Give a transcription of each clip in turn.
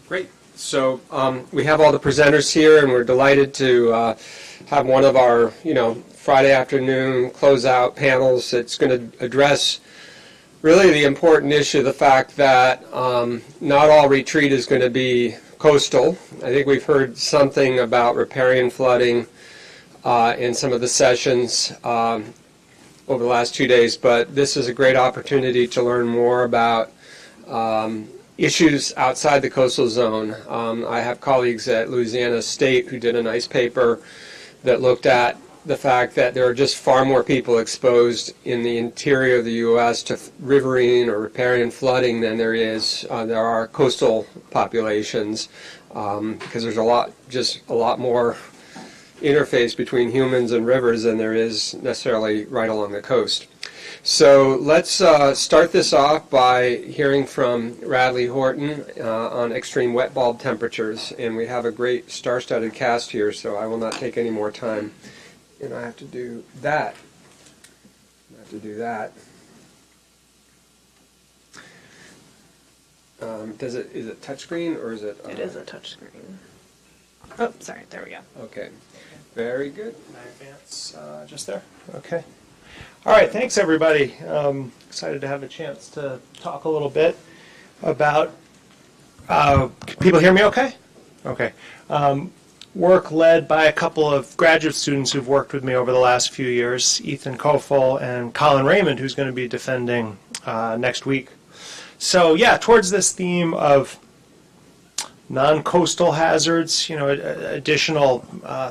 Great. So we have all the presenters here, and we're delighted to have one of our, Friday afternoon closeout panels that's going to address really the important issue, the fact that not all retreat is going to be coastal. I think we've heard something about riparian flooding in some of the sessions over the last 2 days, but this is a great opportunity to learn more about issues outside the coastal zone. I have colleagues at Louisiana State who did a nice paper that looked at the fact that there are just far more people exposed in the interior of the U.S. to riverine or riparian flooding than there are coastal populations, because there's a lot more interface between humans and rivers than there is necessarily right along the coast. So let's start this off by hearing from Radley Horton on extreme wet bulb temperatures, and we have a great star-studded cast here, so I will not take any more time. And I have to do that. Is it touchscreen or is it? It is a touchscreen. Oh, sorry. There we go. Okay. Very good. Can I advance just there? Okay. All right. Thanks, everybody. Excited to have a chance to talk a little bit about. Can people hear me okay? Okay. Work led by a couple of graduate students who've worked with me over the last few years, Ethan Kofel and Colin Raymond, who's going to be defending next week. So yeah, towards this theme of non-coastal hazards, additional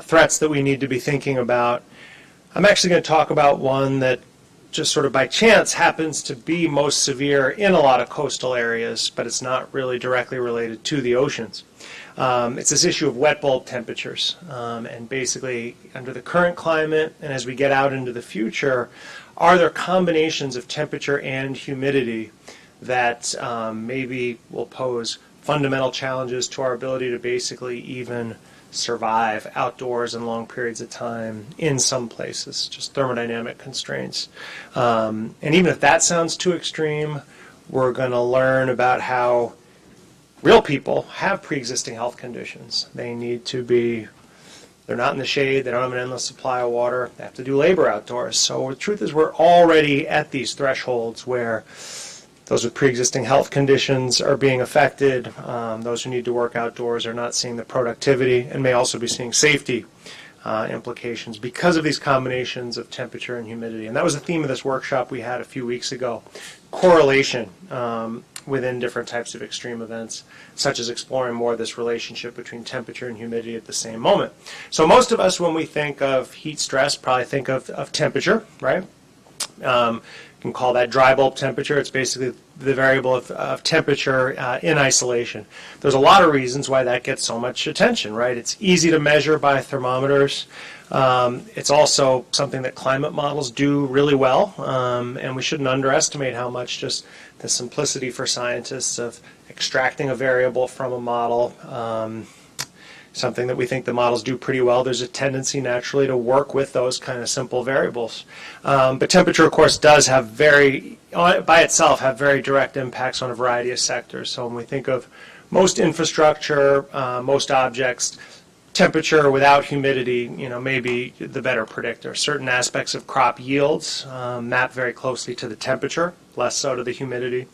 threats that we need to be thinking about, I'm actually going to talk about one that just sort of by chance happens to be most severe in a lot of coastal areas, but it's not really directly related to the oceans. It's this issue of wet bulb temperatures, and basically under the current climate and as we get out into the future, are there combinations of temperature and humidity that maybe will pose fundamental challenges to our ability to basically even survive outdoors in long periods of time in some places, just thermodynamic constraints. And even if that sounds too extreme, we're going to learn about how real people have pre-existing health conditions. They need to be, they're not in the shade, they don't have an endless supply of water, they have to do labor outdoors. So the truth is we're already at these thresholds where those with pre-existing health conditions are being affected. Those who need to work outdoors are not seeing the productivity and may also be seeing safety implications because of these combinations of temperature and humidity. And that was the theme of this workshop we had a few weeks ago, correlation within different types of extreme events, such as exploring more of this relationship between temperature and humidity at the same moment. So most of us, when we think of heat stress, probably think of temperature, right? You can call that dry bulb temperature. It's basically the variable of temperature in isolation. There's a lot of reasons why that gets so much attention, right? It's easy to measure by thermometers. It's also something that climate models do really well, and we shouldn't underestimate how much just the simplicity for scientists of extracting a variable from a model, something that we think the models do pretty well. There's a tendency naturally to work with those kind of simple variables. But temperature, of course, does have by itself have very direct impacts on a variety of sectors. So when we think of most infrastructure, most objects, temperature without humidity, may be the better predictor. Certain aspects of crop yields map very closely to the temperature, less so to the humidity.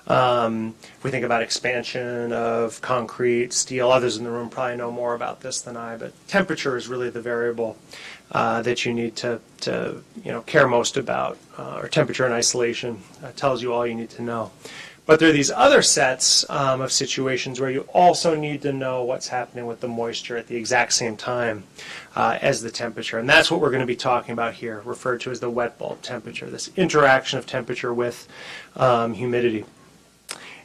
We think about expansion of concrete, steel. Others in the room probably know more about this than I, but temperature is really the variable that you need to care most about, or temperature and isolation tells you all you need to know. But there are these other sets of situations where you also need to know what's happening with the moisture at the exact same time as the temperature. And that's what we're going to be talking about here, referred to as the wet bulb temperature, this interaction of temperature with humidity.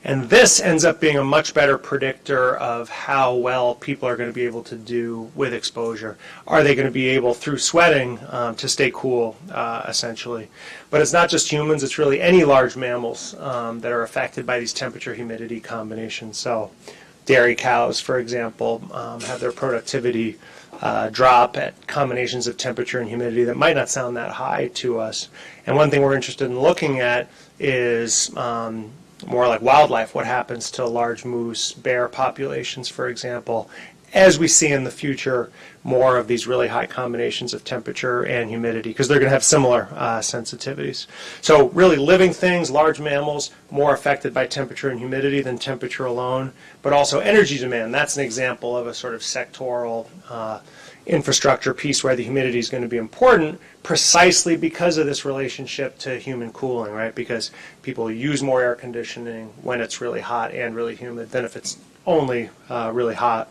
And this ends up being a much better predictor of how well people are going to be able to do with exposure. Are they going to be able, through sweating, to stay cool, essentially? But it's not just humans, it's really any large mammals that are affected by these temperature-humidity combinations. So dairy cows, for example, have their productivity drop at combinations of temperature and humidity that might not sound that high to us. And one thing we're interested in looking at is more like wildlife, what happens to large moose, bear populations, for example, as we see in the future more of these really high combinations of temperature and humidity, because they're going to have similar sensitivities. So really living things, large mammals, more affected by temperature and humidity than temperature alone, but also energy demand. That's an example of a sort of sectoral infrastructure piece where the humidity is going to be important precisely because of this relationship to human cooling, right? Because people use more air conditioning when it's really hot and really humid than if it's only really hot.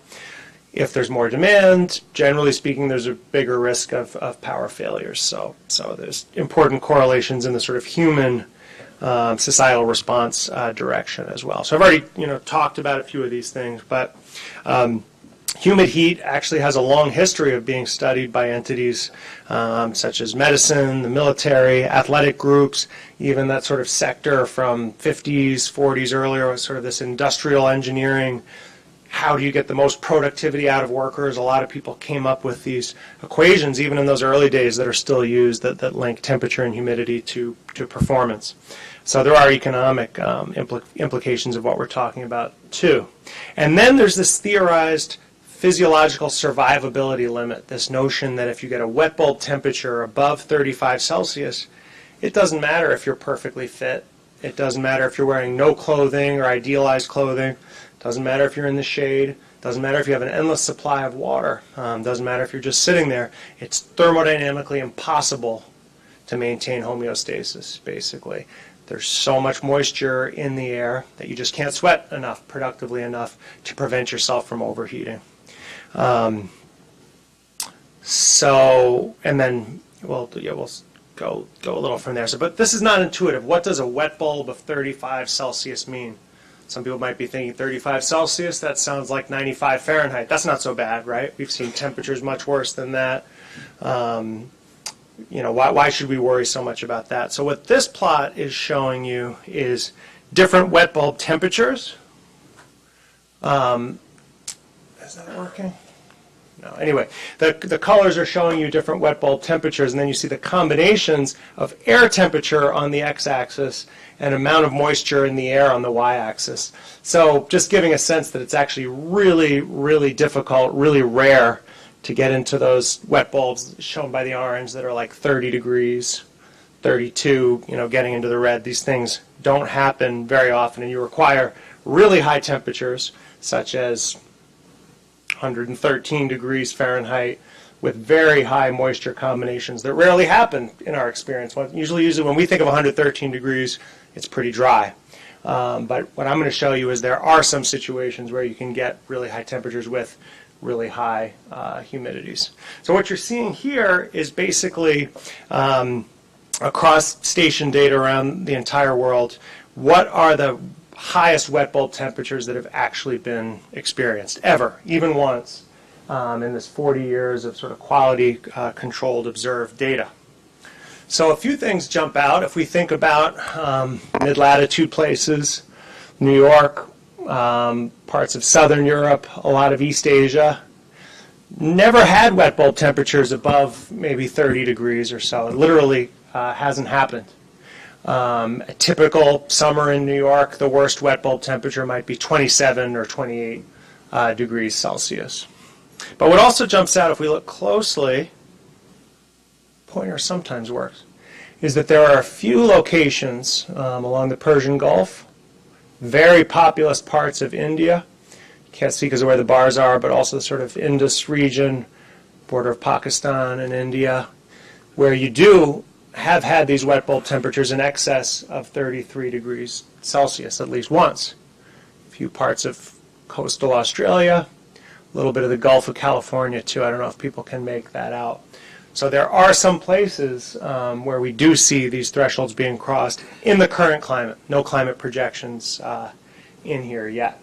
If there's more demand, generally speaking, there's a bigger risk of power failures. So there's important correlations in the sort of human societal response direction as well. So I've already talked about a few of these things, but humid heat actually has a long history of being studied by entities such as medicine, the military, athletic groups, even that sort of sector from 50s, 40s earlier was sort of this industrial engineering. How do you get the most productivity out of workers? A lot of people came up with these equations, even in those early days, that are still used that link temperature and humidity to performance. So there are economic implications of what we're talking about, too. And then there's this theorized physiological survivability limit, this notion that if you get a wet bulb temperature above 35 Celsius, it doesn't matter if you're perfectly fit. It doesn't matter if you're wearing no clothing or idealized clothing. Doesn't matter if you're in the shade. Doesn't matter if you have an endless supply of water. Doesn't matter if you're just sitting there. It's thermodynamically impossible to maintain homeostasis, basically. There's so much moisture in the air that you just can't sweat enough, productively enough, to prevent yourself from overheating. And then we'll go a little from there. But this is not intuitive. What does a wet bulb of 35 Celsius mean? Some people might be thinking 35 Celsius, that sounds like 95 Fahrenheit. That's not so bad, right? We've seen temperatures much worse than that. Why should we worry so much about that? So what this plot is showing you is different wet bulb temperatures. Is that working? No. Anyway, the colors are showing you different wet bulb temperatures, and then you see the combinations of air temperature on the x-axis and amount of moisture in the air on the y-axis. So just giving a sense that it's actually really, really difficult, really rare to get into those wet bulbs shown by the orange that are like 30 degrees, 32, getting into the red. These things don't happen very often, and you require really high temperatures, such as 113 degrees Fahrenheit, with very high moisture combinations that rarely happen in our experience. Usually when we think of 113 degrees, it's pretty dry. But what I'm going to show you is there are some situations where you can get really high temperatures with really high humidities. So what you're seeing here is basically across station data around the entire world, what are the highest wet bulb temperatures that have actually been experienced ever, even once, in this 40 years of sort of quality controlled observed data. So a few things jump out. If we think about mid-latitude places, New York, parts of southern Europe, a lot of East Asia, never had wet bulb temperatures above maybe 30 degrees or so. It literally hasn't happened. A typical summer in New York, the worst wet bulb temperature might be 27 or 28 degrees Celsius. But what also jumps out if we look closely, pointer sometimes works, is that there are a few locations along the Persian Gulf, very populous parts of India. You can't see because of where the bars are, but also the sort of Indus region, border of Pakistan and India, where you do have had these wet bulb temperatures in excess of 33 degrees Celsius at least once. A few parts of coastal Australia, a little bit of the Gulf of California too. I don't know if people can make that out. So there are some places where we do see these thresholds being crossed in the current climate. No climate projections in here yet.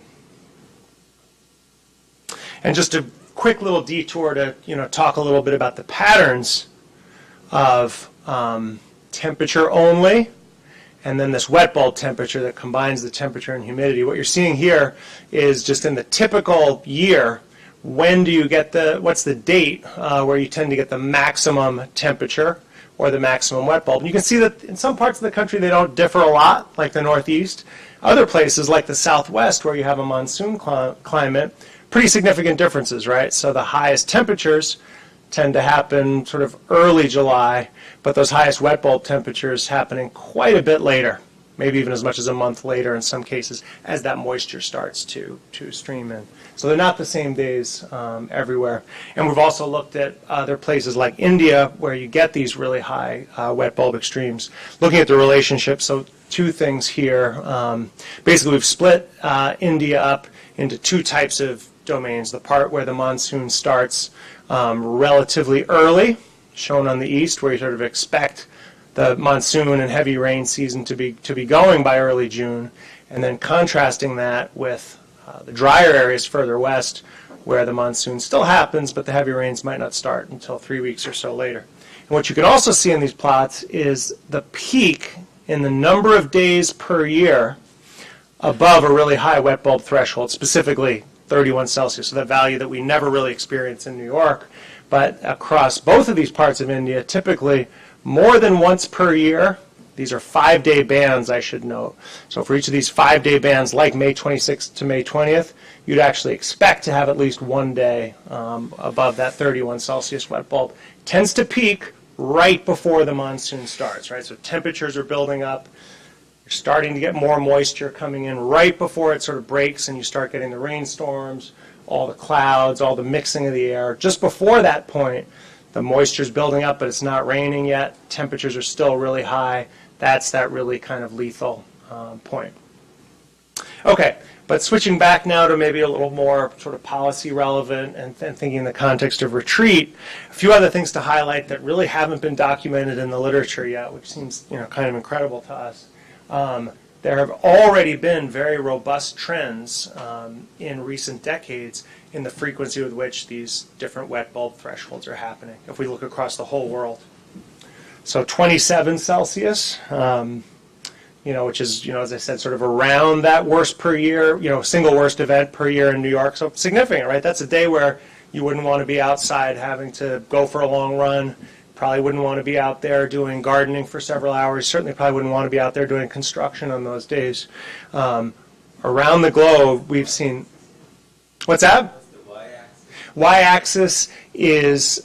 And just a quick little detour to talk a little bit about the patterns of temperature only, and then this wet bulb temperature that combines the temperature and humidity. What you're seeing here is just in the typical year, when do you get what's the date where you tend to get the maximum temperature or the maximum wet bulb. And you can see that in some parts of the country they don't differ a lot, like the Northeast. Other places like the Southwest, where you have a monsoon climate, pretty significant differences, right? So the highest temperatures tend to happen sort of early July, but those highest wet bulb temperatures happening quite a bit later, maybe even as much as a month later in some cases, as that moisture starts to stream in. So they're not the same days everywhere. And we've also looked at other places like India, where you get these really high wet bulb extremes. Looking at the relationship, so two things here. Basically, we've split India up into two types of domains. The part where the monsoon starts relatively early, shown on the east, where you sort of expect the monsoon and heavy rain season to be going by early June, and then contrasting that with the drier areas further west, where the monsoon still happens, but the heavy rains might not start until 3 weeks or so later. And what you can also see in these plots is the peak in the number of days per year above a really high wet bulb threshold, specifically 31 Celsius, so that value that we never really experience in New York. But across both of these parts of India, typically more than once per year. These are 5-day bands, I should note. So for each of these 5-day bands, like May 26th to May 20th, you'd actually expect to have at least one day above that 31 Celsius wet bulb. Tends to peak right before the monsoon starts, right? So temperatures are building up. You're starting to get more moisture coming in right before it sort of breaks, and you start getting the rainstorms, all the clouds, all the mixing of the air. Just before that point, the moisture's building up, but it's not raining yet. Temperatures are still really high. That's that really kind of lethal point. Okay, but switching back now to maybe a little more sort of policy relevant and thinking in the context of retreat, a few other things to highlight that really haven't been documented in the literature yet, which seems kind of incredible to us. There have already been very robust trends in recent decades in the frequency with which these different wet bulb thresholds are happening, if we look across the whole world. So 27 Celsius, which is, as I said, sort of around that worst per year, single worst event per year in New York. So significant, right? That's a day where you wouldn't want to be outside having to go for a long run. Probably wouldn't want to be out there doing gardening for several hours. Certainly probably wouldn't want to be out there doing construction on those days. Around the globe, we've seen... What's that? What's the y-axis? Y-axis is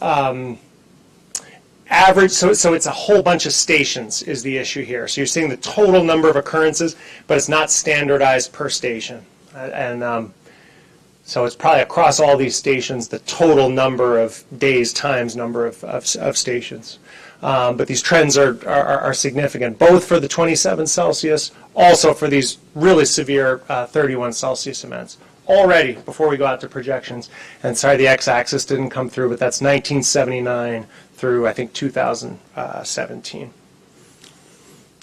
average, so it's a whole bunch of stations is the issue here. So you're seeing the total number of occurrences, but it's not standardized per station. So it's probably across all these stations, the total number of days times number of stations. But these trends are significant, both for the 27 Celsius, also for these really severe 31 Celsius events. Already, before we go out to projections, and sorry, the x-axis didn't come through, but that's 1979 through, I think, 2017.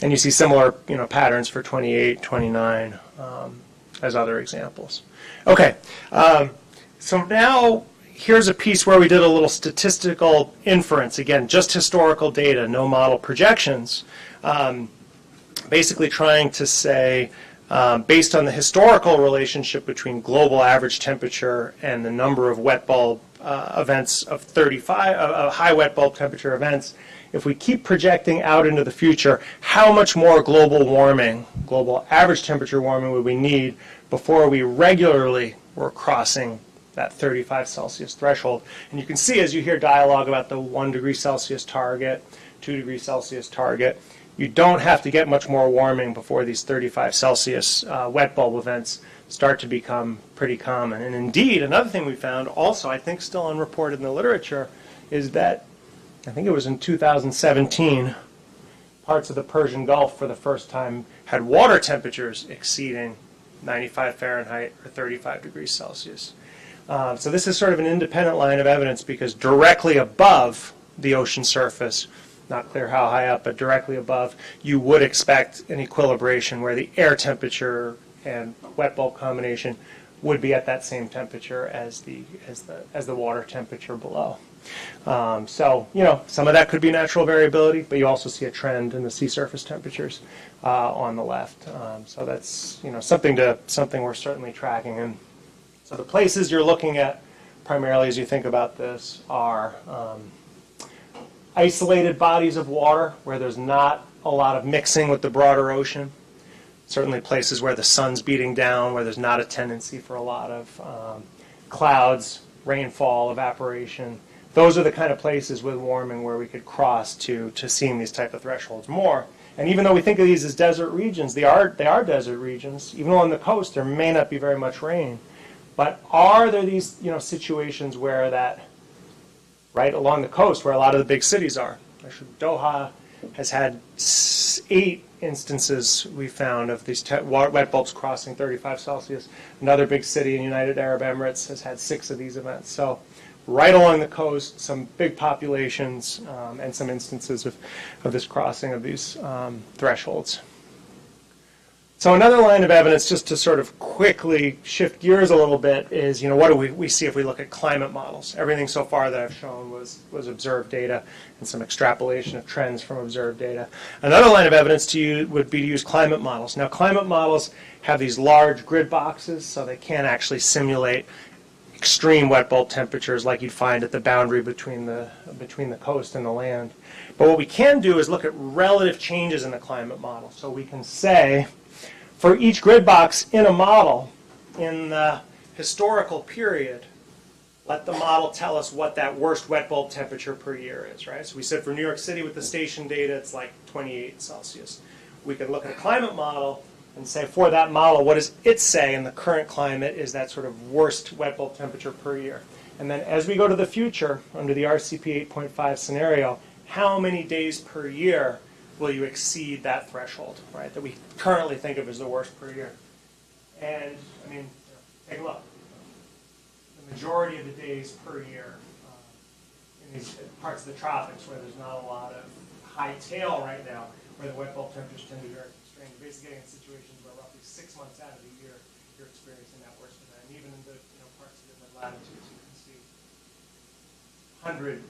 And you see similar patterns for 28, 29 as other examples. Okay, so now here's a piece where we did a little statistical inference. Again, just historical data, no model projections. Basically trying to say, based on the historical relationship between global average temperature and the number of wet bulb events of 35, high wet bulb temperature events, if we keep projecting out into the future, how much more global warming, global average temperature warming would we need before we regularly were crossing that 35 Celsius threshold? And you can see as you hear dialogue about the 1 degree Celsius target, 2 degree Celsius target, you don't have to get much more warming before these 35 Celsius wet bulb events start to become pretty common. And indeed, another thing we found, also I think still unreported in the literature, is that I think it was in 2017, parts of the Persian Gulf for the first time had water temperatures exceeding 95 Fahrenheit or 35 degrees Celsius. So this is sort of an independent line of evidence, because directly above the ocean surface, not clear how high up, but directly above, you would expect an equilibration where the air temperature and wet bulb combination would be at that same temperature as the water temperature below. So some of that could be natural variability, but you also see a trend in the sea surface temperatures on the left. So that's something we're certainly tracking. And so the places you're looking at primarily as you think about this are isolated bodies of water where there's not a lot of mixing with the broader ocean. certainly places where the sun's beating down, where there's not a tendency for a lot of clouds, rainfall, evaporation. Those are the kind of places with warming where we could cross to seeing these type of thresholds more. And even though we think of these as desert regions, they are desert regions. Even on the coast, there may not be very much rain. But are there these situations where that, right along the coast, where a lot of the big cities are? Actually, Doha has had 8 instances we found of these wet bulbs crossing 35 Celsius. Another big city in United Arab Emirates has had 6 of these events. So right along the coast, some big populations and some instances of this crossing of these thresholds. So another line of evidence, just to sort of quickly shift gears a little bit, is what do we see if we look at climate models? Everything so far that I've shown was observed data and some extrapolation of trends from observed data. Another line of evidence would be to use climate models. Now, climate models have these large grid boxes, so they can't actually simulate extreme wet bulb temperatures like you'd find at the boundary between the coast and the land. But what we can do is look at relative changes in the climate model. So we can say, for each grid box in a model, in the historical period, let the model tell us what that worst wet bulb temperature per year is, right? So we said for New York City with the station data, it's like 28 Celsius. We could look at a climate model and say, for that model, what does it say in the current climate is that sort of worst wet bulb temperature per year? And then as we go to the future, under the RCP 8.5 scenario, how many days per year will you exceed that threshold, right, that we currently think of as the worst per year? And, I mean, take a look. The majority of the days per year in these parts of the tropics where there's not a lot of high tail right now, where the wet bulb temperatures tend to be very constrained, you're basically getting in situations where roughly 6 months out of the year you're experiencing that worst event. And even in the parts of the latitudes, you can see 150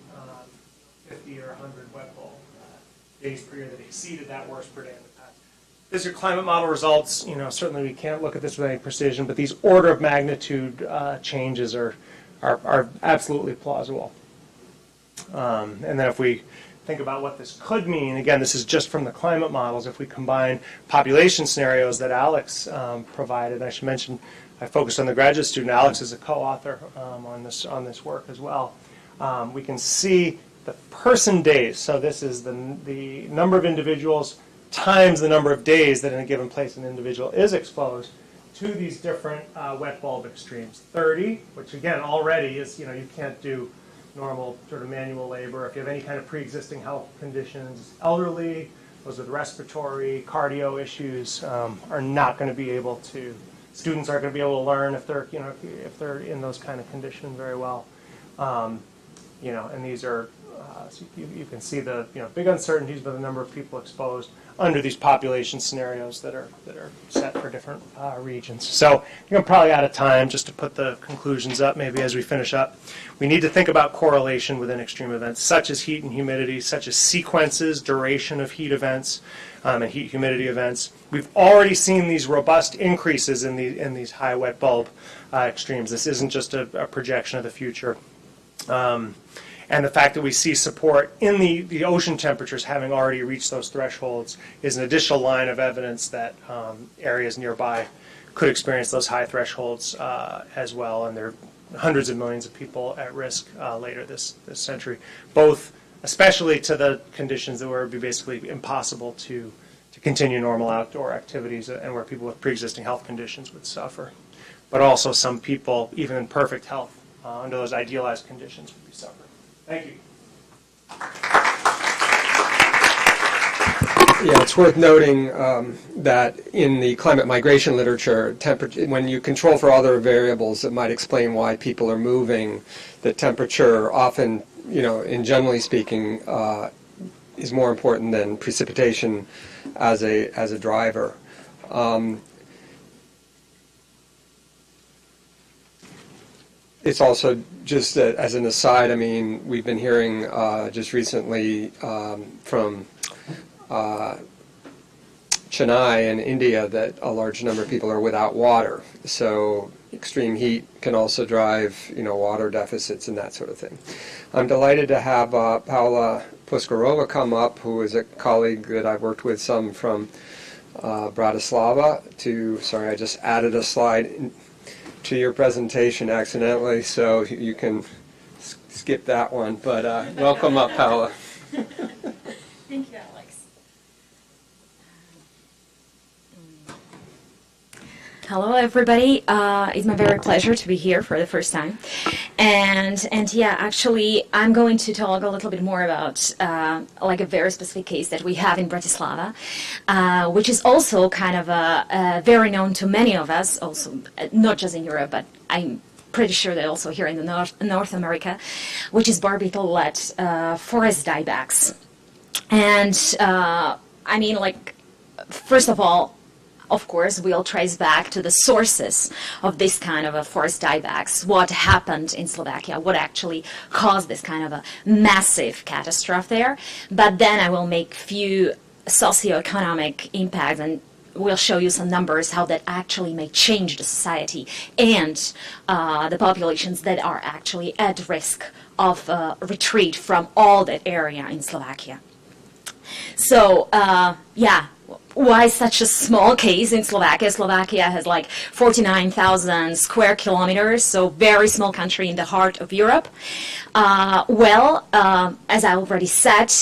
or 100 wet bulb days per year that exceeded that worst per day in the past. These are climate model results. Certainly we can't look at this with any precision, but these order of magnitude changes are absolutely plausible. And then if we think about what this could mean, again, this is just from the climate models. If we combine population scenarios that Alex provided, I should mention I focused on the graduate student. Alex is a co-author on this work as well. We can see the person days. So this is the number of individuals times the number of days that in a given place an individual is exposed to these different wet bulb extremes. 30, which again already is, you can't do normal sort of manual labor. If you have any kind of pre-existing health conditions, elderly, those with respiratory, cardio issues are not going to be able to, students aren't going to be able to learn if they're, if they're in those kind of conditions very well. And these are, so you can see the big uncertainties by the number of people exposed under these population scenarios that are set for different regions. So I think I'm probably out of time. Just to put the conclusions up, maybe as we finish up, we need to think about correlation within extreme events, such as heat and humidity, such as sequences, duration of heat events, and heat humidity events. We've already seen these robust increases in these high wet bulb extremes. This isn't just a projection of the future. And the fact that we see support in the ocean temperatures having already reached those thresholds is an additional line of evidence that areas nearby could experience those high thresholds as well, and there are hundreds of millions of people at risk later this century, both especially to the conditions that would be basically impossible to continue normal outdoor activities and where people with pre-existing health conditions would suffer, but also some people, even in perfect health, under those idealized conditions, would be suffering. Thank you. Yeah, it's worth noting that in the climate migration literature, when you control for other variables that might explain why people are moving, the temperature often, in generally speaking, is more important than precipitation as a driver. It's also just as an aside, I mean, we've been hearing just recently from Chennai in India that a large number of people are without water. So extreme heat can also drive, water deficits and that sort of thing. I'm delighted to have Paula Puskarova come up, who is a colleague that I've worked with some from Bratislava to, sorry, I just added a slide to your presentation accidentally, so you can skip that one. But welcome up, Paula. Thank you, Alex. Hello, everybody. It's my very pleasure to be here for the first time. And yeah, actually, I'm going to talk a little bit more about like a very specific case that we have in Bratislava, which is also kind of very known to many of us, also not just in Europe, but I'm pretty sure that also here in the North America, which is barbital-led forest diebacks. And I mean, like, first of all, of course, we'll trace back to the sources of this kind of a forest diebacks, what happened in Slovakia, what actually caused this kind of a massive catastrophe there. But then I will make few socioeconomic impacts and we'll show you some numbers, how that actually may change the society and the populations that are actually at risk of retreat from all that area in Slovakia. So, yeah. Why such a small case in Slovakia? Slovakia has like 49,000 square kilometers, so very small country in the heart of Europe. As I already said,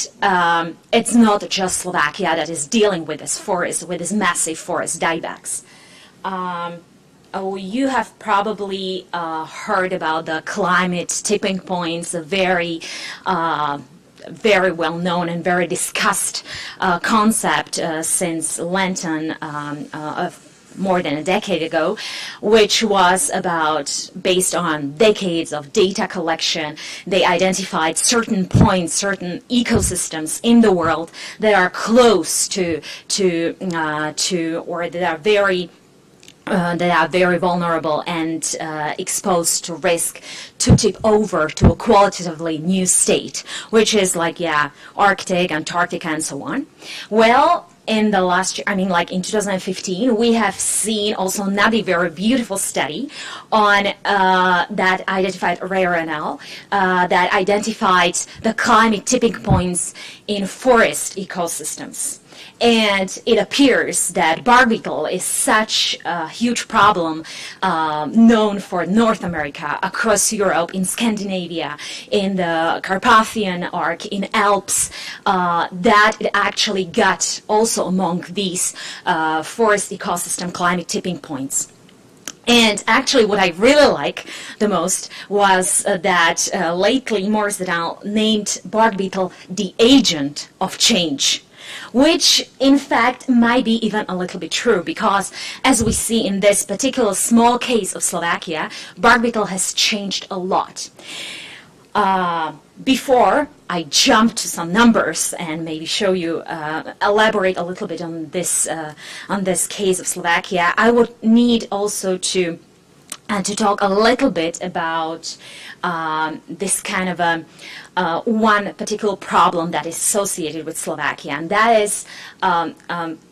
it's not just Slovakia that is dealing with this forest, with this massive forest diebacks. You have probably heard about the climate tipping points, a very well known and very discussed concept since Lenten more than a decade ago, which was based on decades of data collection. They identified certain points, certain ecosystems in the world that are close to or that are very vulnerable and exposed to risk to tip over to a qualitatively new state, which is like, Arctic, Antarctica, and so on. Well, in the last year, I mean, like in 2015, we have seen also another very beautiful study on that identified that identified the climate tipping points in forest ecosystems. And it appears that bark beetle is such a huge problem known for North America, across Europe, in Scandinavia, in the Carpathian Arc, in Alps, that it actually got also among these forest ecosystem climate tipping points. And actually what I really like the most was that lately Morris et al. Named bark beetle the agent of change, which in fact might be even a little bit true, because as we see in this particular small case of Slovakia, bark beetle has changed a lot. Before I jump to some numbers and maybe show you, elaborate a little bit on this case of Slovakia, I would need also to talk a little bit about this kind of one particular problem that is associated with Slovakia, and that is,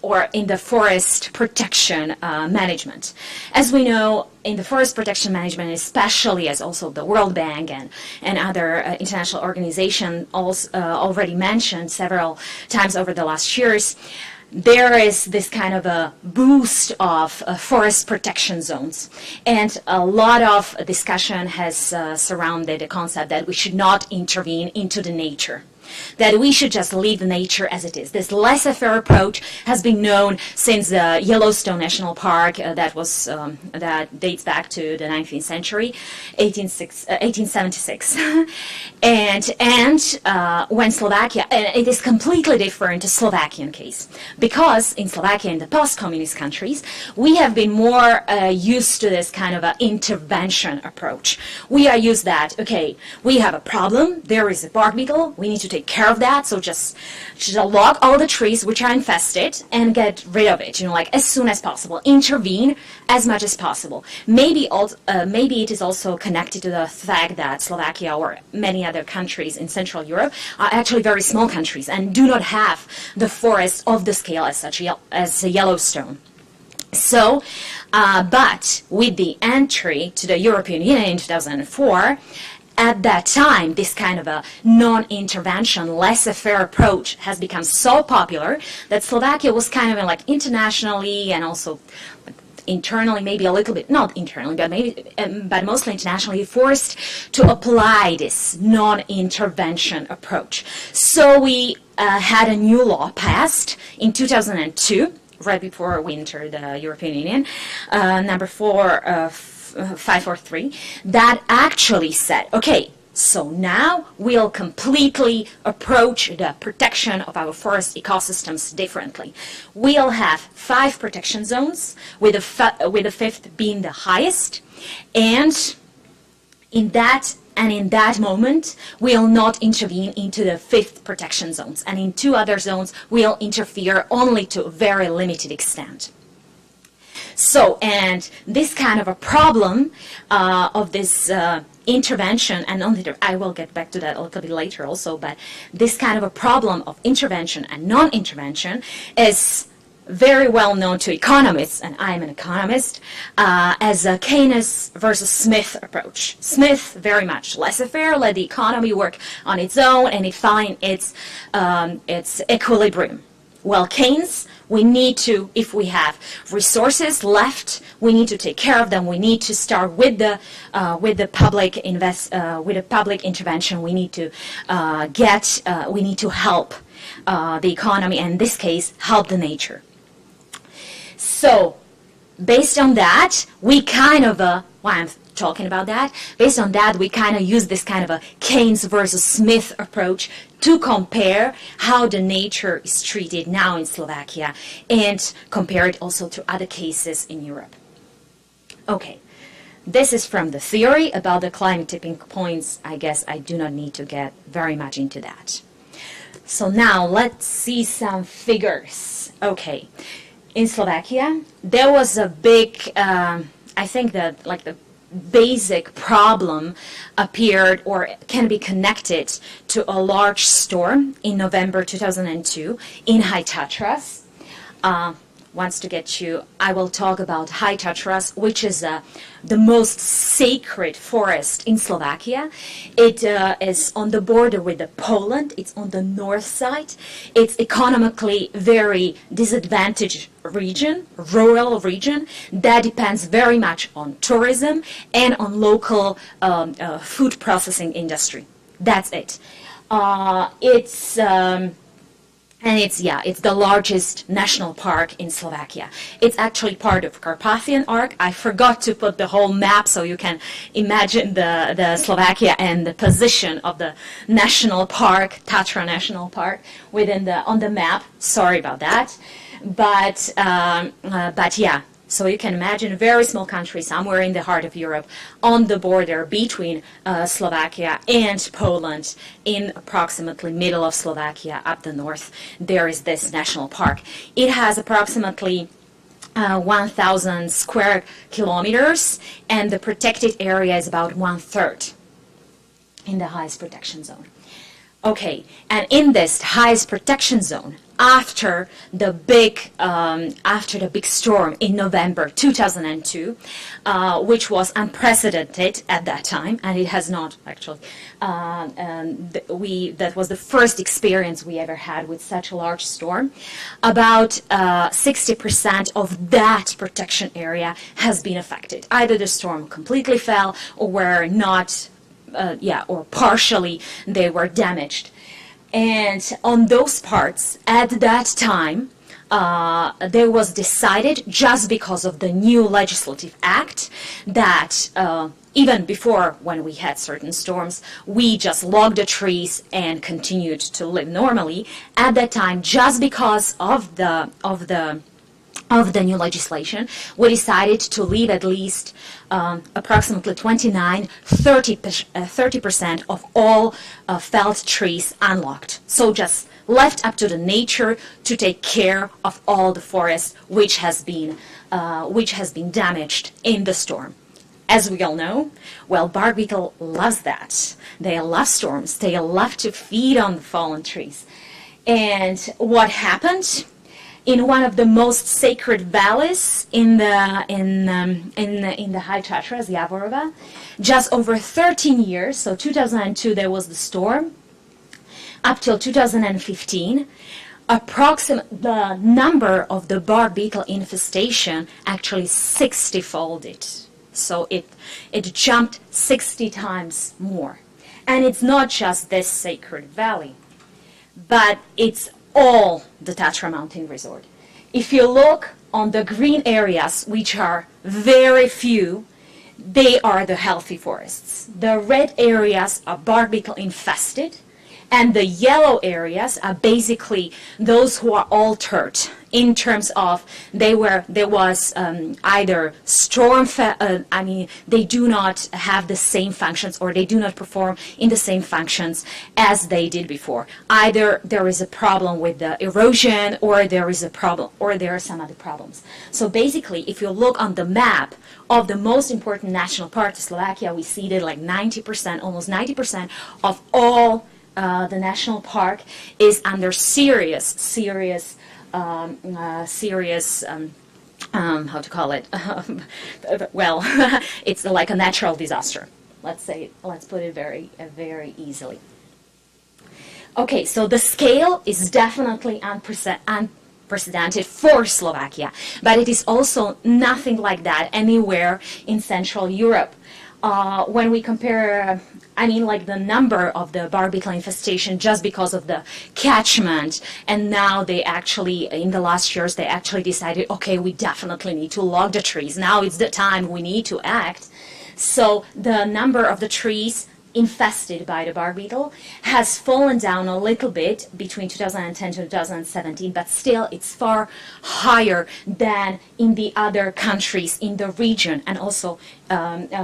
or in the forest protection management. As we know, in the forest protection management, especially as also the World Bank and other international organizations already mentioned several times over the last years, there is this kind of a boost of forest protection zones. And a lot of discussion has surrounded the concept that we should not intervene into the nature, that we should just leave the nature as it is. This laissez-faire approach has been known since the Yellowstone National Park that dates back to the 19th century, 1876. and when Slovakia, and it is completely different to Slovakian case, because in Slovakia, in the post-communist countries, we have been more used to this kind of an intervention approach. We are used that, okay, we have a problem, there is a bark beetle, we need to take care of that, so just log all the trees which are infested and get rid of it, like as soon as possible. Intervene as much as possible. Maybe it is also connected to the fact that Slovakia or many other countries in Central Europe are actually very small countries and do not have the forests of the scale as such as Yellowstone. So, but with the entry to the European Union in 2004, at that time, this kind of a non-intervention, laissez-faire approach has become so popular that Slovakia was kind of like internationally and also internally, maybe a little bit, not internally, but maybe, but mostly internationally, forced to apply this non-intervention approach. So we had a new law passed in 2002, right before we entered the European Union, number 543, that actually said, okay, so now we'll completely approach the protection of our forest ecosystems differently. We'll have 5 protection zones, with the 5th being the highest, and in that moment, we'll not intervene into the 5th protection zones, and in 2 other zones, we'll interfere only to a very limited extent. So, and this kind of a problem of this intervention, and I will get back to that a little bit later also, but this kind of a problem of intervention and non-intervention is very well known to economists, and I'm an economist, as a Keynes versus Smith approach. Smith, very much laissez-faire, let the economy work on its own, and it find its equilibrium. Well, Keynes, we need to, if we have resources left, we need to take care of them. We need to start with the public intervention. We need to we need to help the economy, and in this case, help the nature. So, based on that, we kind of why I'm talking about that. Based on that, we kind of use this kind of a Keynes versus Smith approach to compare how the nature is treated now in Slovakia and compare it also to other cases in Europe. Okay, this is from the theory about the climate tipping points. I guess I do not need to get very much into that. So now let's see some figures. Okay, in Slovakia, there was a big, I think that like the basic problem appeared or can be connected to a large storm in November 2002 in High Tatras. Once to get you, I will talk about High Tatras, which is the most sacred forest in Slovakia. It is on the border with Poland. It's on the north side. It's economically very disadvantaged region, rural region, that depends very much on tourism and on local food processing industry. That's it. It's the largest national park in Slovakia. It's actually part of Carpathian Arc. I forgot to put the whole map so you can imagine the Slovakia and the position of the national park, Tatra National Park, on the map. Sorry about that. But yeah, so you can imagine a very small country somewhere in the heart of Europe on the border between Slovakia and Poland, in approximately middle of Slovakia up the north. There is this national park. It has approximately 1,000 square kilometers, and the protected area is about 1/3 in the highest protection zone. Okay, and in this highest protection zone, after the big storm in November 2002, which was unprecedented at that time, and it has not actually. That was the first experience we ever had with such a large storm. About 60% of that protection area has been affected. Either the storm completely fell, or were not. Or partially they were damaged. And on those parts, at that time, there was decided, just because of the new legislative act, that even before, when we had certain storms, we just logged the trees and continued to live normally. At that time, just because of the new legislation, we decided to leave at least approximately 30% of all felled trees unlocked. So just left up to the nature to take care of all the forest which has been damaged in the storm. As we all know, well, bark beetle loves that. They love storms. They love to feed on the fallen trees. And what happened? in one of the most sacred valleys in the High Tatras, Yavorova, just over 13 years. So 2002 there was the storm. Up till 2015, the number of the bark beetle infestation actually 60-folded. So it jumped 60 times more. And it's not just this sacred valley, but it's all the Tatra Mountain Resort. If you look on the green areas, which are very few, they are the healthy forests. The red areas are bark beetle infested, and the yellow areas are basically those who are altered in terms of there was either they do not have the same functions, or they do not perform in the same functions as they did before. Either there is a problem with the erosion, or there is a problem, or there are some other problems. So basically, if you look on the map of the most important national park of Slovakia, we see that like 90%, almost 90% of all the national park is under serious how to call it? Well, it's like a natural disaster. Let's put it very easily. Okay, so the scale is definitely unprecedented for Slovakia, but it is also nothing like that anywhere in Central Europe. When we compare, like the number of the bark beetle infestation just because of the catchment, and now they actually, in the last years, they actually decided, okay, we definitely need to log the trees. Now it's the time we need to act. So the number of the trees infested by the bark beetle has fallen down a little bit between 2010 to 2017, but still it's far higher than in the other countries in the region, and also,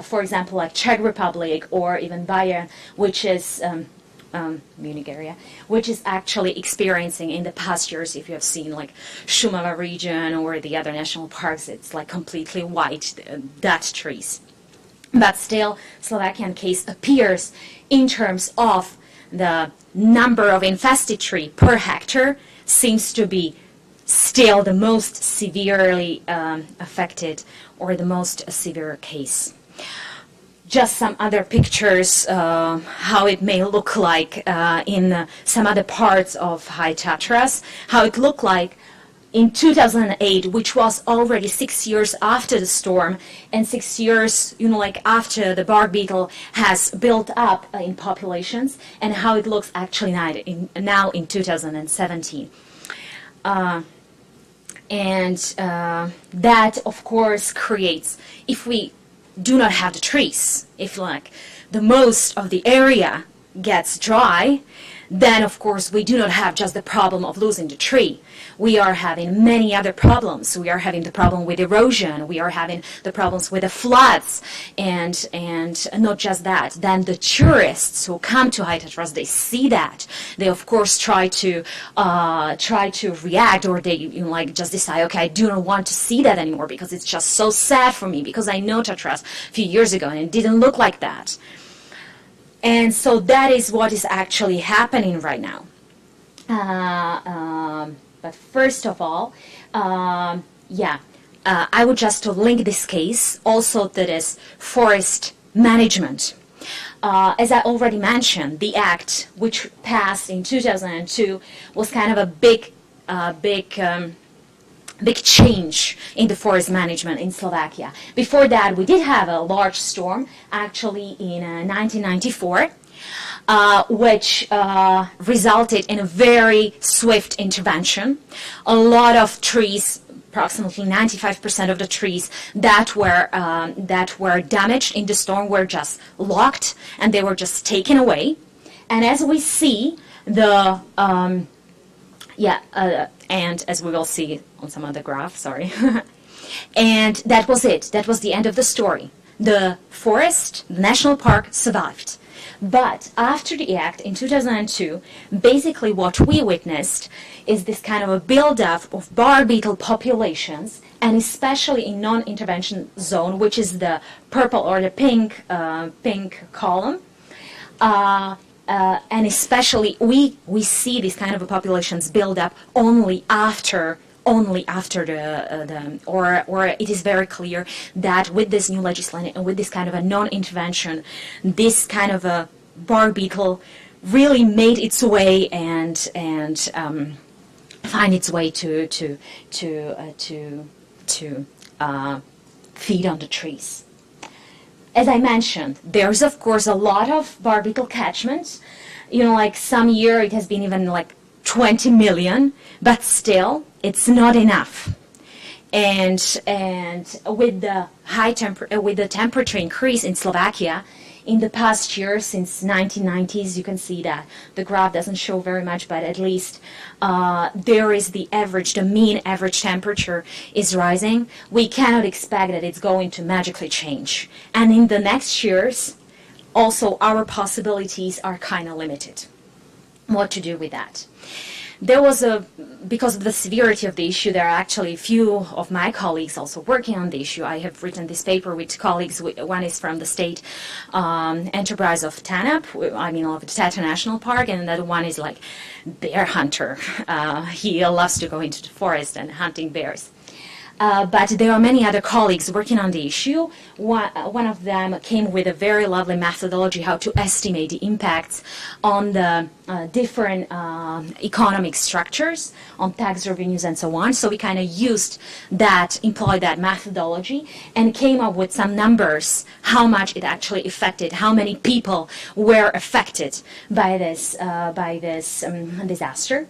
for example, like Czech Republic or even Bayern, which is Munich area, which is actually experiencing in the past years, if you have seen like Šumava region or the other national parks, it's like completely white, dead trees. But still, Slovakian case appears in terms of the number of infested tree per hectare seems to be still the most severely affected, or the most severe case. Just some other pictures how it may look like in some other parts of High Tatras, how it looked like in 2008, which was already 6 years after the storm, and 6 years, after the bark beetle has built up in populations, and how it looks actually now in 2017. That, of course, creates, if we do not have the trees, if the most of the area gets dry, then of course we do not have just the problem of losing the tree. We are having many other problems. We are having the problem with erosion. We are having the problems with the floods, and not just that. Then the tourists who come to High Tatras, they see that. They of course try to react, or they just decide, okay, I do not want to see that anymore because it's just so sad for me, because I know Tatras a few years ago and it didn't look like that. And so that is what is actually happening right now. But first of all, I would just to link this case also to this forest management. As I already mentioned, the act which passed in 2002 was kind of a big change in the forest management in Slovakia. Before that, we did have a large storm, actually in 1994, which resulted in a very swift intervention. A lot of trees, approximately 95% of the trees that were damaged in the storm were just locked, and they were just taken away. And as we see, and as we will see on some other graph, sorry. And that was it. That was the end of the story. The forest, the national park, survived. But after the act in 2002, basically what we witnessed is this kind of a buildup of bark beetle populations, and especially in non-intervention zone, which is the purple or the pink column. And especially we see these kind of populations build up only after only after or it is very clear that with this new legislation and with this kind of a non-intervention, this kind of a bark beetle really made its way and find its way to feed on the trees. As I mentioned, there's of course a lot of bark beetle catchments. You know, like some year it has been even like 20 million, but still it's not enough. And with the with the temperature increase in Slovakia in the past year, since 1990s, you can see that the graph doesn't show very much, but at least there is the mean average temperature is rising. We cannot expect that it's going to magically change. And in the next years, also our possibilities are kind of limited. What to do with that? There was because of the severity of the issue, there are actually a few of my colleagues also working on the issue. I have written this paper with colleagues. One is from the state enterprise of TANAP, of the Tata National Park, and another one is like bear hunter. He loves to go into the forest and hunting bears. But there are many other colleagues working on the issue. One of them came with a very lovely methodology how to estimate the impacts on the different economic structures, on tax revenues and so on. So we kind of employed that methodology and came up with some numbers, how much it actually affected, how many people were affected by this disaster.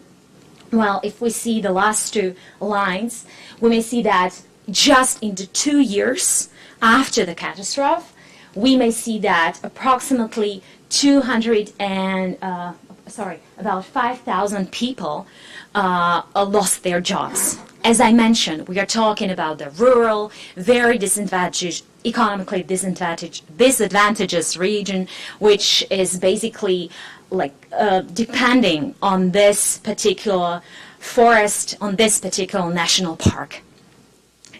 Well, if we see the last two lines, we may see that just in the 2 years after the catastrophe, we may see that approximately about 5,000 people lost their jobs. As I mentioned, we are talking about the rural, very disadvantaged, economically disadvantaged region, which is basically depending on this particular forest, on this particular national park.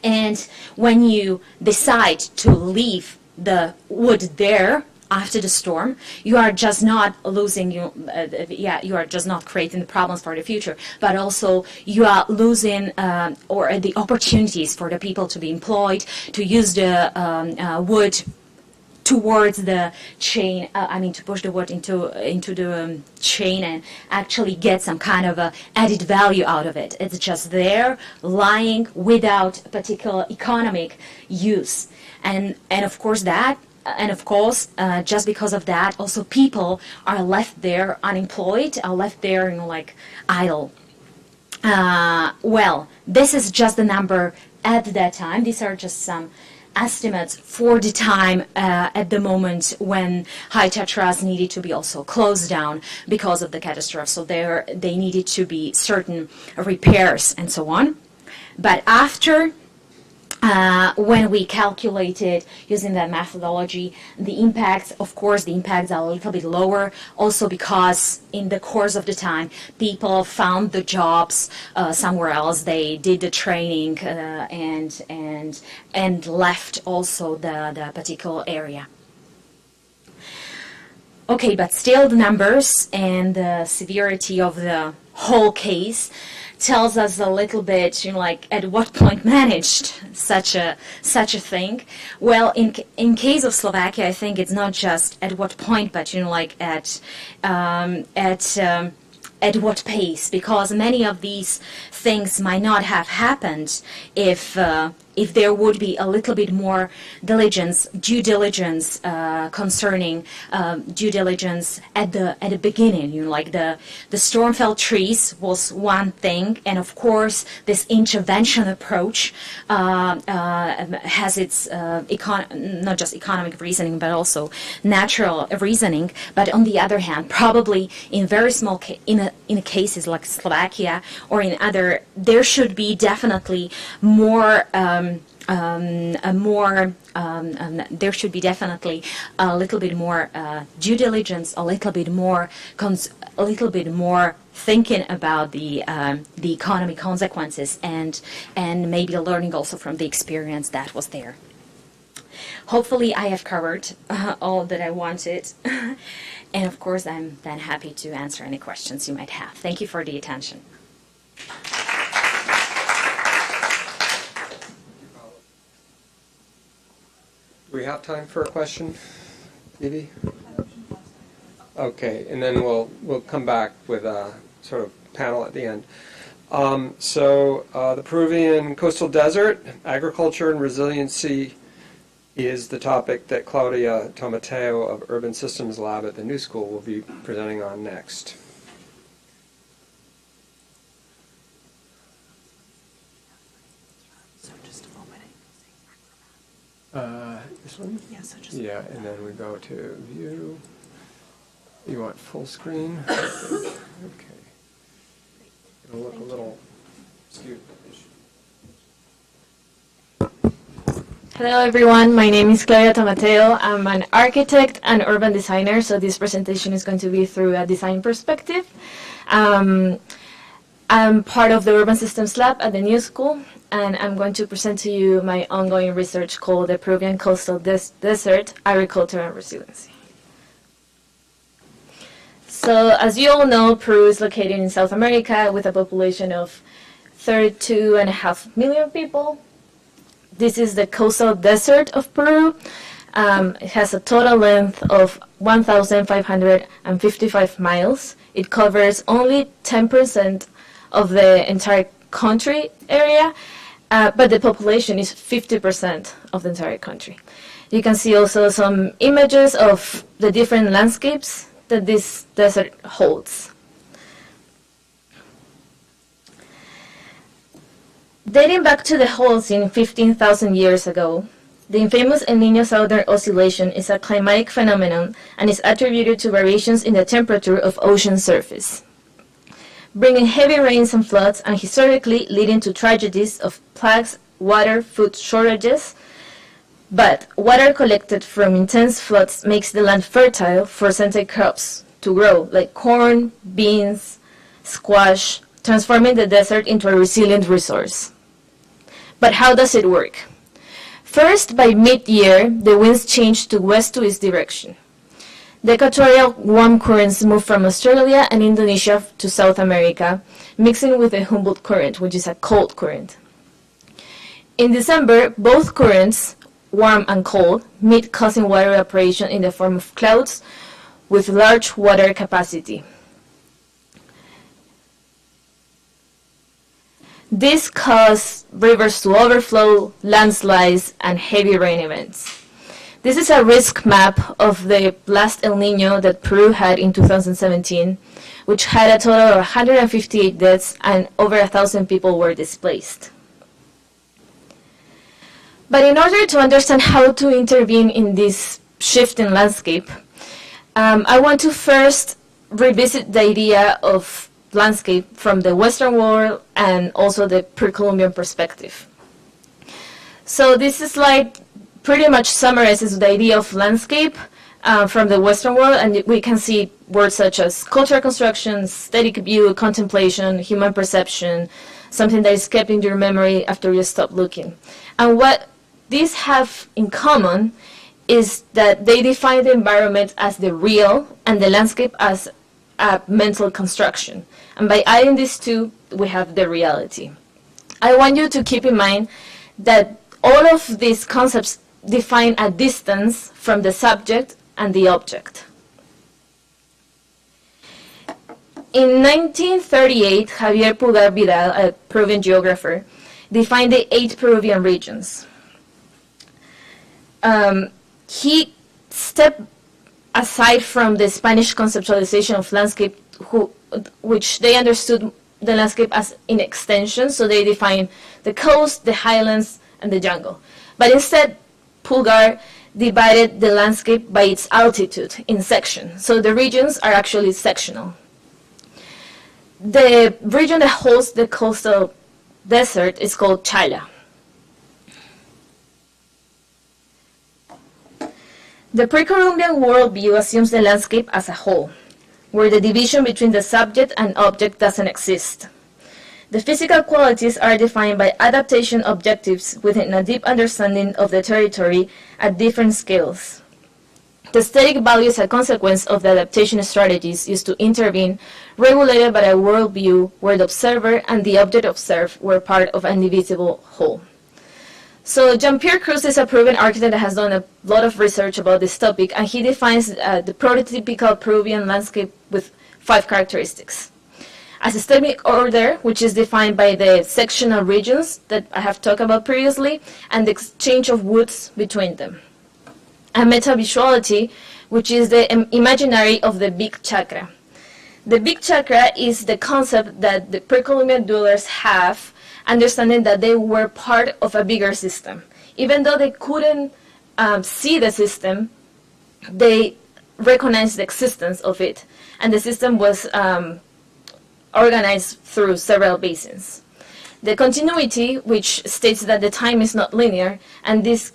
And when you decide to leave the wood there after the storm, you are just not you are just not creating the problems for the future, but also you are losing the opportunities for the people to be employed, to use the wood towards the chain, to push the wood into the chain and actually get some kind of added value out of it. It's just there, lying without a particular economic use. And of course, just because of that, also people are left there unemployed, are left there, idle. Well, this is just the number at that time. These are just some estimates for the time at the moment when High Tatras needed to be also closed down because of the catastrophe. So they needed to be certain repairs and so on. But after, when we calculated using that methodology, the impacts are a little bit lower, also because in the course of the time, people found the jobs somewhere else. They did the training and left also the particular area. Okay, but still the numbers and the severity of the whole case tells us a little bit, at what point managed such a thing. Well, in case of Slovakia, I think it's not just at what point, but at what pace, because many of these things might not have happened if there would be a little bit more due diligence concerning due diligence at the beginning. The storm felled trees was one thing, and of course this intervention approach has its not just economic reasoning but also natural reasoning. But on the other hand, probably in very small in cases like Slovakia or in other, there should be definitely more. There should be definitely a little bit more due diligence, a little bit more thinking about the economic consequences, and maybe learning also from the experience that was there. Hopefully, I have covered all that I wanted, and of course, I'm then happy to answer any questions you might have. Thank you for the attention. we have time for a question, Evie? Okay, and then we'll come back with a sort of panel at the end. The Peruvian coastal desert, agriculture and resiliency is the topic that Claudia Tomateo of Urban Systems Lab at the New School will be presenting on next. This one? Yeah, so just Yeah, and then we go to view. You want full screen? Okay. It'll look a little skewed. Hello everyone, my name is Claudia Tomateo. I'm an architect and urban designer, so this presentation is going to be through a design perspective. I'm part of the Urban Systems Lab at the New School, and I'm going to present to you my ongoing research called the Peruvian Coastal Desert, Agriculture and Resiliency. So as you all know, Peru is located in South America with a population of 32.5 million people. This is the coastal desert of Peru. It has a total length of 1,555 miles. It covers only 10% of the entire country area, but the population is 50% of the entire country. You can see also some images of the different landscapes that this desert holds. Dating back to the Holocene 15,000 years ago, the infamous El Niño Southern Oscillation is a climatic phenomenon and is attributed to variations in the temperature of ocean surface, bringing heavy rains and floods and historically leading to tragedies of plagues, water, food shortages. But water collected from intense floods makes the land fertile for certain crops to grow, like corn, beans, squash, transforming the desert into a resilient resource. But how does it work? First, by mid-year, the winds change to west to east direction. The equatorial warm currents move from Australia and Indonesia to South America, mixing with the Humboldt current, which is a cold current. In December, both currents, warm and cold, meet, causing water evaporation in the form of clouds with large water capacity. This causes rivers to overflow, landslides, and heavy rain events. This is a risk map of the last El Niño that Peru had in 2017, which had a total of 158 deaths and over 1,000 people were displaced. But in order to understand how to intervene in this shift in landscape, I want to first revisit the idea of landscape from the Western world and also the pre-Columbian perspective. So this slide pretty much summarizes the idea of landscape from the Western world, and we can see words such as cultural construction, static view, contemplation, human perception, something that is kept in your memory after you stop looking. And what these have in common is that they define the environment as the real and the landscape as a mental construction. And by adding these two, we have the reality. I want you to keep in mind that all of these concepts define a distance from the subject and the object. In 1938, Javier Pulgar Vidal, a Peruvian geographer, defined the 8 Peruvian regions. He stepped aside from the Spanish conceptualization of landscape, which they understood the landscape as in extension, so they defined the coast, the highlands, and the jungle. But instead, Pulgar divided the landscape by its altitude in sections, so the regions are actually sectional. The region that holds the coastal desert is called Chala. The pre-Columbian worldview assumes the landscape as a whole, where the division between the subject and object doesn't exist. The physical qualities are defined by adaptation objectives within a deep understanding of the territory at different scales. The static value is a consequence of the adaptation strategies used to intervene, regulated by a worldview where the observer and the object observed were part of an indivisible whole. So Jean-Pierre Cruz is a Peruvian architect that has done a lot of research about this topic, and he defines the prototypical Peruvian landscape with 5 characteristics. A systemic order, which is defined by the sectional regions that I have talked about previously, and the exchange of woods between them. A metavisuality, which is the imaginary of the big chakra. The big chakra is the concept that the pre-Columbian dwellers have, understanding that they were part of a bigger system. Even though they couldn't see the system, they recognized the existence of it. And the system was organized through several basins. The continuity, which states that the time is not linear, and this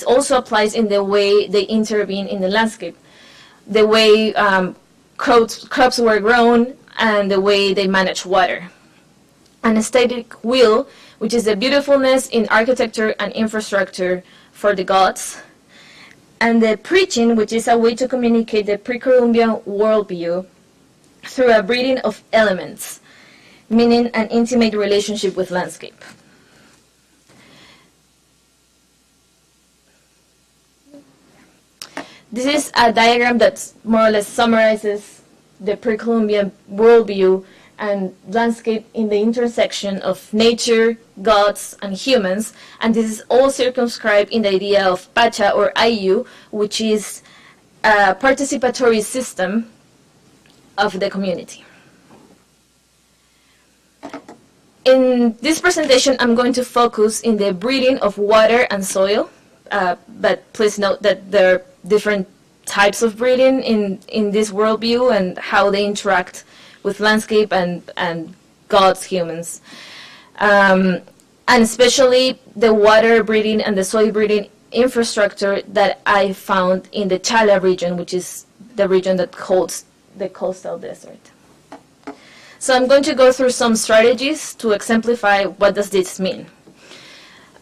also applies in the way they intervene in the landscape. The way crops were grown and the way they manage water. An aesthetic will, which is the beautifulness in architecture and infrastructure for the gods. And the preaching, which is a way to communicate the pre-Columbian worldview through a breeding of elements, meaning an intimate relationship with landscape. This is a diagram that more or less summarizes the pre-Columbian worldview and landscape in the intersection of nature, gods, and humans, and this is all circumscribed in the idea of Pacha or Ayu, which is a participatory system of the community. In this presentation, I'm going to focus in the breeding of water and soil, but please note that there are different types of breeding in this worldview and how they interact with landscape and gods, humans. And especially the water breeding and the soil breeding infrastructure that I found in the Chala region, which is the region that holds the coastal desert. So I'm going to go through some strategies to exemplify what does this mean.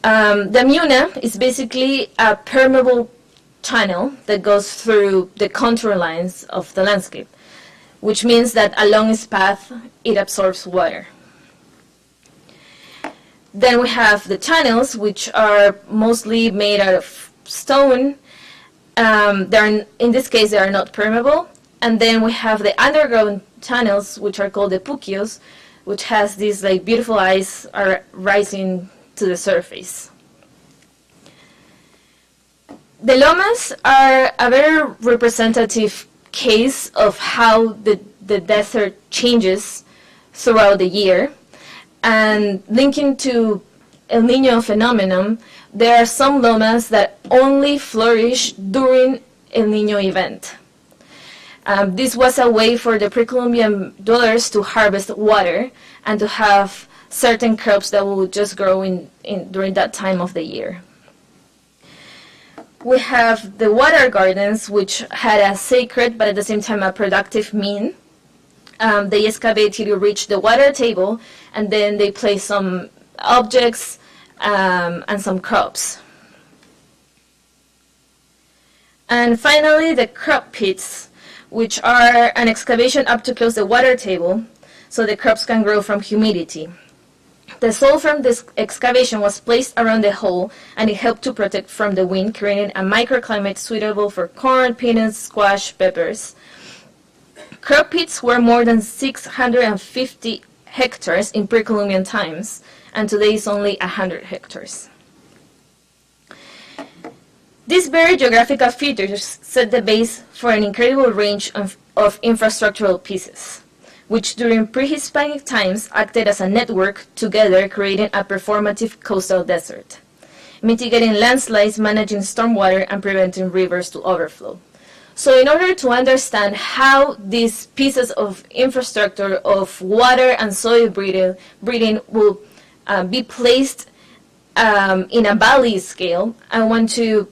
The Muna is basically a permeable channel that goes through the contour lines of the landscape, which means that along its path it absorbs water. Then we have the channels, which are mostly made out of stone. In this case, they are not permeable. And then we have the underground channels, which are called the puquios, which has these like beautiful eyes are rising to the surface. The lomas are a very representative case of how the desert changes throughout the year. And linking to El Niño phenomenon, there are some lomas that only flourish during El Niño event. This was a way for the pre-Columbian dwellers to harvest water and to have certain crops that will just grow during that time of the year. We have the water gardens, which had a sacred but at the same time a productive mean. They excavate till you reach the water table, and then they place some objects and some crops. And finally, the crop pits, which are an excavation up to close the water table, so the crops can grow from humidity. The soil from this excavation was placed around the hole, and it helped to protect from the wind, creating a microclimate suitable for corn, peanuts, squash, peppers. Crop pits were more than 650 hectares in pre-Columbian times, and today it's only 100 hectares. These very geographical features set the base for an incredible range of infrastructural pieces, which during pre-Hispanic times acted as a network together, creating a performative coastal desert, mitigating landslides, managing stormwater, and preventing rivers to overflow. So in order to understand how these pieces of infrastructure of water and soil breeding will be placed in a valley scale, I want to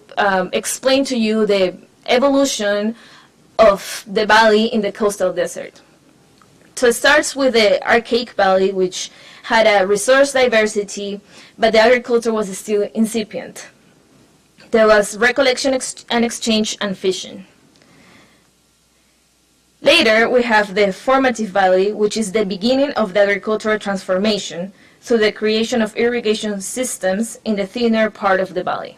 explain to you the evolution of the valley in the coastal desert. So it starts with the archaic valley, which had a resource diversity, but the agriculture was still incipient. There was recollection and exchange and fishing. Later, we have the formative valley, which is the beginning of the agricultural transformation through the creation of irrigation systems in the thinner part of the valley.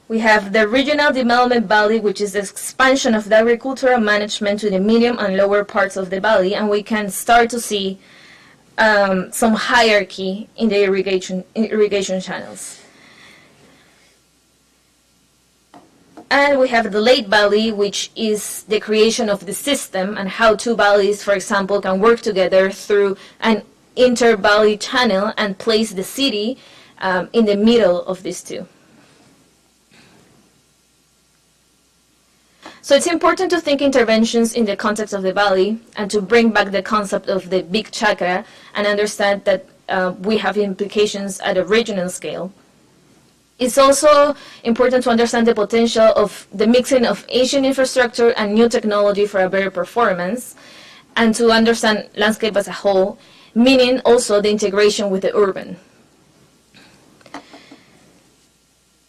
We have the regional development valley, which is the expansion of the agricultural management to the medium and lower parts of the valley, and we can start to see some hierarchy in the irrigation channels. And we have the late valley, which is the creation of the system and how two valleys, for example, can work together through an inter-valley channel and place the city in the middle of these two. So it's important to think interventions in the context of the valley and to bring back the concept of the big chakra and understand that we have implications at a regional scale. It's also important to understand the potential of the mixing of ancient infrastructure and new technology for a better performance, and to understand landscape as a whole, meaning also the integration with the urban.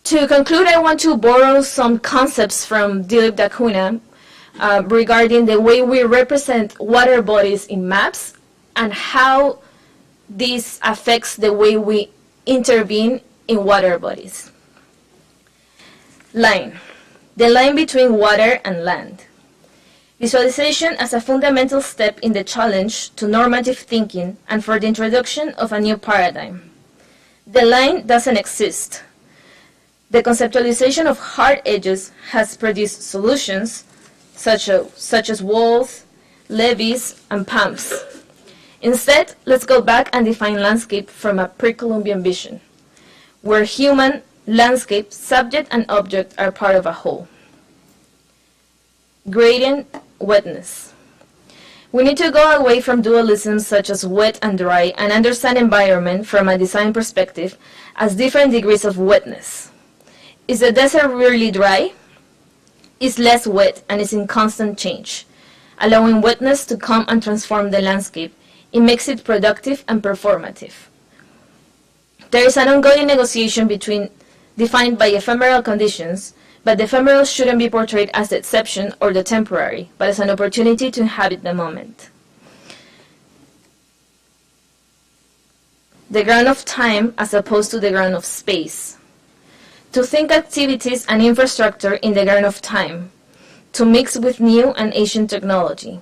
To conclude, I want to borrow some concepts from Dilip da Cunha regarding the way we represent water bodies in maps and how this affects the way we intervene in water bodies. Line. The line between water and land. Visualization as a fundamental step in the challenge to normative thinking and for the introduction of a new paradigm. The line doesn't exist. The conceptualization of hard edges has produced solutions such as walls, levees, and pumps. Instead, let's go back and define landscape from a pre-Columbian vision, where human, landscape, subject, and object are part of a whole. Gradient, wetness. We need to go away from dualisms such as wet and dry and understand environment from a design perspective as different degrees of wetness. Is the desert really dry? It's less wet and is in constant change, allowing wetness to come and transform the landscape. It makes it productive and performative. There is an ongoing negotiation defined by ephemeral conditions, but the ephemeral shouldn't be portrayed as the exception or the temporary, but as an opportunity to inhabit the moment. The ground of time as opposed to the ground of space. To think activities and infrastructure in the ground of time, to mix with new and ancient technology,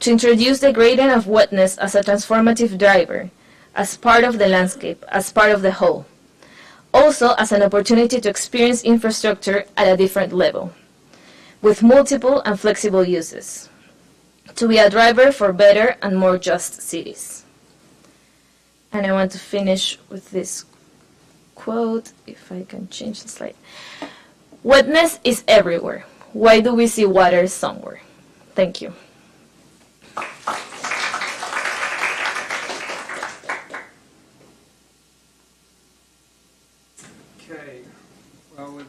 to introduce the gradient of wetness as a transformative driver, as part of the landscape, as part of the whole. Also as an opportunity to experience infrastructure at a different level, with multiple and flexible uses, to be a driver for better and more just cities. And I want to finish with this quote, if I can change the slide. Wetness is everywhere. Why do we see water somewhere? Thank you. Okay, well with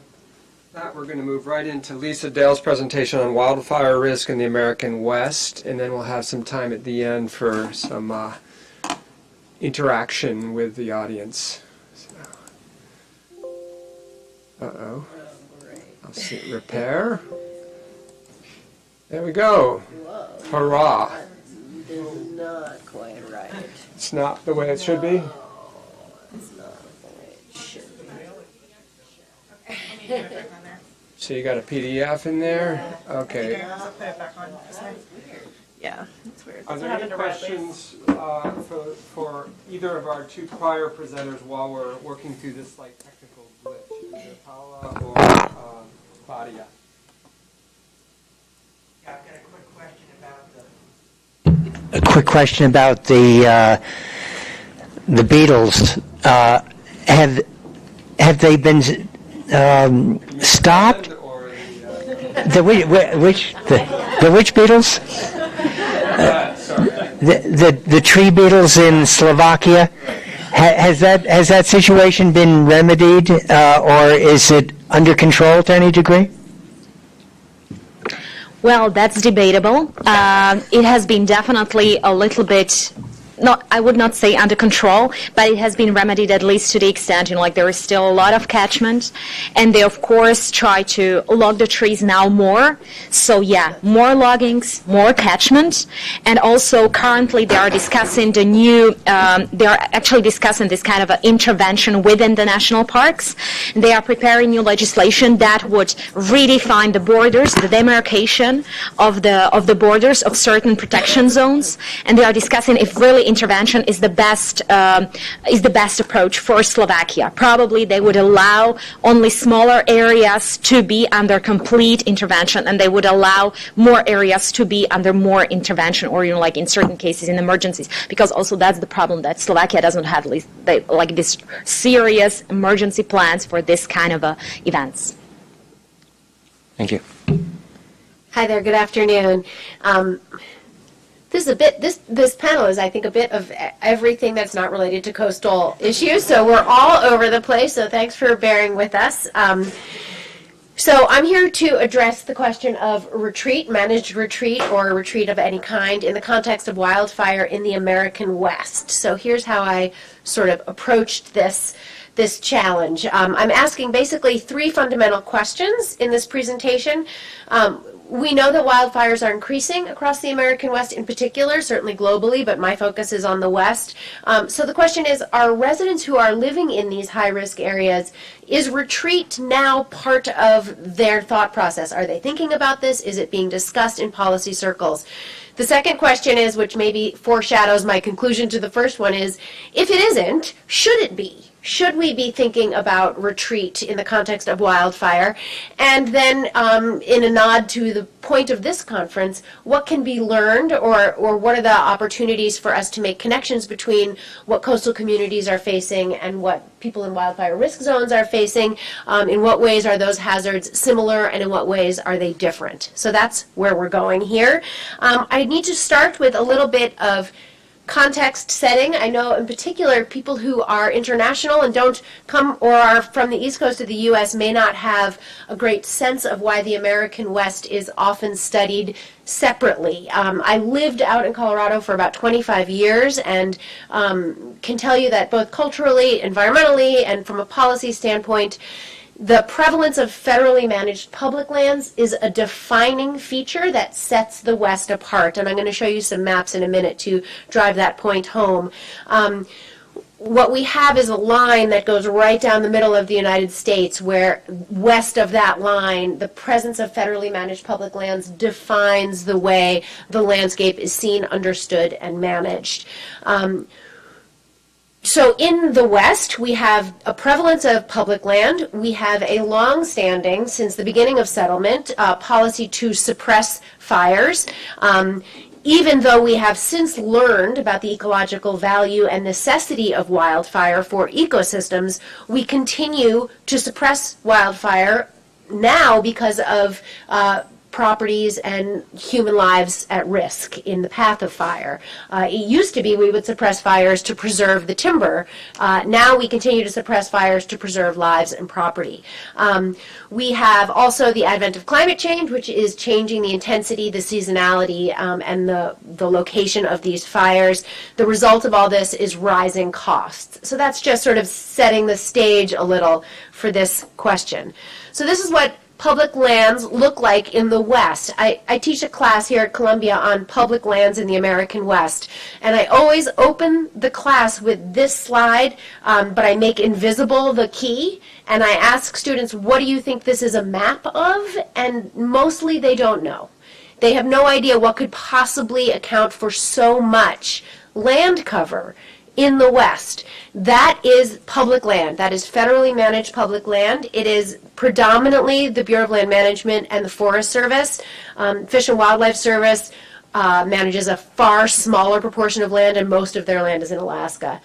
that we're going to move right into Lisa Dale's presentation on wildfire risk in the American West, and then we'll have some time at the end for some interaction with the audience. Uh-oh. I'll see. Repair. There we go. Hurrah. This is not quite right. It's not the way it should be? It's not the way it should be. So you got a PDF in there? Okay. Yeah, it's weird. Are there any questions for either of our two prior presenters while we're working through this technical glitch? Either Paula or Claudia? Yeah, I've got a quick question about the beetles. Have they been stopped? The which beetles? The tree beetles in Slovakia. Has that situation been remedied, or is it under control to any degree? Well, that's debatable. It has been definitely a little bit I would not say under control, but it has been remedied at least to the extent, like there is still a lot of catchment, and they of course try to log the trees now more. So yeah, more loggings, more catchment, and also currently they are discussing the new, they are actually discussing this kind of an intervention within the national parks. They are preparing new legislation that would redefine the borders, the demarcation of the borders of certain protection zones, and they are discussing if really intervention is the best approach for Slovakia. Probably they would allow only smaller areas to be under complete intervention, and they would allow more areas to be under more intervention, or like in certain cases in emergencies, because also that's the problem, that Slovakia doesn't have like this serious emergency plans for this kind of events. Thank you. Hi there, good afternoon. This panel is, I think, a bit of everything that's not related to coastal issues, so we're all over the place, so thanks for bearing with us. So I'm here to address the question of retreat, managed retreat, or a retreat of any kind in the context of wildfire in the American West. So here's how I sort of approached this challenge. I'm asking basically three fundamental questions in this presentation. We know that wildfires are increasing across the American West in particular, certainly globally, but my focus is on the West. So the question is, are residents who are living in these high-risk areas, is retreat now part of their thought process? Are they thinking about this? Is it being discussed in policy circles? The second question is, which maybe foreshadows my conclusion to the first one, is, if it isn't, should it be? Should we be thinking about retreat in the context of wildfire? And then, in a nod to the point of this conference, what can be learned, or what are the opportunities for us to make connections between what coastal communities are facing and what people in wildfire risk zones are facing? In what ways are those hazards similar, and in what ways are they different? So that's where we're going here. I need to start with a little bit of context setting. I know in particular people who are international and don't come or are from the East Coast of the U.S. may not have a great sense of why the American West is often studied separately. I lived out in Colorado for about 25 years and can tell you that both culturally, environmentally, and from a policy standpoint, the prevalence of federally managed public lands is a defining feature that sets the West apart, and I'm going to show you some maps in a minute to drive that point home. What we have is a line that goes right down the middle of the United States, where west of that line, the presence of federally managed public lands defines the way the landscape is seen, understood, and managed. So in the West, we have a prevalence of public land. We have a long-standing, since the beginning of settlement, policy to suppress fires. Even though we have since learned about the ecological value and necessity of wildfire for ecosystems, we continue to suppress wildfire now because of properties and human lives at risk in the path of fire. It used to be we would suppress fires to preserve the timber. Now we continue to suppress fires to preserve lives and property. We have also the advent of climate change, which is changing the intensity, the seasonality, and the location of these fires. The result of all this is rising costs. So that's just sort of setting the stage a little for this question. So this is what public lands look like in the West. I teach a class here at Columbia on public lands in the American West, and I always open the class with this slide, but I make invisible the key, and I ask students, what do you think this is a map of? And mostly they don't know. They have no idea what could possibly account for so much land cover in the West. That is public land. That is federally managed public land. It is predominantly the Bureau of Land Management and the Forest Service. Fish and Wildlife Service manages a far smaller proportion of land, and most of their land is in Alaska.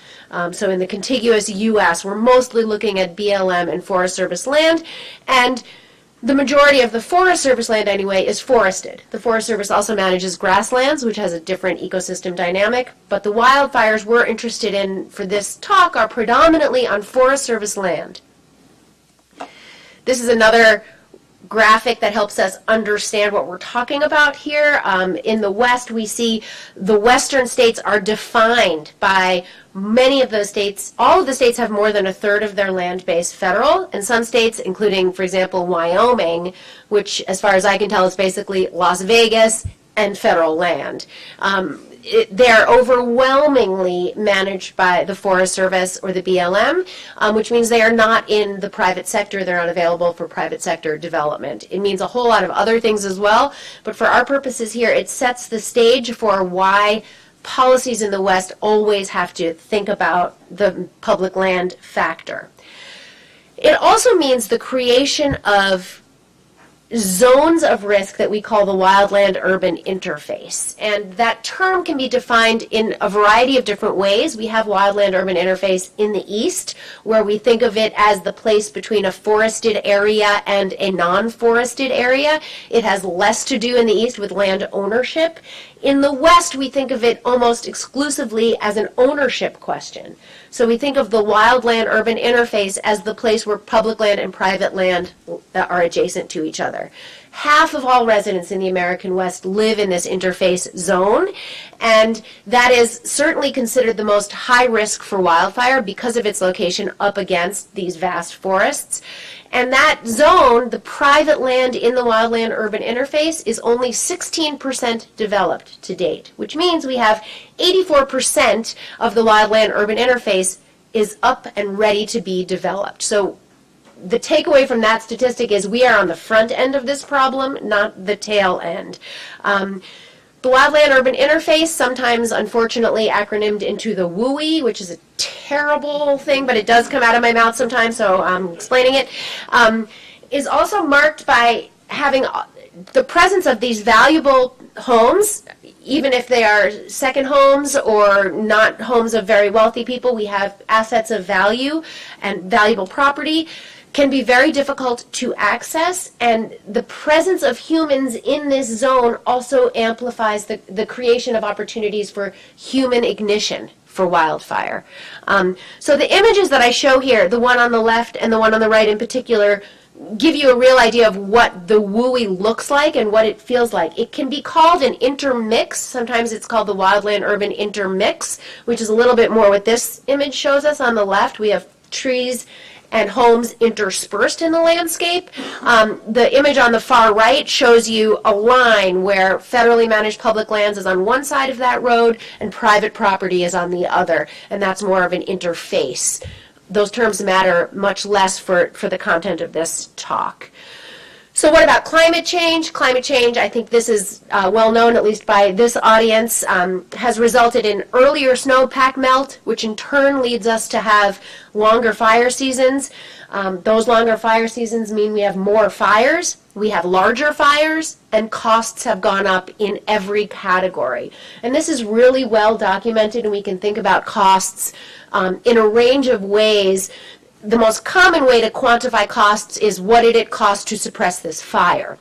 So in the contiguous U.S., we're mostly looking at BLM and Forest Service land, and the majority of the Forest Service land, anyway, is forested. The Forest Service also manages grasslands, which has a different ecosystem dynamic, but the wildfires we're interested in for this talk are predominantly on Forest Service land. This is another graphic that helps us understand what we're talking about here. In the West, we see the western states are defined by many of those states. All of the states have more than a third of their land base federal, and some states, including, for example, Wyoming, which, as far as I can tell, is basically Las Vegas and federal land. They're overwhelmingly managed by the Forest Service or the BLM, which means they are not in the private sector. They're not available for private sector development. It means a whole lot of other things as well, but for our purposes here, it sets the stage for why policies in the West always have to think about the public land factor. It also means the creation of zones of risk that we call the wildland-urban interface. And that term can be defined in a variety of different ways. We have wildland-urban interface in the east, where we think of it as the place between a forested area and a non-forested area. It has less to do in the east with land ownership. In the west, we think of it almost exclusively as an ownership question. So we think of the wildland-urban interface as the place where public land and private land are adjacent to each other. Half of all residents in the American West live in this interface zone, and that is certainly considered the most high risk for wildfire because of its location up against these vast forests. And that zone, the private land in the wildland-urban interface, is only 16% developed to date, which means we have 84% of the wildland-urban interface is up and ready to be developed. So the takeaway from that statistic is we are on the front end of this problem, not the tail end. The wildland-urban interface, sometimes unfortunately acronymed into the WUI, which is a terrible thing, but it does come out of my mouth sometimes, so I'm explaining it, is also marked by having the presence of these valuable homes. Even if they are second homes or not homes of very wealthy people, we have assets of value and valuable property. Can be very difficult to access, and the presence of humans in this zone also amplifies the creation of opportunities for human ignition for wildfire. So the images that I show here, the one on the left and the one on the right in particular, give you a real idea of what the WUI looks like and what it feels like. It can be called an intermix. Sometimes it's called the wildland-urban intermix, which is a little bit more what this image shows us on the left. We have trees and homes interspersed in the landscape. The image on the far right shows you a line where federally managed public lands is on one side of that road and private property is on the other, and that's more of an interface. Those terms matter much less for the content of this talk. So what about climate change? Climate change, I think this is well known, at least by this audience, has resulted in earlier snowpack melt, which in turn leads us to have longer fire seasons. Those longer fire seasons mean we have more fires, we have larger fires, and costs have gone up in every category. And this is really well documented, and we can think about costs in a range of ways. The most common way to quantify costs is what did it cost to suppress this fire.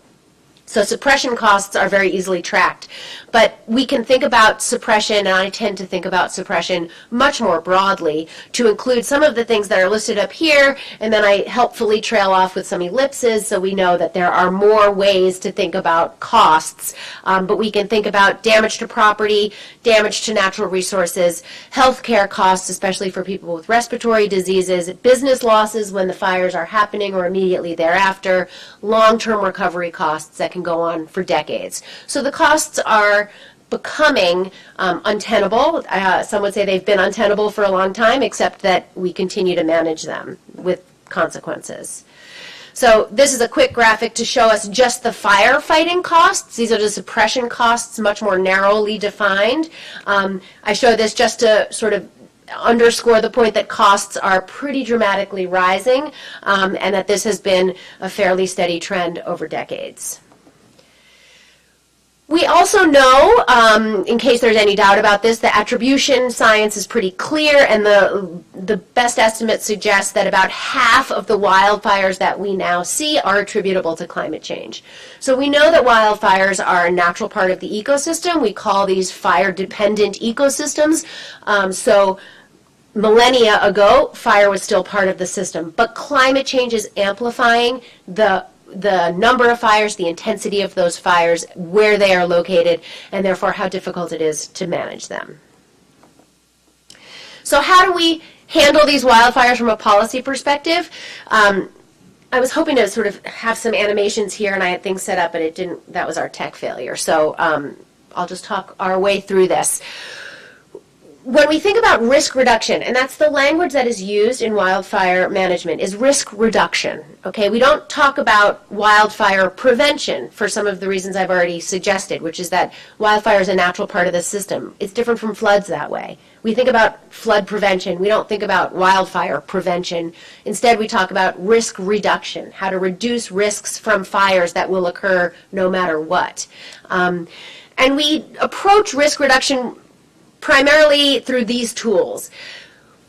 So suppression costs are very easily tracked. But we can think about suppression, and I tend to think about suppression much more broadly to include some of the things that are listed up here, and then I helpfully trail off with some ellipses so we know that there are more ways to think about costs. But we can think about damage to property, damage to natural resources, healthcare costs, especially for people with respiratory diseases, business losses when the fires are happening or immediately thereafter, long-term recovery costs that can go on for decades. So the costs are becoming untenable. Some would say they've been untenable for a long time, except that we continue to manage them with consequences. So this is a quick graphic to show us just the firefighting costs. These are the suppression costs, much more narrowly defined. I show this just to sort of underscore the point that costs are pretty dramatically rising, and that this has been a fairly steady trend over decades. We also know, in case there's any doubt about this, the attribution science is pretty clear, and the best estimates suggest that about half of the wildfires that we now see are attributable to climate change. So we know that wildfires are a natural part of the ecosystem. We call these fire-dependent ecosystems. So millennia ago, fire was still part of the system, but climate change is amplifying the the number of fires, the intensity of those fires, where they are located, and therefore how difficult it is to manage them. So how do we handle these wildfires from a policy perspective? I was hoping to sort of have some animations here, and I had things set up, but it didn't. That was our tech failure. So I'll just talk our way through this. When we think about risk reduction, and that's the language that is used in wildfire management, is risk reduction. Okay, we don't talk about wildfire prevention for some of the reasons I've already suggested, which is that wildfire is a natural part of the system. It's different from floods that way. We think about flood prevention. We don't think about wildfire prevention. Instead, we talk about risk reduction, how to reduce risks from fires that will occur no matter what. And we approach risk reduction primarily through these tools.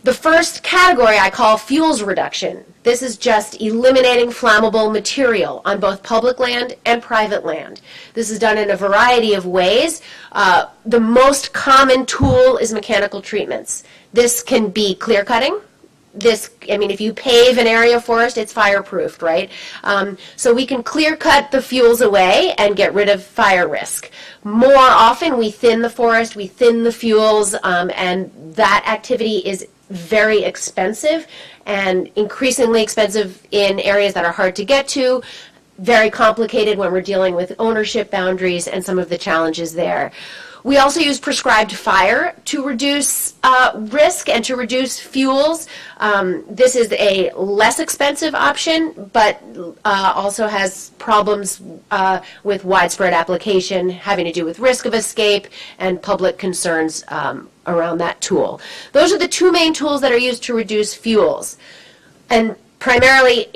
The first category I call fuels reduction. This is just eliminating flammable material on both public land and private land. This is done in a variety of ways. The most common tool is mechanical treatments. This can be clear cutting. If you pave an area of forest, it's fireproofed, right? So we can clear cut the fuels away and get rid of fire risk. More often, we thin the forest, we thin the fuels, and that activity is very expensive and increasingly expensive in areas that are hard to get to, very complicated when we're dealing with ownership boundaries and some of the challenges there. We also use prescribed fire to reduce risk and to reduce fuels. This is a less expensive option, but also has problems with widespread application having to do with risk of escape and public concerns around that tool. Those are the two main tools that are used to reduce fuels, and primarily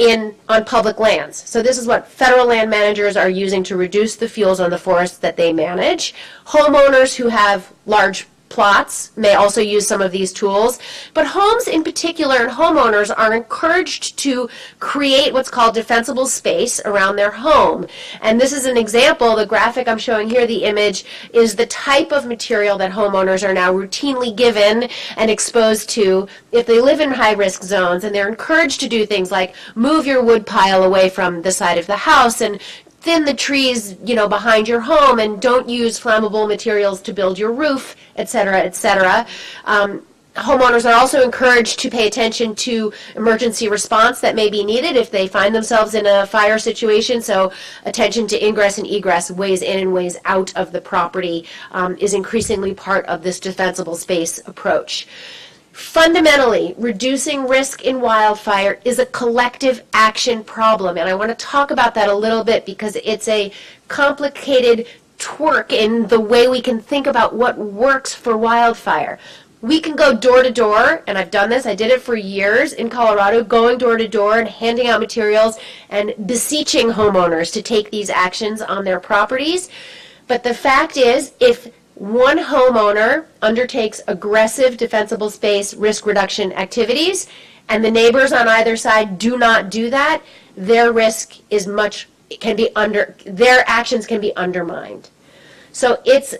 on public lands. So this is what federal land managers are using to reduce the fuels on the forests that they manage. Homeowners who have large plots may also use some of these tools, but homes in particular and homeowners are encouraged to create what's called defensible space around their home. And this is an example. The graphic I'm showing here, the image, is the type of material that homeowners are now routinely given and exposed to if they live in high-risk zones, and they're encouraged to do things like move your wood pile away from the side of the house and thin the trees, behind your home, and don't use flammable materials to build your roof, etc., etc. Homeowners are also encouraged to pay attention to emergency response that may be needed if they find themselves in a fire situation. So attention to ingress and egress, ways in and ways out of the property, is increasingly part of this defensible space approach. Fundamentally, reducing risk in wildfire is a collective action problem, and I want to talk about that a little bit because it's a complicated twerk in the way we can think about what works for wildfire. We can go door to door, and I've done this, I did it for years in Colorado, going door to door and handing out materials and beseeching homeowners to take these actions on their properties. But the fact is, if one homeowner undertakes aggressive defensible space risk reduction activities, and the neighbors on either side do not do that, their risk is their actions can be undermined. So it's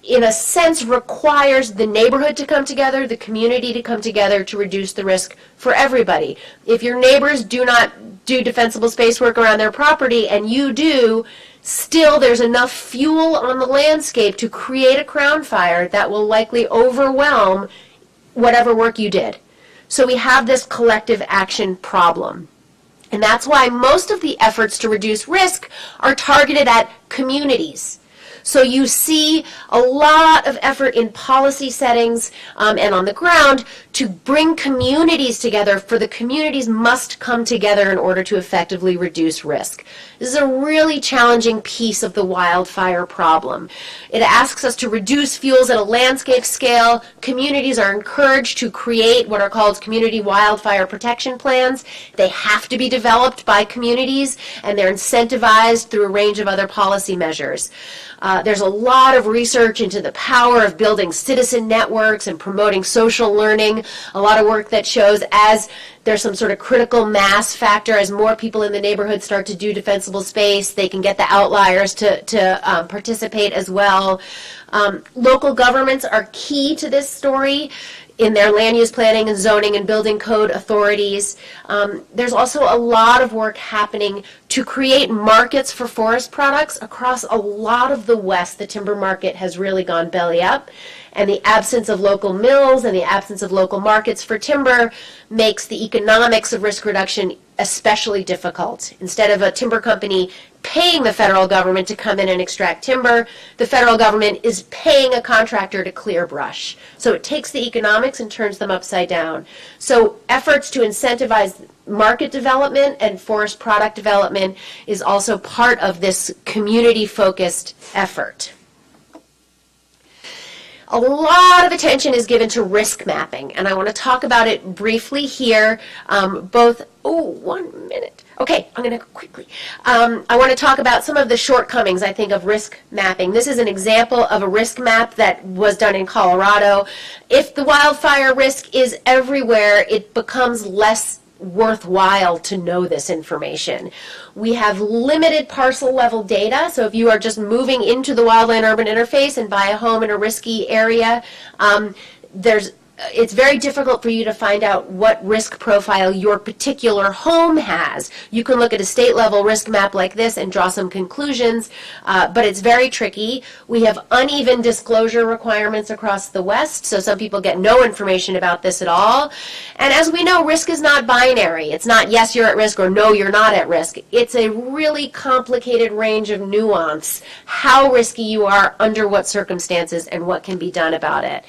in a sense requires the neighborhood to come together, the community to come together to reduce the risk for everybody. If your neighbors do not do defensible space work around their property and you do, still there's enough fuel on the landscape to create a crown fire that will likely overwhelm whatever work you did. So we have this collective action problem. And that's why most of the efforts to reduce risk are targeted at communities. So you see a lot of effort in policy settings and on the ground to bring communities together, for the communities must come together in order to effectively reduce risk. This is a really challenging piece of the wildfire problem. It asks us to reduce fuels at a landscape scale. Communities are encouraged to create what are called community wildfire protection plans. They have to be developed by communities, and they're incentivized through a range of other policy measures. There's a lot of research into the power of building citizen networks and promoting social learning. A lot of work that shows as there's some sort of critical mass factor, as more people in the neighborhood start to do defensible space, they can get the outliers to participate as well. Local governments are key to this story. in their land use planning and zoning and building code authorities. There's also a lot of work happening to create markets for forest products across a lot of the West. The timber market has really gone belly up, and the absence of local mills and the absence of local markets for timber makes the economics of risk reduction especially difficult. Instead of a timber company paying the federal government to come in and extract timber, the federal government is paying a contractor to clear brush. So it takes the economics and turns them upside down. So efforts to incentivize market development and forest product development is also part of this community-focused effort. A lot of attention is given to risk mapping, and I want to talk about it briefly here, Oh, 1 minute. Okay, I'm going to quickly. I want to talk about some of the shortcomings, I think, of risk mapping. This is an example of a risk map that was done in Colorado. If the wildfire risk is everywhere, it becomes less worthwhile to know this information. We have limited parcel level data, so if you are just moving into the wildland urban interface and buy a home in a risky area, it's very difficult for you to find out what risk profile your particular home has. You can look at a state level risk map like this and draw some conclusions, but it's very tricky. We have uneven disclosure requirements across the West, so some people get no information about this at all. And as we know, risk is not binary. It's not yes, you're at risk or no, you're not at risk. It's a really complicated range of nuance, how risky you are, under what circumstances, and what can be done about it.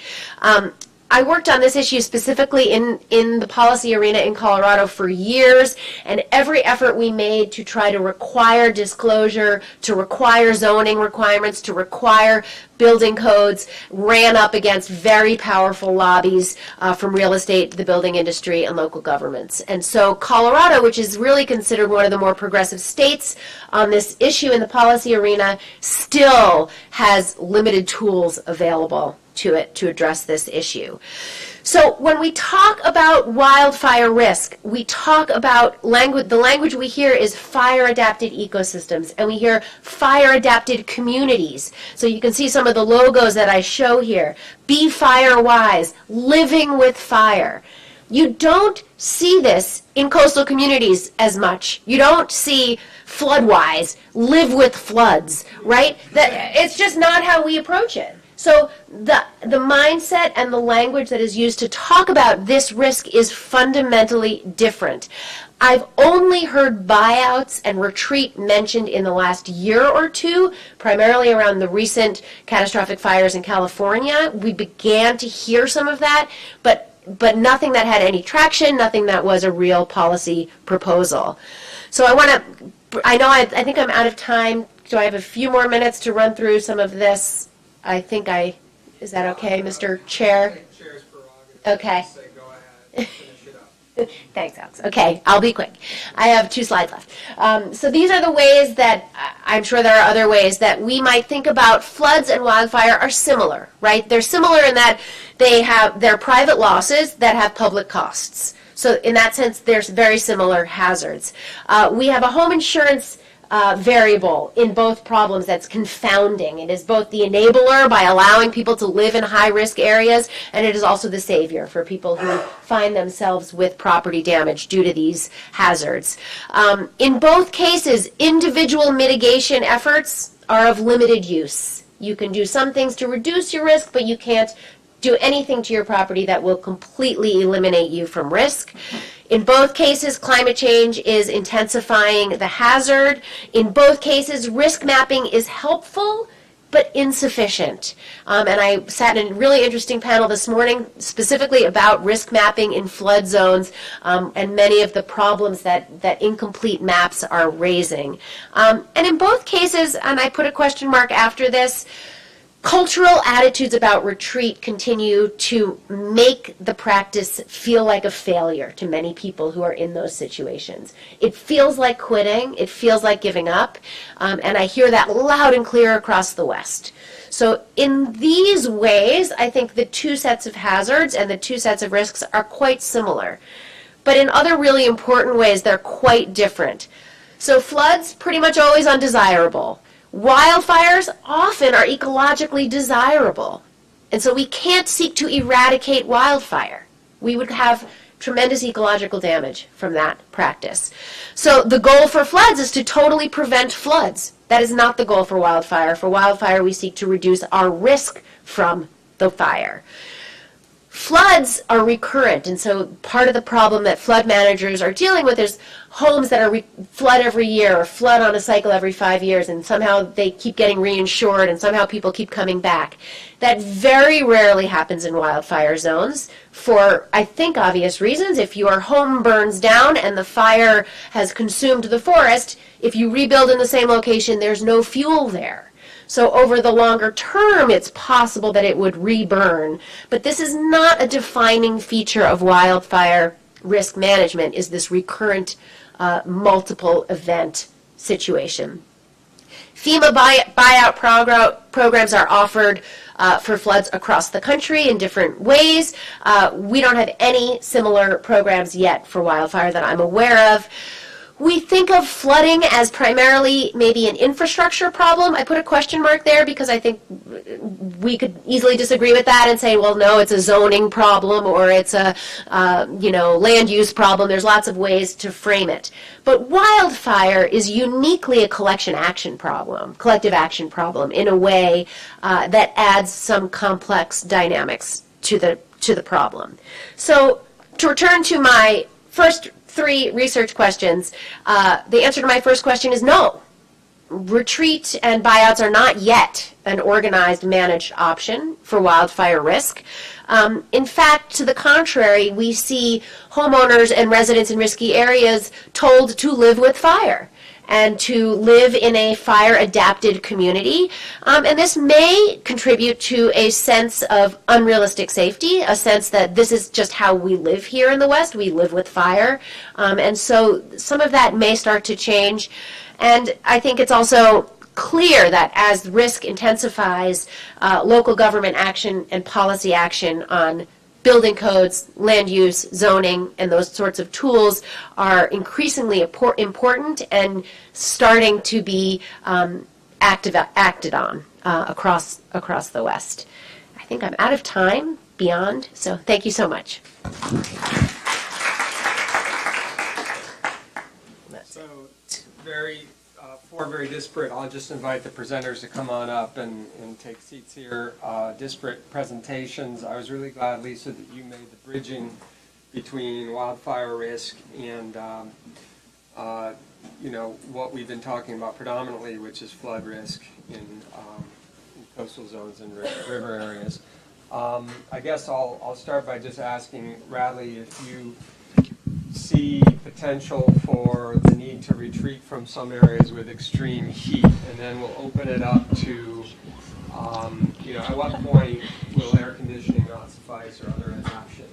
I worked on this issue specifically in the policy arena in Colorado for years, and every effort we made to try to require disclosure, to require zoning requirements, to require building codes ran up against very powerful lobbies from real estate, the building industry, and local governments. And so Colorado, which is really considered one of the more progressive states on this issue in the policy arena, still has limited tools available to it to address this issue. So when we talk about wildfire risk, we talk about the language we hear is fire-adapted ecosystems, and we hear fire-adapted communities. So you can see some of the logos that I show here. Be fire-wise, living with fire. You don't see this in coastal communities as much. You don't see flood-wise, live with floods, right? It's just not how we approach it. So the mindset and the language that is used to talk about this risk is fundamentally different. I've only heard buyouts and retreat mentioned in the last year or two, primarily around the recent catastrophic fires in California. We began to hear some of that, but nothing that had any traction, nothing that was a real policy proposal. So I think I'm out of time, so I have a few more minutes to run through some of this. Is that okay, Mr. Chair? Chair's prerogative. Okay. Say go ahead, finish it up. Thanks, Alex. Okay, I'll be quick. I have 2 slides left. So these are the ways that, I'm sure there are other ways that we might think about floods and wildfire are similar, right? They're similar in that they're private losses that have public costs. So in that sense, there's very similar hazards. We have a home insurance variable in both problems that's confounding. It is both the enabler by allowing people to live in high-risk areas, and it is also the savior for people who find themselves with property damage due to these hazards. In both cases, individual mitigation efforts are of limited use. You can do some things to reduce your risk, but you can't do anything to your property that will completely eliminate you from risk. In both cases, climate change is intensifying the hazard. In both cases, risk mapping is helpful, but insufficient. And I sat in a really interesting panel this morning specifically about risk mapping in flood zones and many of the problems that incomplete maps are raising. And in both cases, and I put a question mark after this, cultural attitudes about retreat continue to make the practice feel like a failure to many people who are in those situations. It feels like quitting, it feels like giving up, and I hear that loud and clear across the West. So in these ways, I think the 2 sets of hazards and the 2 sets of risks are quite similar. But in other really important ways, they're quite different. So floods, pretty much always undesirable. Wildfires often are ecologically desirable. And so we can't seek to eradicate wildfire. We would have tremendous ecological damage from that practice. So the goal for floods is to totally prevent floods. That is not the goal for wildfire. For wildfire, we seek to reduce our risk from the fire. Floods are recurrent, and so part of the problem that flood managers are dealing with is homes that are flood every year or flood on a cycle every 5 years, and somehow they keep getting reinsured, and somehow people keep coming back. That very rarely happens in wildfire zones for, I think, obvious reasons. If your home burns down and the fire has consumed the forest, if you rebuild in the same location, there's no fuel there. So over the longer term, it's possible that it would reburn. But this is not a defining feature of wildfire risk management, is this recurrent multiple event situation. FEMA buyout programs are offered for floods across the country in different ways. We don't have any similar programs yet for wildfire that I'm aware of. We think of flooding as primarily maybe an infrastructure problem. I put a question mark there because I think we could easily disagree with that and say, well, no, it's a zoning problem or it's a land use problem. There's lots of ways to frame it. But wildfire is uniquely a collective action problem in a way that adds some complex dynamics to the problem. So to return to my first 3 research questions, the answer to my first question is no. Retreat and buyouts are not yet an organized, managed option for wildfire risk. In fact, to the contrary, we see homeowners and residents in risky areas told to live with fire and to live in a fire-adapted community. And this may contribute to a sense of unrealistic safety, a sense that this is just how we live here in the West. We live with fire. And so some of that may start to change. And I think it's also clear that as risk intensifies, local government action and policy action on building codes, land use, zoning, and those sorts of tools are increasingly important and starting to be acted on across the West. I think I'm out of time beyond, so thank you so much. So four very disparate. I'll just invite the presenters to come on up and take seats here. Disparate presentations. I was really glad, Lisa, that you made the bridging between wildfire risk and what we've been talking about predominantly, which is flood risk in coastal zones and river areas. I guess I'll start by just asking Radley if you see potential for the need to retreat from some areas with extreme heat, and then we'll open it up to, at what point will air conditioning not suffice or other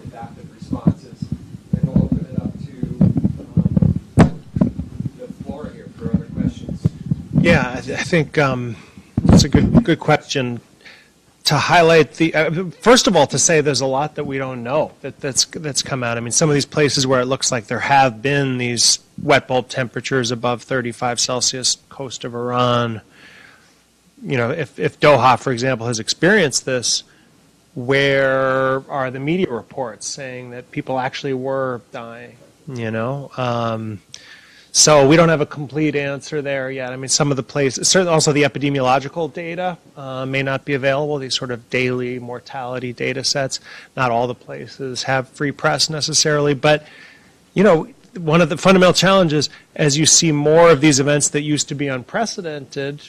adaptive responses, and we'll open it up to the floor here for other questions. Yeah, I think that's a good question. To highlight first of all, to say there's a lot that we don't know that's come out. I mean, some of these places where it looks like there have been these wet bulb temperatures above 35 Celsius, coast of Iran. If Doha, for example, has experienced this, where are the media reports saying that people actually were dying? So we don't have a complete answer there yet. I mean, some of the places, certainly also the epidemiological data may not be available, these sort of daily mortality data sets. Not all the places have free press necessarily, but, one of the fundamental challenges, as you see more of these events that used to be unprecedented,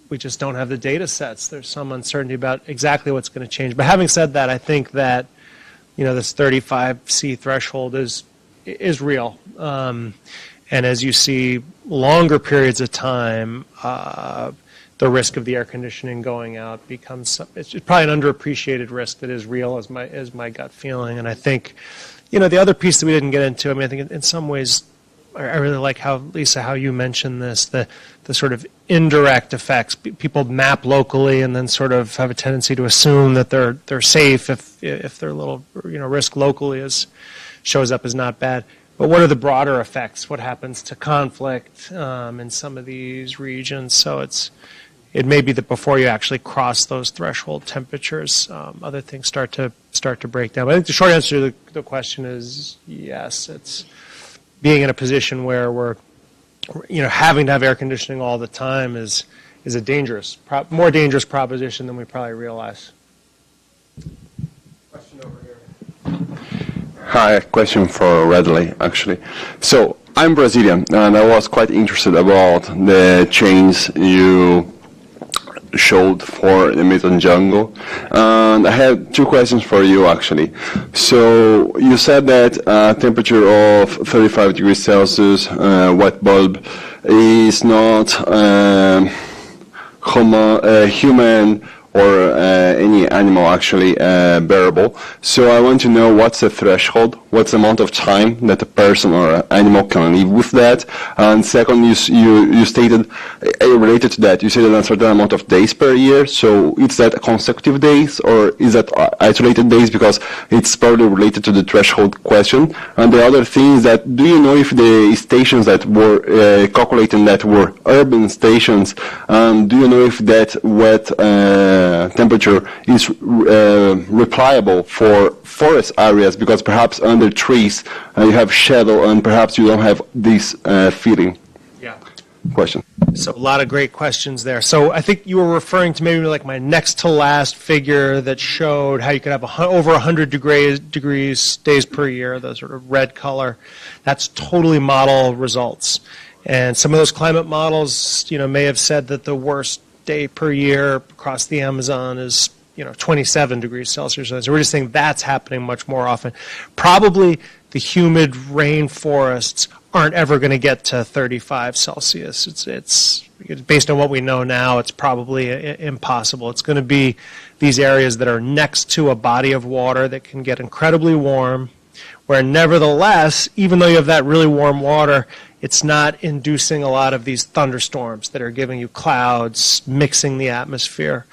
we just don't have the data sets. There's some uncertainty about exactly what's going to change. But having said that, I think that, this 35C threshold is real. And as you see longer periods of time, the risk of the air conditioning going out becomes, it's probably an underappreciated risk that is real, as my gut feeling. And I think, the other piece that we didn't get into, I think in some ways, I really like how, Lisa, how you mentioned this, the sort of indirect effects. People map locally and then sort of have a tendency to assume that they're safe if their little, risk locally shows up as not bad. But what are the broader effects? What happens to conflict in some of these regions? So it's it may be that before you actually cross those threshold temperatures, other things start to break down. But I think the short answer to the question is yes. It's being in a position where we're, having to have air conditioning all the time is a dangerous, more dangerous proposition than we probably realize. Question over here. Hi, a question for Radley, actually. So, I'm Brazilian, and I was quite interested about the change you showed for the Amazon jungle. And I have two questions for you, actually. So, you said that temperature of 35 degrees Celsius, Wetbulb, is not human or any animal actually bearable. So I want to know what's the threshold, what's the amount of time that a person or an animal can live with that. And second, you stated, related to that, you said a certain amount of days per year. So is that consecutive days or is that isolated days? Because it's probably related to the threshold question. And the other thing is that, do you know if the stations that were calculating that were urban stations, do you know if that wet temperature is replicable for forest areas, because perhaps under trees you have shadow and perhaps you don't have this feeling? Yeah. Question. So a lot of great questions there. So I think you were referring to maybe like my next to last figure that showed how you could have over 100 degrees days per year, the sort of red color. That's totally model results. And some of those climate models, may have said that the worst day per year across the Amazon is 27 degrees Celsius. So we're just saying that's happening much more often. Probably the humid rainforests aren't ever going to get to 35 Celsius. It's based on what we know now, it's probably impossible. It's going to be these areas that are next to a body of water that can get incredibly warm, where nevertheless, even though you have that really warm water, it's not inducing a lot of these thunderstorms that are giving you clouds, mixing the atmosphere.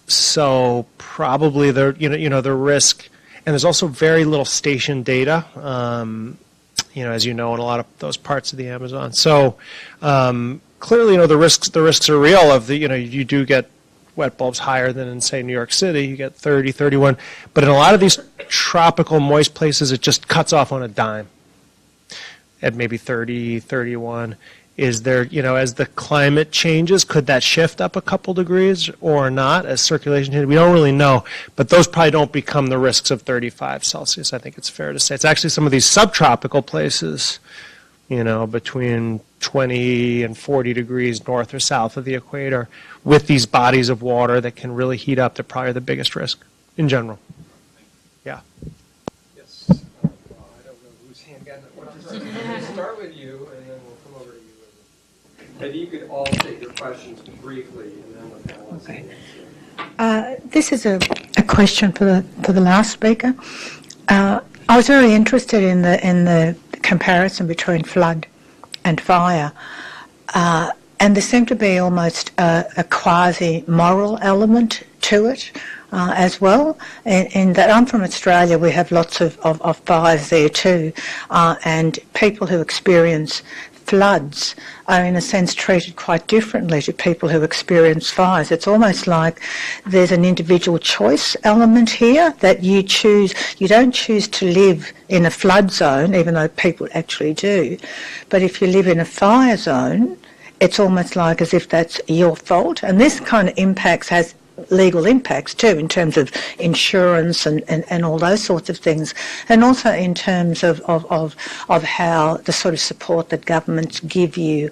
So probably the risk, and there's also very little station data, as you know, in a lot of those parts of the Amazon. So clearly, the risks are real. You do get wet bulbs higher than in, say, New York City. You get 30, 31. But in a lot of these tropical, moist places, it just cuts off on a dime at maybe 30, 31. Is there, as the climate changes, could that shift up a couple degrees or not as circulation changes? We don't really know. But those probably don't become the risks of 35 Celsius, I think it's fair to say. It's actually some of these subtropical places, between 20 and 40 degrees north or south of the equator, with these bodies of water that can really heat up, they're probably the biggest risk in general. Yeah. Yes. I don't know whose hand got it. We'll start with you, and then we'll come over to you. Maybe you could all state your questions briefly, and then the panelists. Okay. This is a question for the last speaker. I was very interested in the comparison between flood and fire. And there seemed to be almost a quasi-moral element to it as well. In that I'm from Australia, we have lots of fires there too. And people who experience floods are in a sense treated quite differently to people who experience fires. It's almost like there's an individual choice element here that you don't choose to live in a flood zone, even though people actually do. But if you live in a fire zone, it's almost like as if that's your fault. And this kind of impacts has legal impacts too, in terms of insurance and all those sorts of things, and also in terms of how the sort of support that governments give you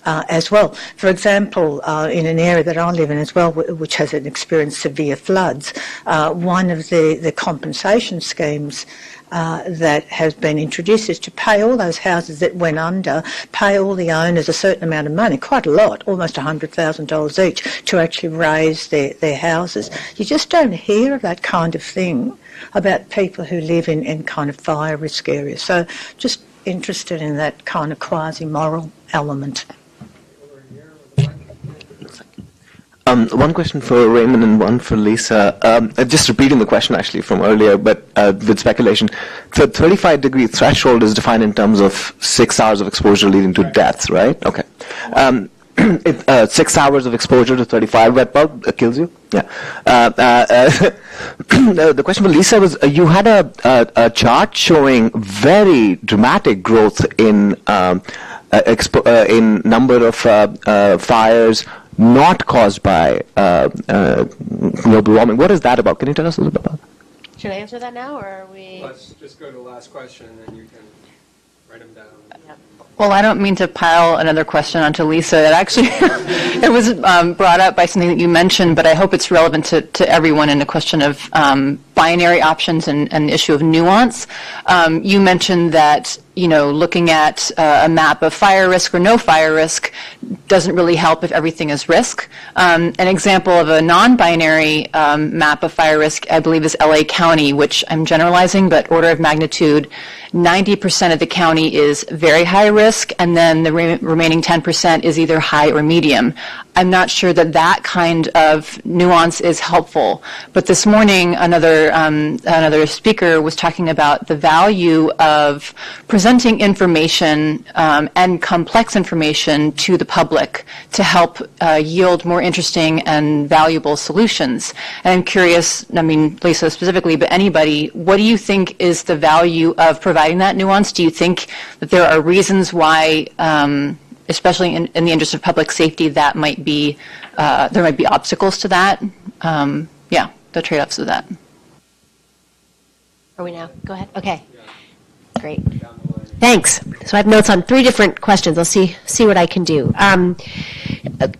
as well. For example, in an area that I live in as well, which has experienced severe floods, one of the compensation schemes that has been introduced is to pay all those houses that went under, pay all the owners a certain amount of money, quite a lot, almost $100,000 each, to actually raise their houses. You just don't hear of that kind of thing about people who live in kind of fire risk areas. So just interested in that kind of quasi-moral element. One question for Raymond and one for Lisa. Just repeating the question actually from earlier, but with speculation. The 35-degree threshold is defined in terms of 6 hours of exposure leading to death, right? Okay. 6 hours of exposure to 35 Wetbulb kills you. Yeah. The question for Lisa was: you had a chart showing very dramatic growth in number of fires not caused by global warming. What is that about? Can you tell us a little bit about that? Should I answer that now, or are we? Let's just go to the last question, and then you can write them down. Well, I don't mean to pile another question onto Lisa. It actually it was brought up by something that you mentioned, but I hope it's relevant to everyone in a question of binary options and the issue of nuance. You mentioned that looking at a map of fire risk or no fire risk doesn't really help if everything is risk. An example of a non-binary map of fire risk, I believe, is LA County, which I'm generalizing, but order of magnitude, 90% of the county is very high risk, and then the remaining 10% is either high or medium. I'm not sure that kind of nuance is helpful. But this morning, another speaker was talking about the value of presenting information and complex information to the public to help yield more interesting and valuable solutions. And I'm curious, Lisa specifically, but anybody, what do you think is the value of providing that nuance? Do you think that there are reasons why, especially in the interest of public safety, that might be there might be obstacles to that? The trade-offs of that. Are we now? Go ahead. Okay. Great. Thanks. So I have notes on 3 different questions. I'll see what I can do.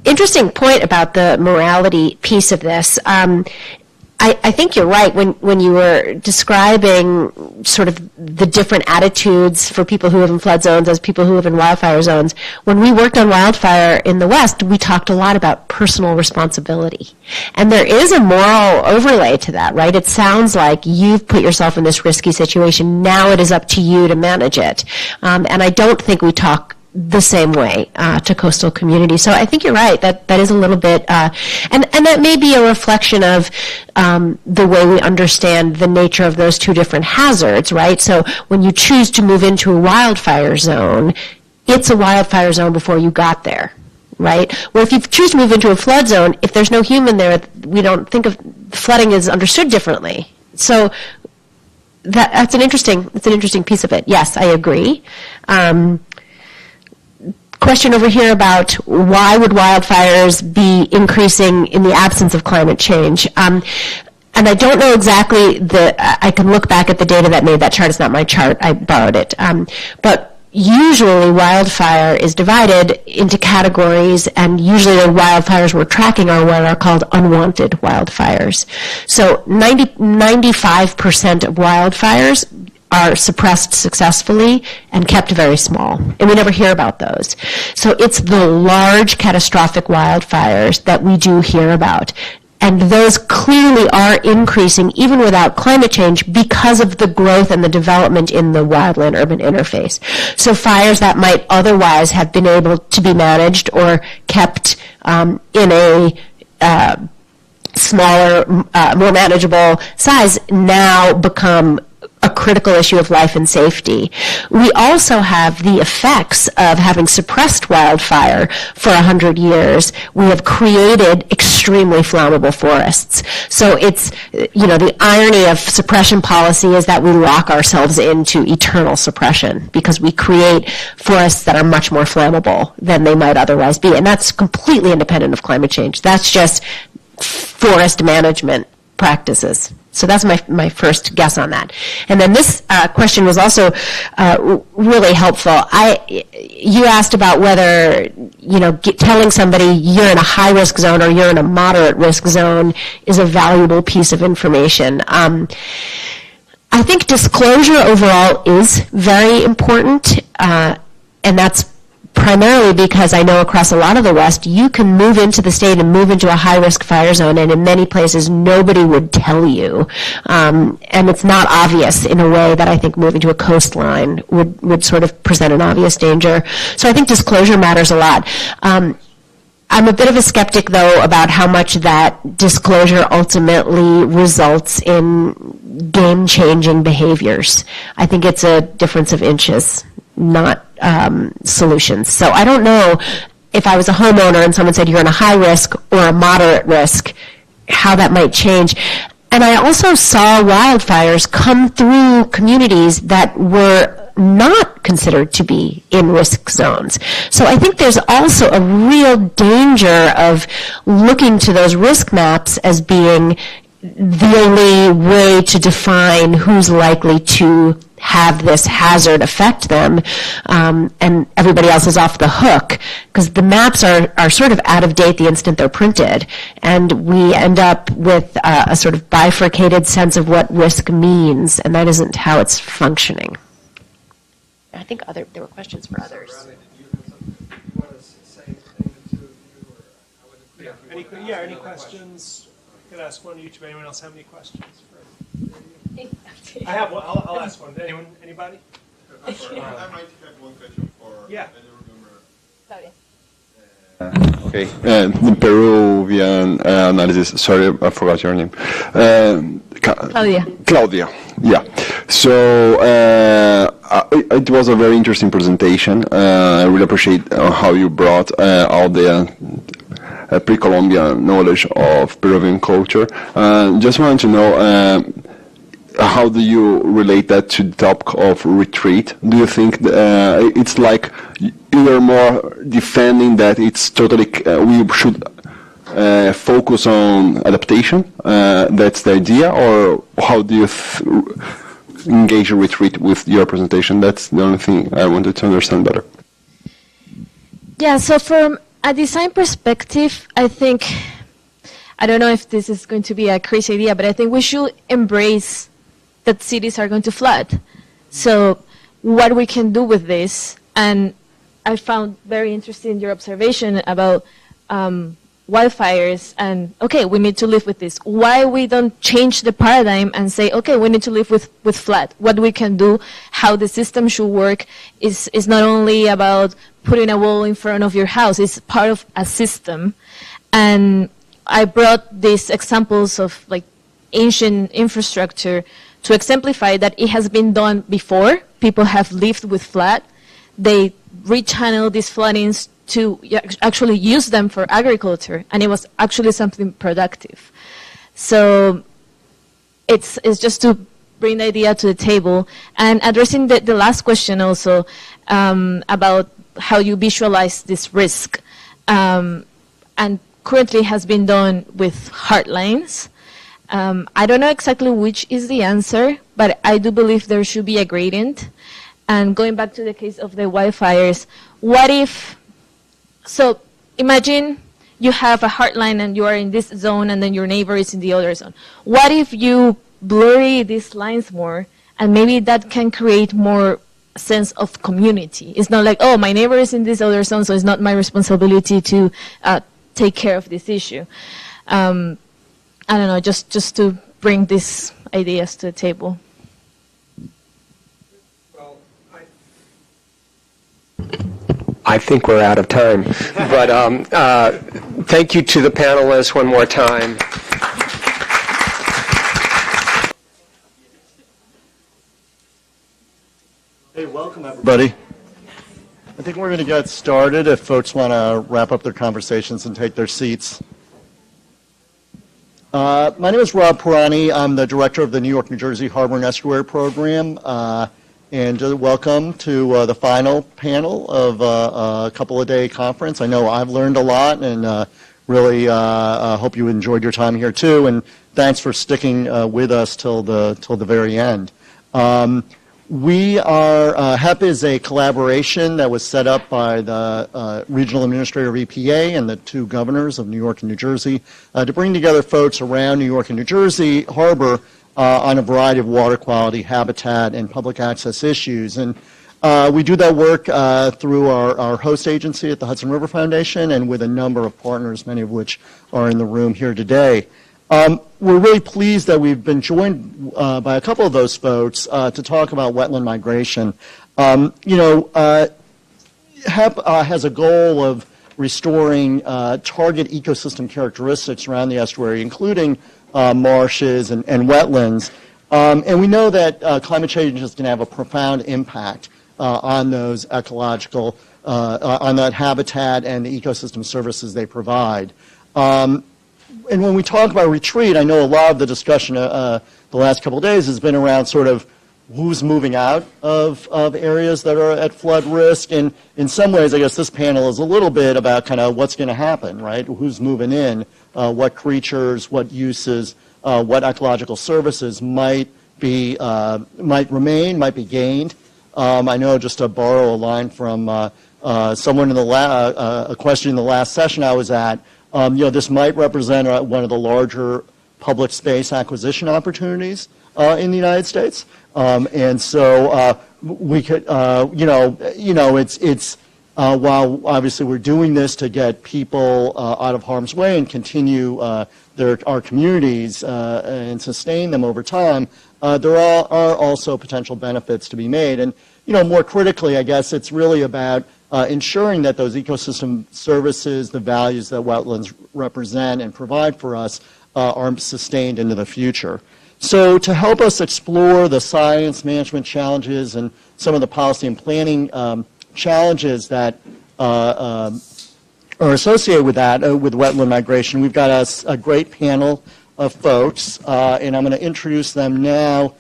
Interesting point about the morality piece of this. I think you're right when you were describing sort of the different attitudes for people who live in flood zones as people who live in wildfire zones. When we worked on wildfire in the West, we talked a lot about personal responsibility. And there is a moral overlay to that, right? It sounds like you've put yourself in this risky situation. Now it is up to you to manage it. And I don't think we talk the same way to coastal communities. So I think you're right. That is a little bit, and that may be a reflection of the way we understand the nature of those 2 different hazards, right? So when you choose to move into a wildfire zone, it's a wildfire zone before you got there, right? Well, if you choose to move into a flood zone, if there's no human there, we don't think of flooding is understood differently. So that's an interesting piece of it. Yes, I agree. Question over here about why would wildfires be increasing in the absence of climate change? And I don't know exactly I can look back at the data that made that chart. It's not my chart. I borrowed it. But usually wildfire is divided into categories, and usually the wildfires we're tracking are what are called unwanted wildfires. So 95% of wildfires are suppressed successfully and kept very small. And we never hear about those. So it's the large catastrophic wildfires that we do hear about. And those clearly are increasing even without climate change because of the growth and the development in the wildland-urban interface. So fires that might otherwise have been able to be managed or kept in a smaller, more manageable size now become a critical issue of life and safety. We also have the effects of having suppressed wildfire for 100 years. We have created extremely flammable forests. So it's, the irony of suppression policy is that we lock ourselves into eternal suppression because we create forests that are much more flammable than they might otherwise be. And that's completely independent of climate change. That's just forest management practices. So that's my first guess on that. And then this question was also really helpful. You asked about whether, telling somebody you're in a high-risk zone or you're in a moderate-risk zone is a valuable piece of information. I think disclosure overall is very important, and that's primarily because I know across a lot of the West, you can move into the state and move into a high-risk fire zone, and in many places, nobody would tell you. And it's not obvious in a way that I think moving to a coastline would sort of present an obvious danger. So I think disclosure matters a lot. I'm a bit of a skeptic, though, about how much that disclosure ultimately results in game-changing behaviors. I think it's a difference of inches, not solutions. So I don't know. if I was a homeowner and someone said you're in a high risk or a moderate risk, how that might change. And I also saw wildfires come through communities that were not considered to be in risk zones. So I think there's also a real danger of looking to those risk maps as being the only way to define who's likely to have this hazard affect them, and everybody else is off the hook, because the maps are sort of out of date the instant they're printed, and we end up with a sort of bifurcated sense of what risk means, and that isn't how it's functioning. I think there were questions for others. Any questions? I could ask one to each. Anyone else have any questions? I have one. I'll ask one. Anybody? I might have one question for Claudia. Okay, the Peruvian analysis. Sorry, I forgot your name. Claudia. Claudia. Yeah. So it was a very interesting presentation. I really appreciate how you brought all the pre-Columbian knowledge of Peruvian culture. Just wanted to know. How do you relate that to the topic of retreat? Do you think it's like you are more defending that it's totally, we should focus on adaptation? That's the idea? Or how do you engage a retreat with your presentation? That's the only thing I wanted to understand better. Yeah, so from a design perspective, I think, I don't know if this is going to be a crazy idea, but I think we should embrace that cities are going to flood. So what we can do with this, and I found very interesting your observation about wildfires, and okay, we need to live with this. Why we don't change the paradigm and say, okay, we need to live with flood. What we can do, how the system should work is not only about putting a wall in front of your house, it's part of a system. And I brought these examples of like ancient infrastructure to exemplify that it has been done before. People have lived with flood. They rechannel these floodings to actually use them for agriculture, and it was actually something productive. So it's just to bring the idea to the table, and addressing the last question also about how you visualize this risk. And currently has been done with hard lines. I don't know exactly which is the answer, but I do believe there should be a gradient. And going back to the case of the wildfires, what if, so imagine you have a hard line and you are in this zone and then your neighbor is in the other zone. What if you blurry these lines more, and maybe that can create more sense of community? It's not like, oh, my neighbor is in this other zone, so it's not my responsibility to take care of this issue. I don't know, just to bring these ideas to the table. Well, I think we're out of time, but thank you to the panelists one more time. Hey, welcome everybody. I think we're going to get started if folks want to wrap up their conversations and take their seats. My name is Rob Pirani. I'm the director of the New York, New Jersey Harbor and Estuary Program, and welcome to the final panel of a couple of day conference. I know I've learned a lot, and really hope you enjoyed your time here too. And thanks for sticking with us till the very end. We are, HEP is a collaboration that was set up by the regional administrator of EPA and the two governors of New York and New Jersey to bring together folks around New York and New Jersey Harbor on a variety of water quality, habitat, and public access issues. And we do that work through our host agency at the Hudson River Foundation and with a number of partners, many of which are in the room here today. We're really pleased that we've been joined by a couple of those folks to talk about wetland migration. HEP has a goal of restoring target ecosystem characteristics around the estuary, including marshes and wetlands. And we know that climate change is going to have a profound impact on those ecological on that habitat and the ecosystem services they provide. And when we talk about retreat, I know a lot of the discussion the last couple of days has been around sort of who's moving out of areas that are at flood risk. And in some ways, I guess this panel is a little bit about kind of what's going to happen, right? Who's moving in, what creatures, what uses, what ecological services might remain, might be gained. I know, just to borrow a line from someone in a question in the last session I was at, this might represent one of the larger public space acquisition opportunities in the United States. And so we could, it's while obviously we're doing this to get people out of harm's way and continue our communities and sustain them over time, there are also potential benefits to be made. And, more critically, I guess it's really about ensuring that those ecosystem services, the values that wetlands represent and provide for us, are sustained into the future. So to help us explore the science, management challenges, and some of the policy and planning challenges that are associated with that, with wetland migration, we've got a great panel of folks, and I'm going to introduce them now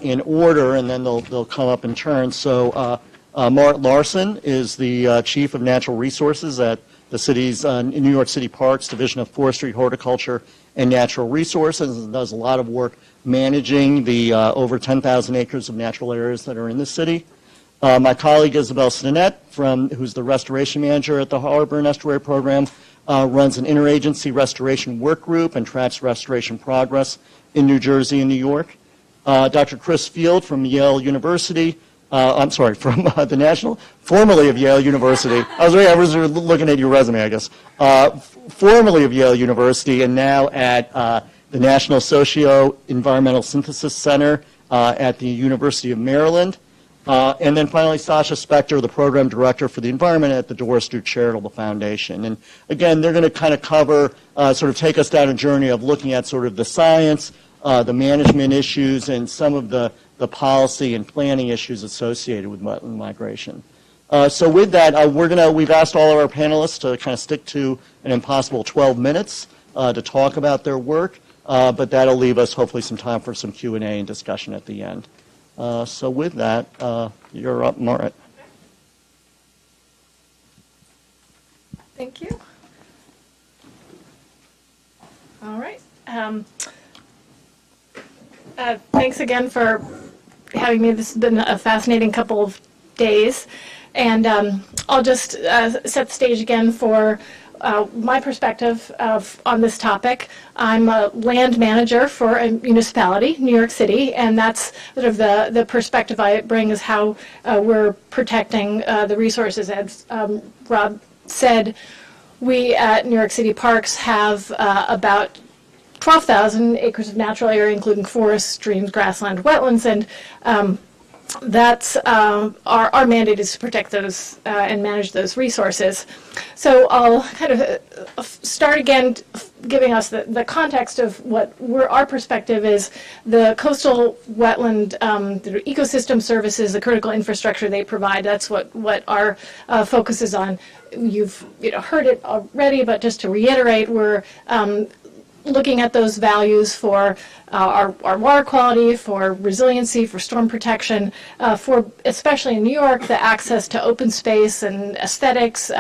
in order, and then they'll come up in turn. So Mart Larson is the Chief of Natural Resources at the city's New York City Parks Division of Forestry, Horticulture, and Natural Resources, and does a lot of work managing the over 10,000 acres of natural areas that are in the city. My colleague Isabel Stinnett, who's the restoration manager at the Harbor and Estuary Program, runs an interagency restoration work group and tracks restoration progress in New Jersey and New York. Dr. Chris Field from Yale University, from the National, formerly of Yale University. I was looking at your resume, I guess. Formerly of Yale University and now at the National Socio-Environmental Synthesis Center at the University of Maryland. And then finally, Sasha Spector, the Program Director for the Environment at the Doris Duke Charitable Foundation. And again, they're going to kind of cover, sort of take us down a journey of looking at sort of the science, the management issues, and some of the policy and planning issues associated with wetland migration. So with that, we've asked all of our panelists to kind of stick to an impossible 12 minutes to talk about their work, but that'll leave us hopefully some time for some Q&A and discussion at the end. So with that, you're up, Marit. Thank you. All right. Thanks again for having me. This has been a fascinating couple of days. And I'll just set the stage again for my perspective on this topic. I'm a land manager for a municipality, New York City, and that's sort of the perspective I bring is how we're protecting the resources. As Rob said, we at New York City Parks have about 12,000 acres of natural area, including forests, streams, grassland, wetlands, and that's our mandate is to protect those and manage those resources. So I'll kind of start again giving us the context of what our perspective is. The coastal wetland the ecosystem services, the critical infrastructure they provide, that's what our focus is on. You've heard it already, but just to reiterate, we're looking at those values for our water quality, for resiliency, for storm protection, for, especially in New York, the access to open space and aesthetics.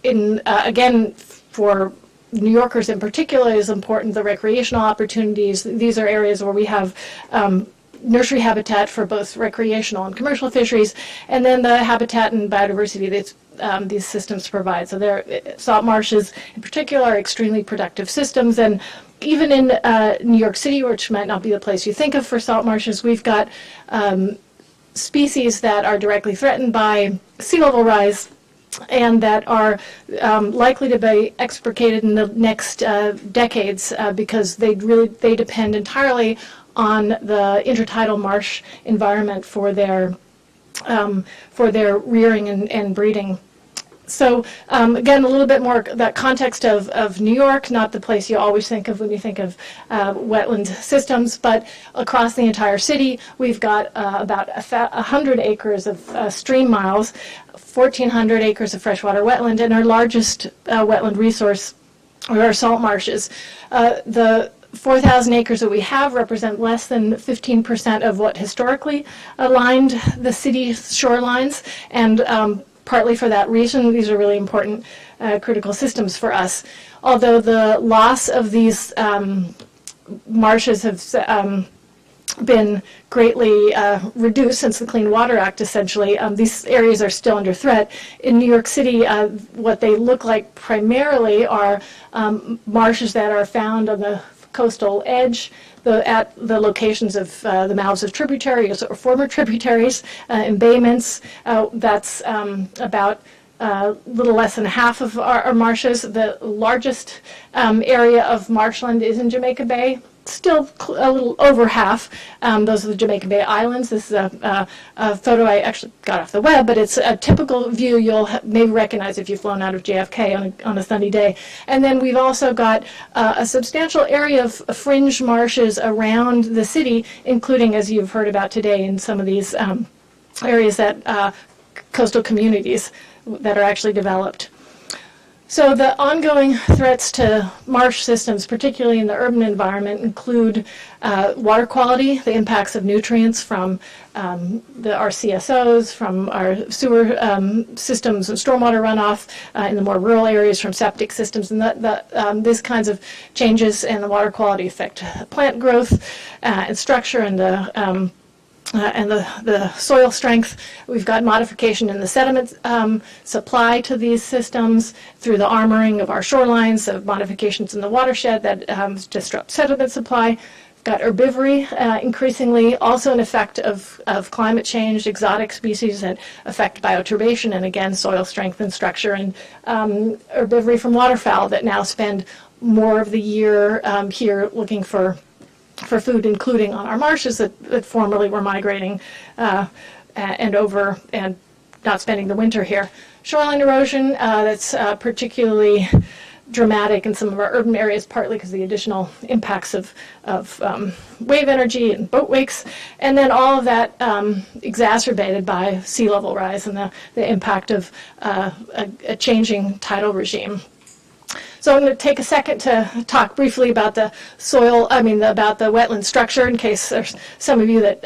Again, for New Yorkers in particular, is important the recreational opportunities. These are areas where we have nursery habitat for both recreational and commercial fisheries, and then the habitat and biodiversity that these systems provide. So salt marshes in particular are extremely productive systems, and even in New York City, which might not be the place you think of for salt marshes, we've got species that are directly threatened by sea level rise and that are likely to be extricated in the next decades because they depend entirely on the intertidal marsh environment for their rearing and breeding. So again, a little bit more that context of New York, not the place you always think of when you think of wetland systems, but across the entire city, we've got about 100 acres of stream miles, 1,400 acres of freshwater wetland, and our largest wetland resource are our salt marshes. The 4,000 acres that we have represent less than 15% of what historically lined the city's shorelines, and partly for that reason, these are really important critical systems for us. Although the loss of these marshes have been greatly reduced since the Clean Water Act, essentially, these areas are still under threat. In New York City, what they look like primarily are marshes that are found on the coastal edge, at the locations of the mouths of tributaries or former tributaries, embayments. That's about a little less than half of our marshes. The largest area of marshland is in Jamaica Bay. Still a little over half. Those are the Jamaica Bay Islands. This is a photo I actually got off the web, but it's a typical view you'll maybe recognize if you've flown out of JFK on a sunny day. And then we've also got a substantial area of fringe marshes around the city, including, as you've heard about today, in some of these areas that coastal communities that are actually developed. So the ongoing threats to marsh systems, particularly in the urban environment, include water quality, the impacts of nutrients from our CSOs, from our sewer systems and stormwater runoff in the more rural areas, from septic systems, and these kinds of changes in the water quality affect plant growth and structure and the soil strength. We've got modification in the sediment supply to these systems through the armoring of our shorelines, of modifications in the watershed that disrupt sediment supply. We've got herbivory, increasingly also an effect of climate change, exotic species that affect bioturbation, and again, soil strength and structure, and herbivory from waterfowl that now spend more of the year here looking for food, including on our marshes that formerly were migrating and not spending the winter here. Shoreline erosion, that's particularly dramatic in some of our urban areas, partly because of the additional impacts of wave energy and boat wakes, and then all of that exacerbated by sea level rise and the impact of a changing tidal regime. So I'm going to take a second to talk briefly about the about the wetland structure, in case there's some of you that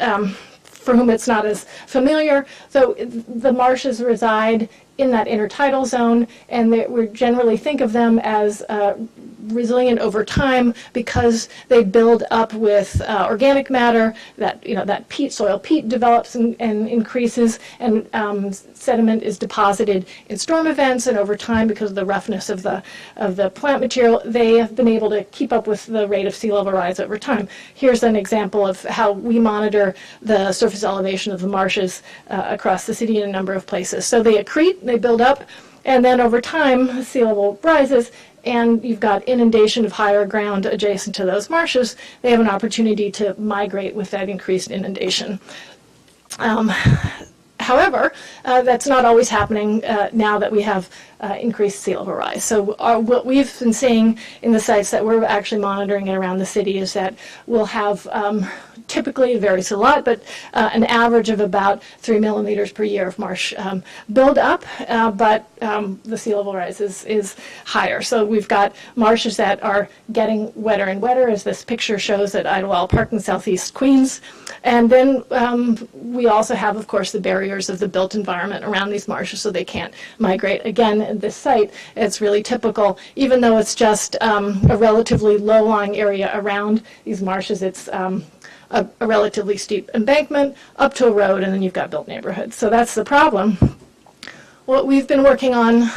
for whom it's not as familiar. So the marshes reside in that intertidal zone, and we generally think of them as resilient over time because they build up with organic matter. That soil peat develops and increases, and sediment is deposited in storm events. And over time, because of the roughness of the plant material, they have been able to keep up with the rate of sea level rise over time. Here's an example of how we monitor the surface elevation of the marshes across the city in a number of places. So they accrete, they build up, and then over time, sea level rises, and you've got inundation of higher ground adjacent to those marshes. They have an opportunity to migrate with that increased inundation. However, that's not always happening now that we have increased sea level rise. So what we've been seeing in the sites that we're actually monitoring around the city is that we'll have typically, it varies a lot, but an average of about 3 millimeters per year of marsh build up, but the sea level rise is higher. So we've got marshes that are getting wetter and wetter, as this picture shows at Idlewild Park in southeast Queens. And then we also have, of course, the barriers of the built environment around these marshes, so they can't migrate. Again, at this site, it's really typical. Even though it's just a relatively low-lying area around these marshes, it's a relatively steep embankment up to a road, and then you've got built neighborhoods. So that's the problem. What we've been working on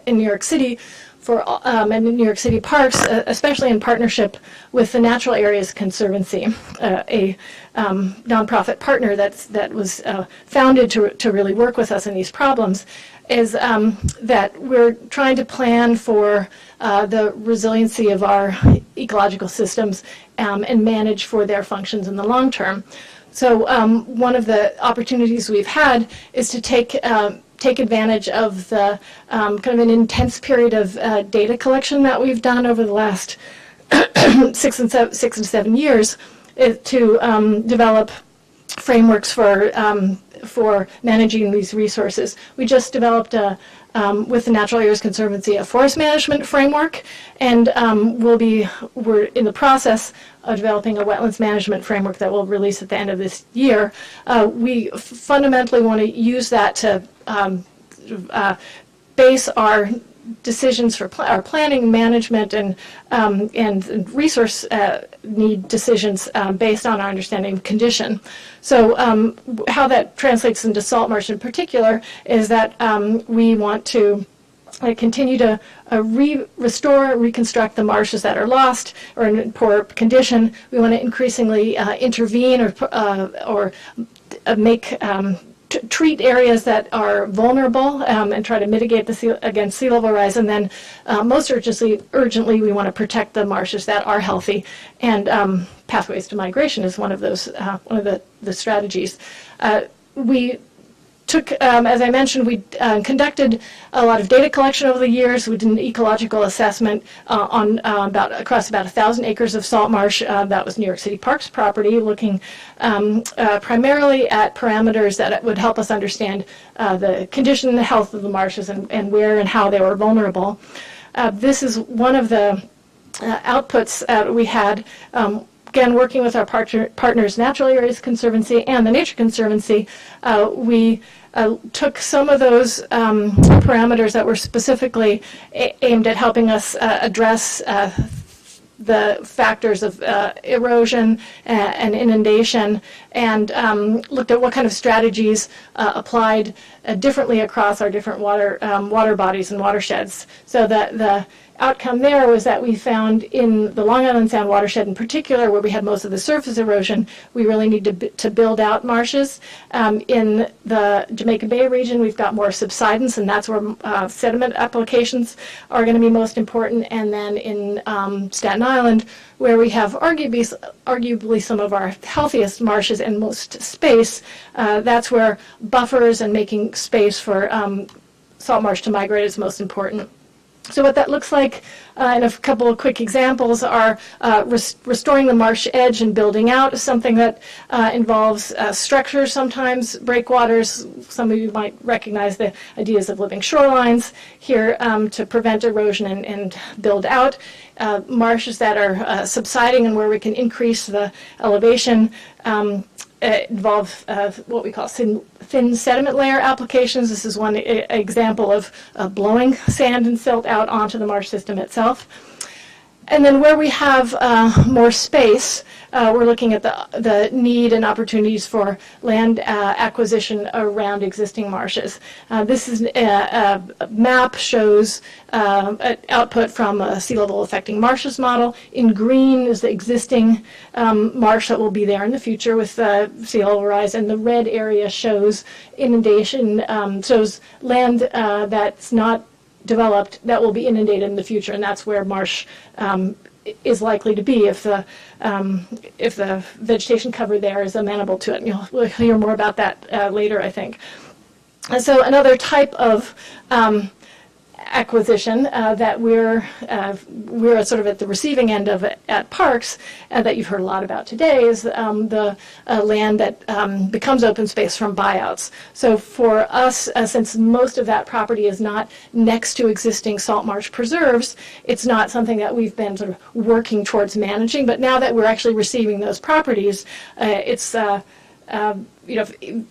in New York City and in New York City parks, especially in partnership with the Natural Areas Conservancy, a nonprofit partner that was founded to really work with us in these problems, is that we're trying to plan for the resiliency of our ecological systems and manage for their functions in the long term. So one of the opportunities we've had is to take take advantage of the kind of an intense period of data collection that we've done over the last 6 and 7 years to develop frameworks for managing these resources. We just developed with the Natural Areas Conservancy a forest management framework, and we're in the process of developing a wetlands management framework that we'll release at the end of this year. We fundamentally want to use that to base our decisions for our planning, management, and resource need decisions based on our understanding of condition. So how that translates into salt marsh in particular is that we want to continue to restore, reconstruct the marshes that are lost or in poor condition. We want to increasingly intervene or make treat areas that are vulnerable and try to mitigate against sea level rise, and then most urgently we want to protect the marshes that are healthy, and pathways to migration is one of those the strategies. We took, as I mentioned, we conducted a lot of data collection over the years. We did an ecological assessment across about 1,000 acres of salt marsh. That was New York City Parks property, looking primarily at parameters that would help us understand the condition and the health of the marshes and where and how they were vulnerable. This is one of the outputs we had. Again, working with our partners, Natural Areas Conservancy and the Nature Conservancy, we took some of those parameters that were specifically aimed at helping us address the factors of erosion and inundation, and looked at what kind of strategies applied differently across our different water bodies and watersheds. So that the outcome there was that we found in the Long Island Sound watershed in particular, where we had most of the surface erosion, we really need to build out marshes. In the Jamaica Bay region, we've got more subsidence, and that's where sediment applications are going to be most important. And then in Staten Island, where we have arguably some of our healthiest marshes and most space, that's where buffers and making space for salt marsh to migrate is most important. So what that looks like in a couple of quick examples are restoring the marsh edge and building out, something that involves structures sometimes, breakwaters. Some of you might recognize the ideas of living shorelines here to prevent erosion and build out. Marshes that are subsiding and where we can increase the elevation involve what we call thin sediment layer applications. This is one example of blowing sand and silt out onto the marsh system itself. And then where we have more space, we're looking at the need and opportunities for land acquisition around existing marshes. This is a map shows an output from a sea level affecting marshes model. In green is the existing marsh that will be there in the future with sea level rise, and the red area shows inundation, shows land that's not developed that will be inundated in the future, and that's where marsh is likely to be if the vegetation cover there is amenable to it. And we'll hear more about that later, I think. And so another type of acquisition that we're sort of at the receiving end of at parks that you've heard a lot about today is the land that becomes open space from buyouts. So for us, since most of that property is not next to existing salt marsh preserves, it's not something that we've been sort of working towards managing. But now that we're actually receiving those properties, it's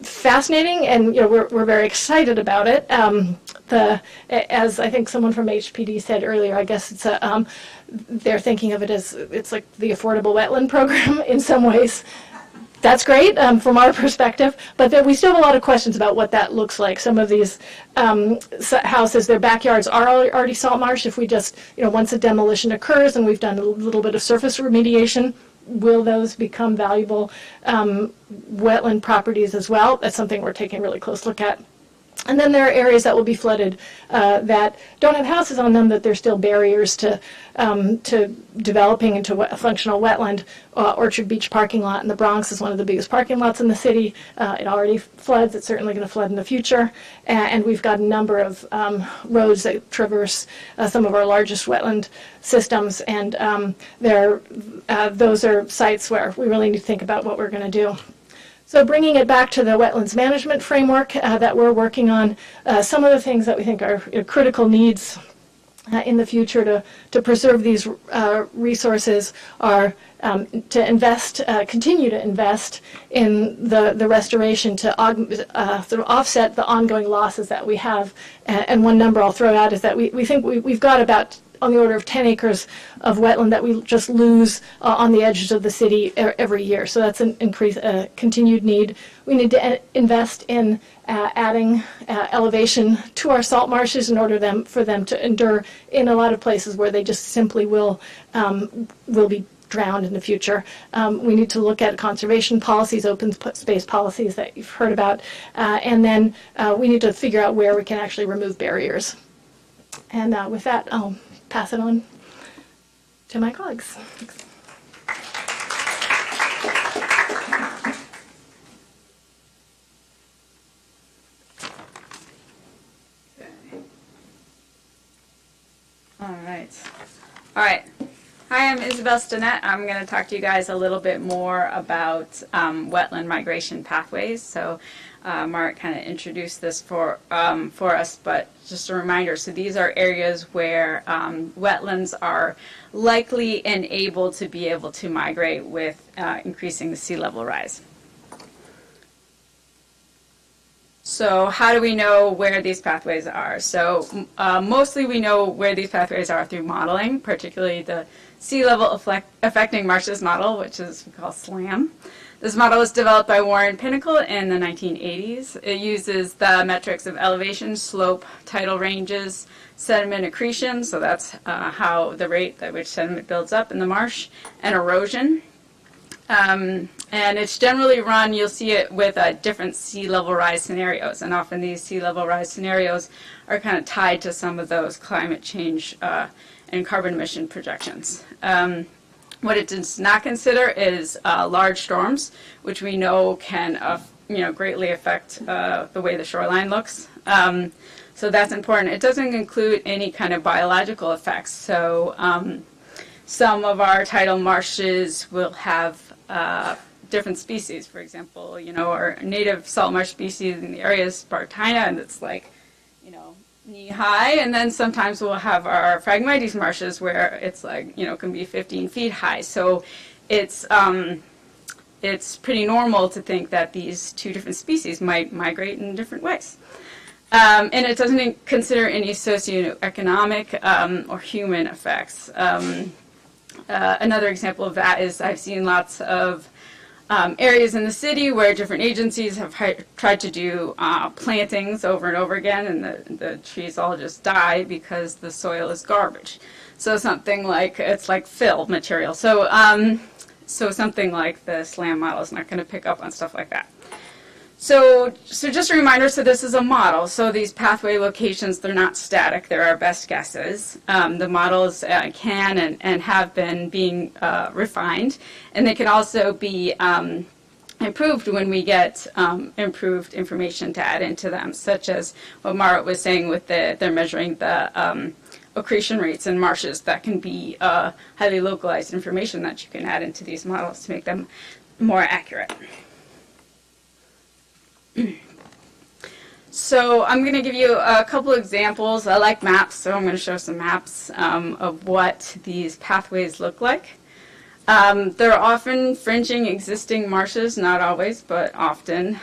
fascinating, and we're very excited about it. As I think someone from HPD said earlier, I guess it's they're thinking of it as it's like the Affordable Wetland Program in some ways. That's great from our perspective, but we still have a lot of questions about what that looks like. Some of these houses, their backyards are already salt marsh. If we just, once a demolition occurs and we've done a little bit of surface remediation, will those become valuable wetland properties as well? That's something we're taking a really close look at. And then there are areas that will be flooded that don't have houses on them, but they're still barriers to developing into a functional wetland. Orchard Beach parking lot in the Bronx is one of the biggest parking lots in the city. It already floods. It's certainly going to flood in the future. And we've got a number of roads that traverse some of our largest wetland systems. And those are sites where we really need to think about what we're going to do. So bringing it back to the wetlands management framework that we're working on, some of the things that we think are critical needs in the future to preserve these resources are to invest, continue to invest in the restoration to sort of offset the ongoing losses that we have. And one number I'll throw out is that we think we've got about on the order of 10 acres of wetland that we just lose on the edges of the city every year. So that's an continued need. We need to invest in adding elevation to our salt marshes in order for them to endure in a lot of places where they just simply will be drowned in the future. We need to look at conservation policies, open space policies that you've heard about, and then we need to figure out where we can actually remove barriers. And with that, I'll pass it on to my colleagues. Thanks. All right. Hi, I'm Isabel Stinnett. I'm going to talk to you guys a little bit more about wetland migration pathways. So Mark kind of introduced this for us, but just a reminder, so these are areas where wetlands are likely and able to migrate with increasing the sea level rise. So how do we know where these pathways are? So mostly we know where these pathways are through modeling, particularly the sea level affecting marshes model, which is we call SLAM. This model was developed by Warren Pinnacle in the 1980s. It uses the metrics of elevation, slope, tidal ranges, sediment accretion, so that's how the rate at which sediment builds up in the marsh, and erosion. And it's generally run, you'll see it with different sea level rise scenarios, and often these sea level rise scenarios are kind of tied to some of those climate change and carbon emission projections. What it does not consider is large storms, which we know can greatly affect the way the shoreline looks. So that's important. It doesn't include any kind of biological effects. So some of our tidal marshes will have different species. For example, our native salt marsh species in the area is Spartina, and it's like, knee-high, and then sometimes we'll have our Phragmites marshes where it's like, can be 15 feet high. So it's pretty normal to think that these two different species might migrate in different ways. And it doesn't consider any socioeconomic or human effects. Another example of that is I've seen lots of areas in the city where different agencies have tried to do plantings over and over again, and the trees all just die because the soil is garbage. So something like, it's like fill material. So something like the SLAM model is not going to pick up on stuff like that. So just a reminder, so this is a model. So these pathway locations, they're not static. They're our best guesses. The models can and have been being refined, and they can also be improved when we get improved information to add into them, such as what Mara was saying with they're measuring the accretion rates in marshes. That can be highly localized information that you can add into these models to make them more accurate. So I'm going to give you a couple examples. I like maps, so I'm going to show some maps of what these pathways look like. They're often fringing existing marshes, not always, but often.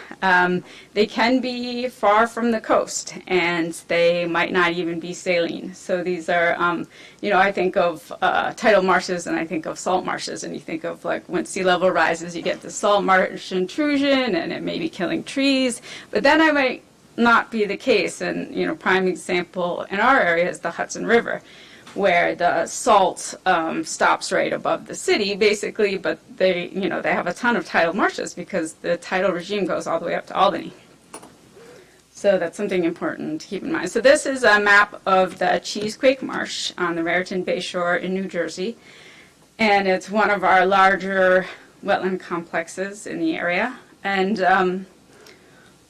They can be far from the coast, and they might not even be saline. So these are, I think of tidal marshes, and I think of salt marshes, and you think of like when sea level rises, you get the salt marsh intrusion, and it may be killing trees, but then I might not be the case. And, prime example in our area is the Hudson River, where the salt stops right above the city, basically, but they have a ton of tidal marshes because the tidal regime goes all the way up to Albany. So that's something important to keep in mind. So this is a map of the Chesapeake Marsh on the Raritan Bay Shore in New Jersey. And it's one of our larger wetland complexes in the area. And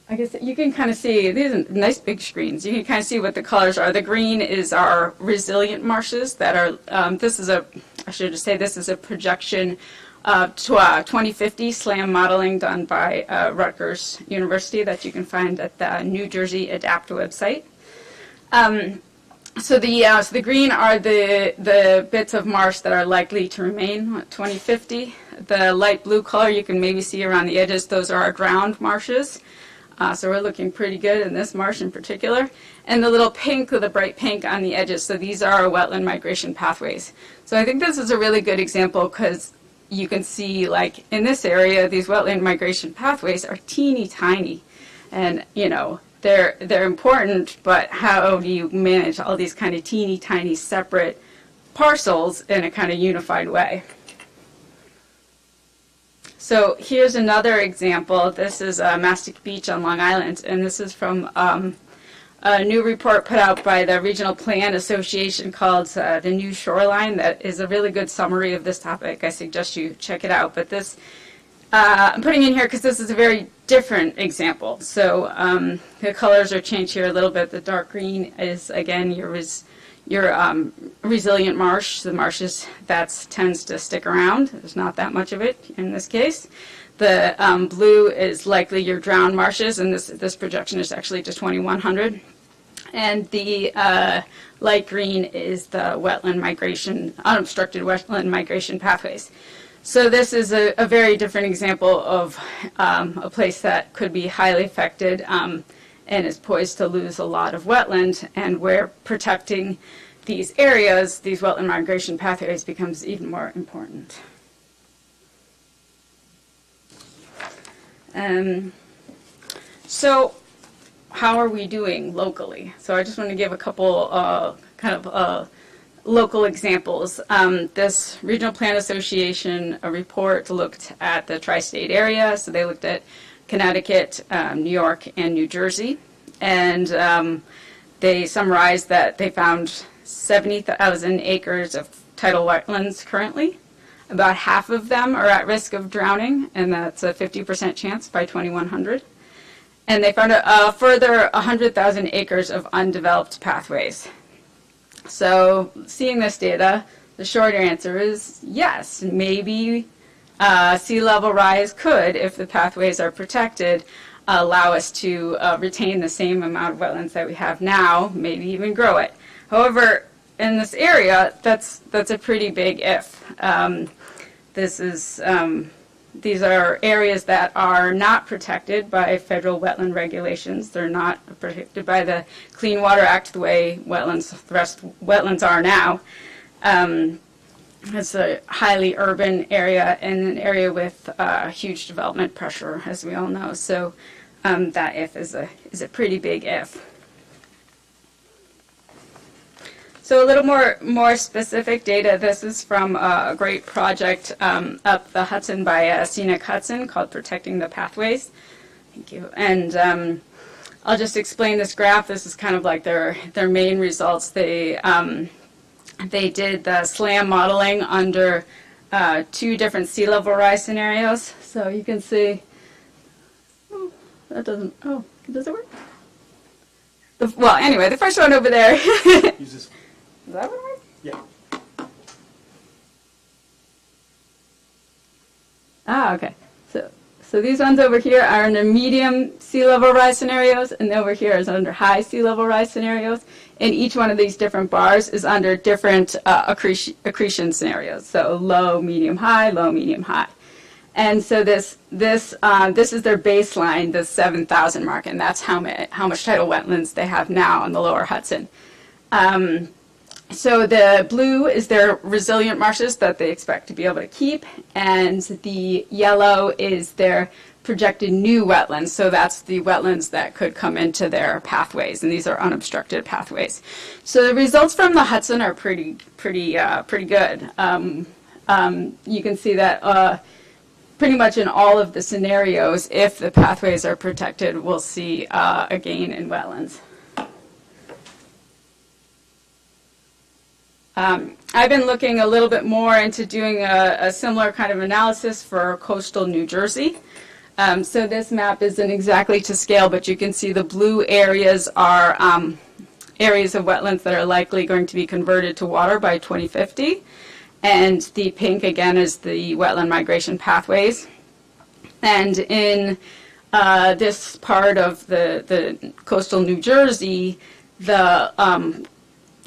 I guess you can kind of see, these are nice big screens. You can kind of see what the colors are. The green is our resilient marshes that are, I should just say this is a projection to 2050 SLAM modeling done by Rutgers University that you can find at the New Jersey ADAPT website. So the green are the bits of marsh that are likely to remain at 2050. The light blue color you can maybe see around the edges, those are our drowned marshes. So we're looking pretty good in this marsh in particular. And the little pink, the bright pink on the edges, so these are our wetland migration pathways. So I think this is a really good example because you can see, like, in this area, these wetland migration pathways are teeny tiny. And, you know, they're important, but how do you manage all these kind of teeny tiny separate parcels in a kind of unified way? So here's another example. This is Mastic Beach on Long Island, and this is from a new report put out by the Regional Plan Association called The New Shoreline that is a really good summary of this topic. I suggest you check it out. But this, I'm putting in here because this is a very different example. So the colors are changed here a little bit. The dark green is, again, your resilient marsh. The marshes that tends to stick around. There's not that much of it in this case. The blue is likely your drowned marshes, and this projection is actually to 2100. And the light green is the wetland migration, unobstructed wetland migration pathways. So this is a very different example of a place that could be highly affected and is poised to lose a lot of wetland, and where protecting these areas, these wetland migration pathways, becomes even more important. So how are we doing locally? So I just want to give a couple local examples. This Regional Plan Association report looked at the tri-state area. So they looked at Connecticut, New York, and New Jersey. And they summarized that they found 70,000 acres of tidal wetlands currently. About half of them are at risk of drowning, and that's a 50% chance by 2100. And they found a further 100,000 acres of undeveloped pathways. So seeing this data, the short answer is yes, maybe sea level rise could, if the pathways are protected, allow us to retain the same amount of wetlands that we have now, maybe even grow it. However, in this area, that's a pretty big if. These are areas that are not protected by federal wetland regulations. They're not protected by the Clean Water Act the way wetlands are now. It's a highly urban area and an area with huge development pressure, as we all know. So that if is a pretty big if. So a little more specific data. This is from a great project up the Hudson by Scenic Hudson called Protecting the Pathways. Thank you. And I'll just explain this graph. This is kind of like their main results. They did the SLAM modeling under 2 different sea level rise scenarios. So you can see, does it work? Well, anyway, the first one over there. Use this. Is that what it works? Yeah. Ah, okay. So these ones over here are under medium sea level rise scenarios, and over here is under high sea level rise scenarios. And each one of these different bars is under different accretion scenarios. So low, medium, high, low, medium, high. And so this is their baseline, the 7,000 mark, and that's how much tidal wetlands they have now on the lower Hudson. So the blue is their resilient marshes that they expect to be able to keep, and the yellow is their projected new wetlands. So that's the wetlands that could come into their pathways, and these are unobstructed pathways. So the results from the Hudson are pretty good. You can see that pretty much in all of the scenarios, if the pathways are protected, we'll see a gain in wetlands. I've been looking a little bit more into doing a similar kind of analysis for coastal New Jersey. So this map isn't exactly to scale, but you can see the blue areas are areas of wetlands that are likely going to be converted to water by 2050. And the pink, again, is the wetland migration pathways. And in this part of the coastal New Jersey, the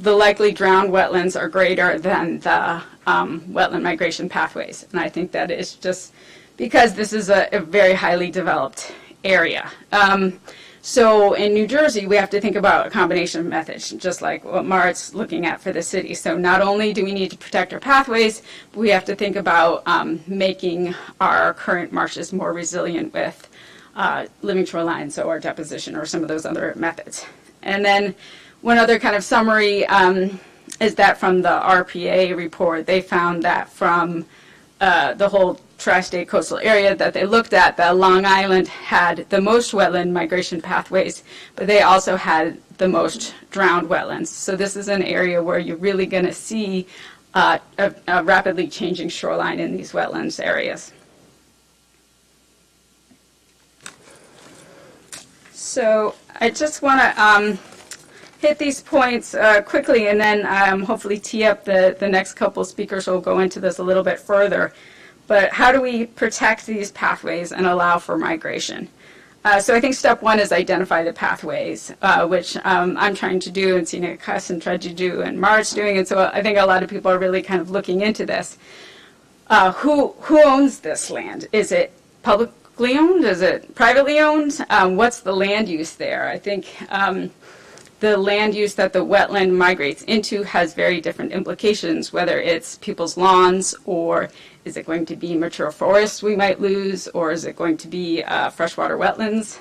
likely drowned wetlands are greater than the wetland migration pathways. And I think that is just because this is a very highly developed area. So in New Jersey, we have to think about a combination of methods, just like what Marit's looking at for the city. So not only do we need to protect our pathways, but we have to think about making our current marshes more resilient with living shorelines, so our deposition or some of those other methods. And then one other kind of summary is that from the RPA report, they found that from the whole tri-state coastal area that they looked at, that Long Island had the most wetland migration pathways, but they also had the most drowned wetlands. So this is an area where you're really going to see a rapidly changing shoreline in these wetlands areas. So I just want to hit these points quickly, and then hopefully tee up the next couple speakers who will go into this a little bit further. But how do we protect these pathways and allow for migration? So I think step one is identify the pathways, which I'm trying to do, and Sina Kassan tried to do, and Marit's doing, and so I think a lot of people are really kind of looking into this. Who owns this land? Is it publicly owned? Is it privately owned? What's the land use there? I think the land use that the wetland migrates into has very different implications, whether it's people's lawns, or is it going to be mature forests we might lose, or is it going to be freshwater wetlands?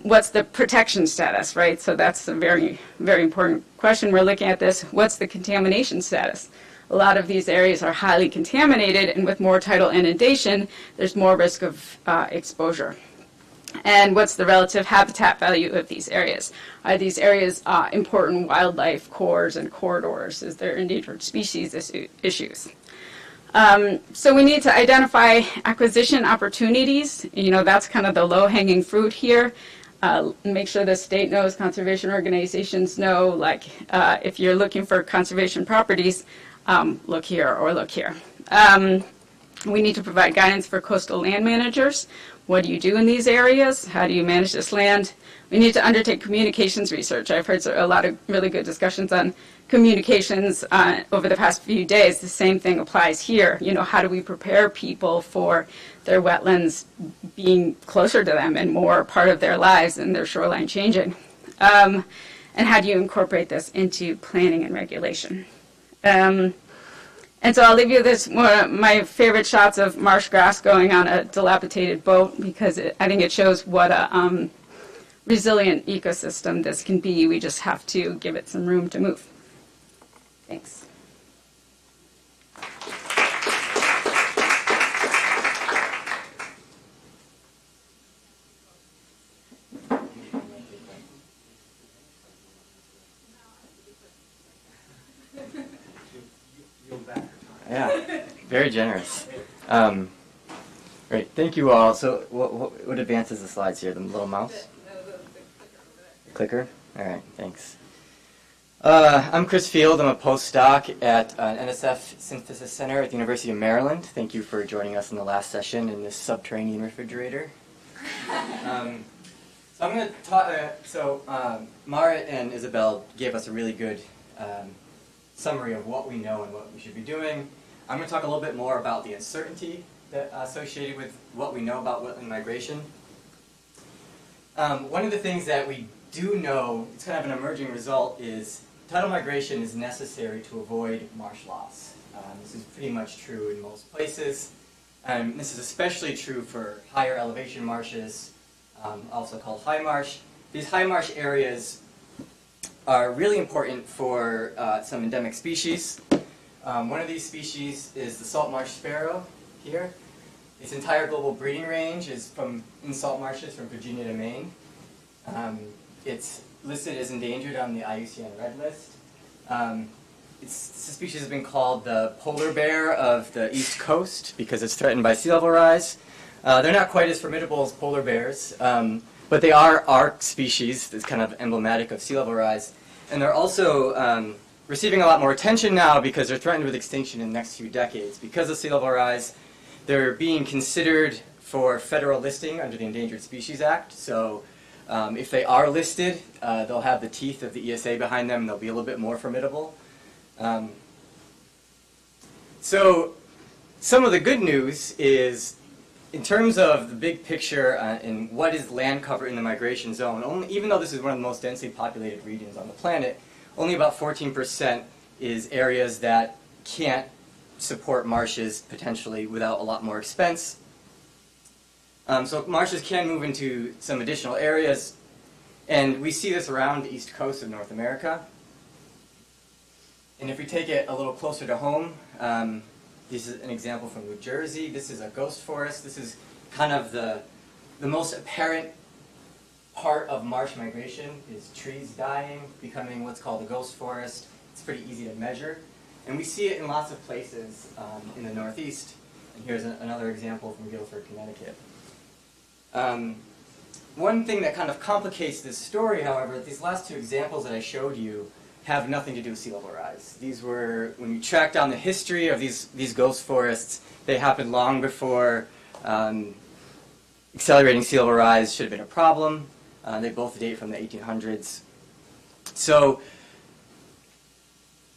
What's the protection status, right? So that's a very, very important question. We're looking at this. What's the contamination status? A lot of these areas are highly contaminated, and with more tidal inundation, there's more risk of exposure. And what's the relative habitat value of these areas? Are these areas important wildlife cores and corridors? Is there endangered species issues? So we need to identify acquisition opportunities. You know, that's kind of the low-hanging fruit here. Make sure the state knows, conservation organizations know, like if you're looking for conservation properties, look here or look here. We need to provide guidance for coastal land managers. What do you do in these areas? How do you manage this land? We need to undertake communications research. I've heard a lot of really good discussions on communications over the past few days. The same thing applies here. You know, how do we prepare people for their wetlands being closer to them and more part of their lives and their shoreline changing? And how do you incorporate this into planning and regulation? And so I'll leave you this, one of my favorite shots of marsh grass going on a dilapidated boat, because I think it shows what a resilient ecosystem this can be. We just have to give it some room to move. Thanks. Yeah, very generous. Great, thank you all. So what advances the slides here? The little mouse? Clicker? All right, thanks. I'm Chris Field. I'm a postdoc at NSF Synthesis Center at the University of Maryland. Thank you for joining us in the last session in this subterranean refrigerator. So I'm going to talk, Marit and Isabel gave us a really good summary of what we know and what we should be doing. I'm going to talk a little bit more about the uncertainty that associated with what we know about wetland migration. One of the things that we do know, it's kind of an emerging result, is tidal migration is necessary to avoid marsh loss. This is pretty much true in most places. This is especially true for higher elevation marshes, also called high marsh. These high marsh areas are really important for some endemic species. One of these species is the salt marsh sparrow here. Its entire global breeding range is in salt marshes from Virginia to Maine. It's listed as endangered on the IUCN Red List. This species has been called the polar bear of the East Coast because it's threatened by sea level rise. They're not quite as formidable as polar bears, but they are our species that's kind of emblematic of sea level rise. And they're also receiving a lot more attention now because they're threatened with extinction in the next few decades. Because of sea level rise, they're being considered for federal listing under the Endangered Species Act. So if they are listed, they'll have the teeth of the ESA behind them, and they'll be a little bit more formidable. So some of the good news is, in terms of the big picture and what is land cover in the migration zone, even though this is one of the most densely populated regions on the planet, only about 14% is areas that can't support marshes potentially without a lot more expense. So marshes can move into some additional areas, and we see this around the east coast of North America. And if we take it a little closer to home, this is an example from New Jersey. This is a ghost forest. This is kind of the most apparent part of marsh migration is trees dying, becoming what's called a ghost forest. It's pretty easy to measure. And we see it in lots of places in the Northeast. And here's another example from Guilford, Connecticut. One thing that kind of complicates this story, however, these last two examples that I showed you have nothing to do with sea level rise. These were, when you track down the history of these ghost forests, they happened long before accelerating sea level rise should have been a problem. They both date from the 1800s. So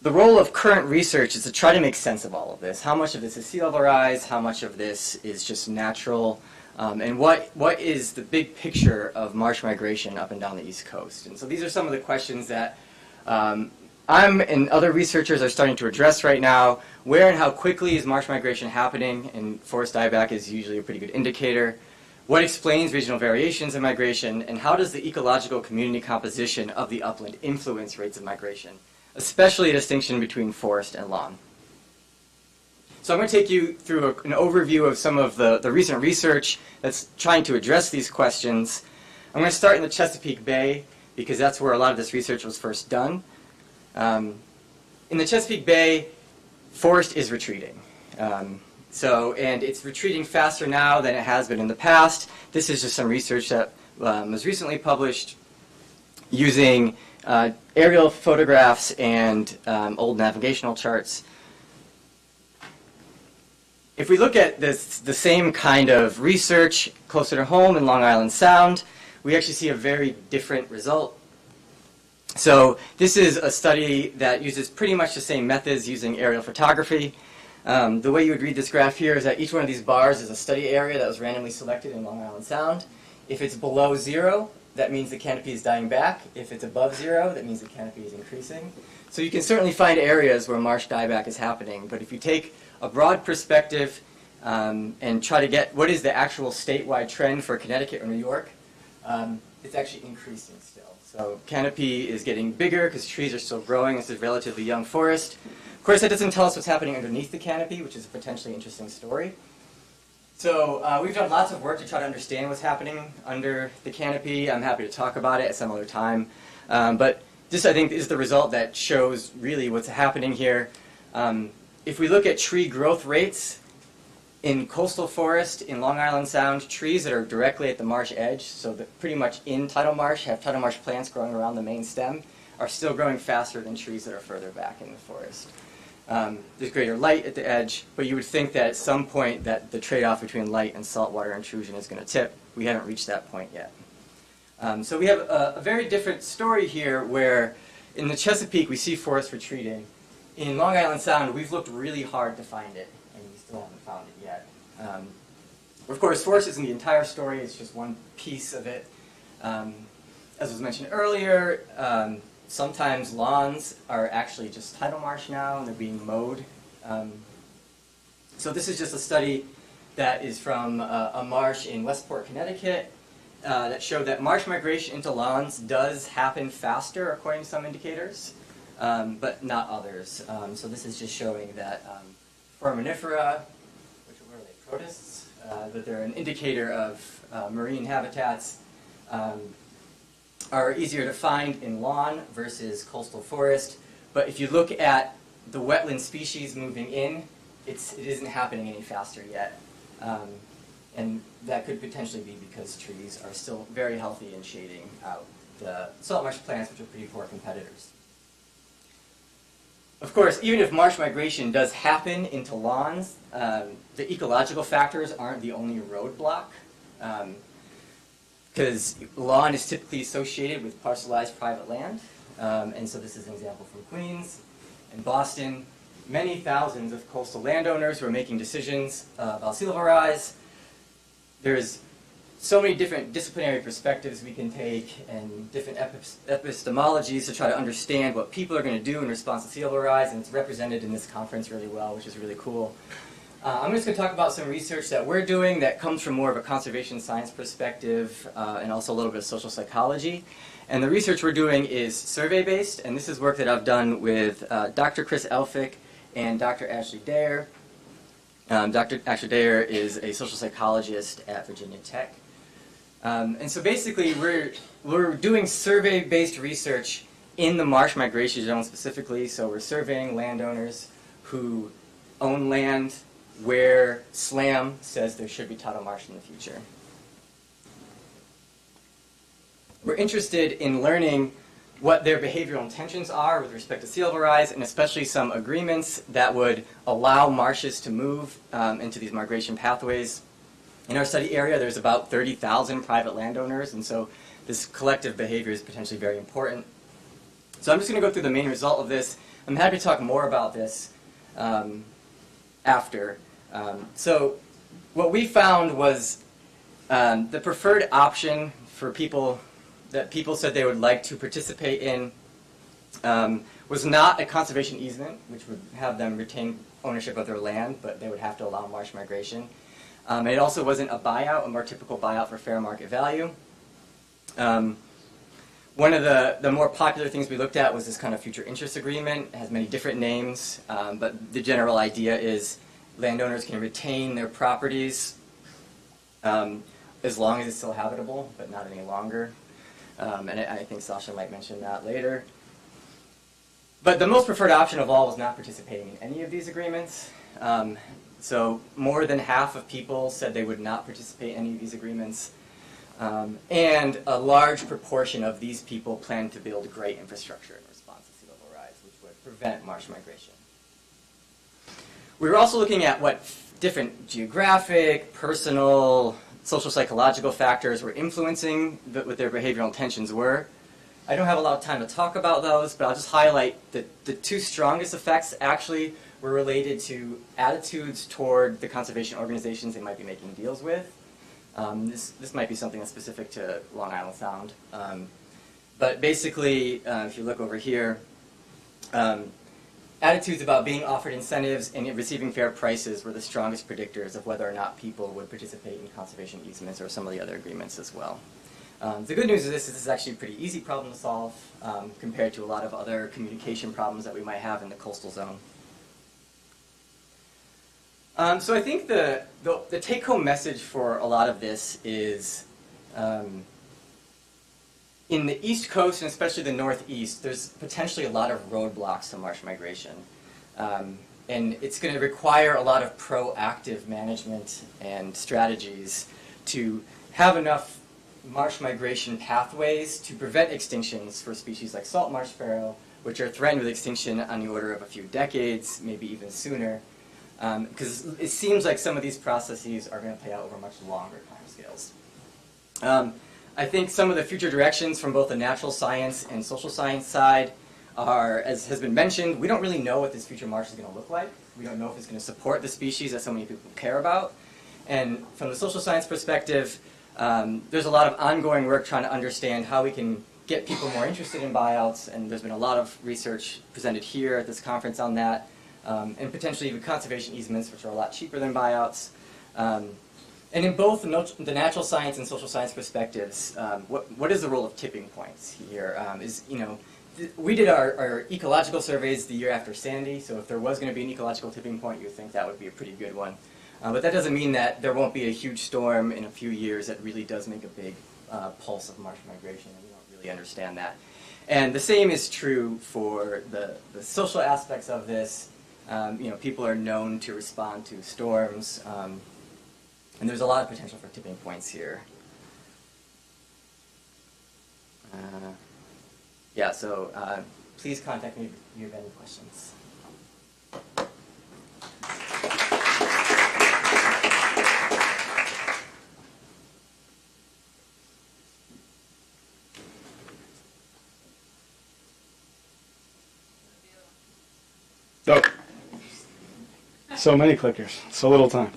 the role of current research is to try to make sense of all of this. How much of this is sea level rise? How much of this is just natural? And what is the big picture of marsh migration up and down the East Coast? And so these are some of the questions that I'm and other researchers are starting to address right now. Where and how quickly is marsh migration happening? And forest dieback is usually a pretty good indicator. What explains regional variations in migration? And how does the ecological community composition of the upland influence rates of migration, especially a distinction between forest and lawn? So I'm going to take you through an overview of some of the recent research that's trying to address these questions. I'm going to start in the Chesapeake Bay because that's where a lot of this research was first done. In the Chesapeake Bay, forest is retreating. And it's retreating faster now than it has been in the past. This is just some research that was recently published using aerial photographs and old navigational charts. If we look at the same kind of research closer to home in Long Island Sound, we actually see a very different result. So this is a study that uses pretty much the same methods using aerial photography. The way you would read this graph here is that each one of these bars is a study area that was randomly selected in Long Island Sound. If it's below 0, that means the canopy is dying back. If it's above 0, that means the canopy is increasing. So you can certainly find areas where marsh dieback is happening, but if you take a broad perspective and try to get what is the actual statewide trend for Connecticut or New York, it's actually increasing still. So canopy is getting bigger because trees are still growing. This is a relatively young forest. Of course, that doesn't tell us what's happening underneath the canopy, which is a potentially interesting story. So we've done lots of work to try to understand what's happening under the canopy. I'm happy to talk about it at some other time. But this, I think, is the result that shows really what's happening here. If we look at tree growth rates, in coastal forest, in Long Island Sound, trees that are directly at the marsh edge, so that pretty much in tidal marsh, have tidal marsh plants growing around the main stem, are still growing faster than trees that are further back in the forest. There's greater light at the edge, but you would think that at some point that the trade-off between light and saltwater intrusion is going to tip. We haven't reached that point yet. So we have a very different story here where in the Chesapeake we see forest retreating. In Long Island Sound we've looked really hard to find it, and we still haven't found it yet. Of course, forest isn't the entire story, it's just one piece of it. As was mentioned earlier, sometimes lawns are actually just tidal marsh now, and they're being mowed. So this is just a study that is from a marsh in Westport, Connecticut, that showed that marsh migration into lawns does happen faster, according to some indicators, but not others. So this is just showing that foraminifera, which are really protists, that they're an indicator of marine habitats, are easier to find in lawn versus coastal forest. But if you look at the wetland species moving in, it isn't happening any faster yet. And that could potentially be because trees are still very healthy in shading out the salt marsh plants, which are pretty poor competitors. Of course, even if marsh migration does happen into lawns, the ecological factors aren't the only roadblock, because lawn is typically associated with parcelized private land. And so this is an example from Queens and Boston. Many thousands of coastal landowners who are making decisions about sea level rise. There's so many different disciplinary perspectives we can take and different epistemologies to try to understand what people are going to do in response to sea level rise, and it's represented in this conference really well, which is really cool. I'm just going to talk about some research that we're doing that comes from more of a conservation science perspective and also a little bit of social psychology. And the research we're doing is survey-based, and this is work that I've done with Dr. Chris Elphick and Dr. Ashley Dare. Dr. Ashley Dare is a social psychologist at Virginia Tech. And so basically we're doing survey-based research in the marsh migration zone specifically. So we're surveying landowners who own land where SLAM says there should be tidal marsh in the future. We're interested in learning what their behavioral intentions are with respect to sea level rise, and especially some agreements that would allow marshes to move into these migration pathways. In our study area, there's about 30,000 private landowners, and so this collective behavior is potentially very important. So I'm just going to go through the main result of this. I'm happy to talk more about this after. So what we found was the preferred option for people that people said they would like to participate in was not a conservation easement, which would have them retain ownership of their land, but they would have to allow marsh migration. And it also wasn't a buyout, a more typical buyout for fair market value. One of the more popular things we looked at was this kind of future interest agreement. It has many different names, but the general idea is landowners can retain their properties as long as it's still habitable, but not any longer. And I think Sasha might mention that later. But the most preferred option of all was not participating in any of these agreements. So more than half of people said they would not participate in any of these agreements. And a large proportion of these people plan to build great infrastructure in response to sea level rise, which would prevent marsh migration. We were also looking at what different geographic, personal, social psychological factors were influencing what their behavioral intentions were. I don't have a lot of time to talk about those, but I'll just highlight that the two strongest effects actually were related to attitudes toward the conservation organizations they might be making deals with. This might be something that's specific to Long Island Sound. But basically, if you look over here, attitudes about being offered incentives and receiving fair prices were the strongest predictors of whether or not people would participate in conservation easements or some of the other agreements as well. The good news is this is actually a pretty easy problem to solve compared to a lot of other communication problems that we might have in the coastal zone. So I think the take-home message for a lot of this is in the East Coast, and especially the Northeast, there's potentially a lot of roadblocks to marsh migration. And it's going to require a lot of proactive management and strategies to have enough marsh migration pathways to prevent extinctions for species like salt marsh sparrow, which are threatened with extinction on the order of a few decades, maybe even sooner. Because it seems like some of these processes are going to play out over much longer timescales. I think some of the future directions from both the natural science and social science side are, as has been mentioned, we don't really know what this future marsh is going to look like. We don't know if it's going to support the species that so many people care about. And from the social science perspective, there's a lot of ongoing work trying to understand how we can get people more interested in buyouts, and there's been a lot of research presented here at this conference on that, and potentially even conservation easements, which are a lot cheaper than buyouts. And in both the natural science and social science perspectives, what is the role of tipping points here? We did our ecological surveys the year after Sandy, so if there was going to be an ecological tipping point, you would think that would be a pretty good one. But that doesn't mean that there won't be a huge storm in a few years that really does make a big pulse of marsh migration, and we don't really understand that. And the same is true for the social aspects of this. People are known to respond to storms, and there's a lot of potential for tipping points here. So please contact me if you have any questions. Oh, so many clickers, so little time.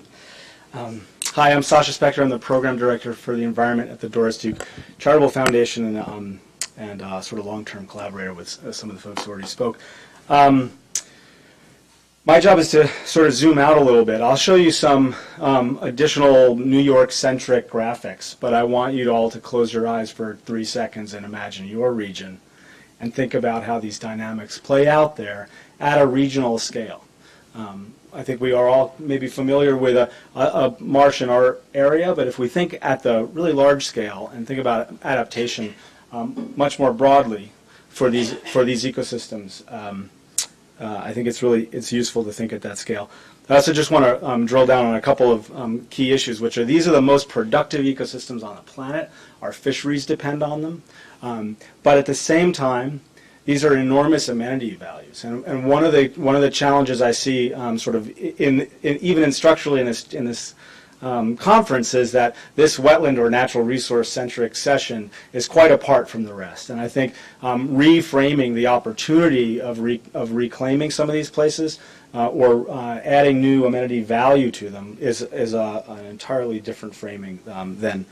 Hi, I'm Sasha Spector. I'm the program director for the environment at the Doris Duke Charitable Foundation, and sort of long-term collaborator with some of the folks who already spoke. My job is to sort of zoom out a little bit. I'll show you some additional New York-centric graphics, but I want you all to close your eyes for 3 seconds and imagine your region and think about how these dynamics play out there at a regional scale. I think we are all maybe familiar with a marsh in our area, but if we think at the really large scale and think about adaptation much more broadly for these ecosystems, I think it's useful to think at that scale. I also just want to drill down on a couple of key issues, which are these are the most productive ecosystems on the planet. Our fisheries depend on them, but at the same time, these are enormous amenity values, and one of the challenges I see sort of even structurally in this conference is that this wetland or natural resource centric session is quite apart from the rest. And I think reframing the opportunity of reclaiming some of these places or adding new amenity value to them is an entirely different framing than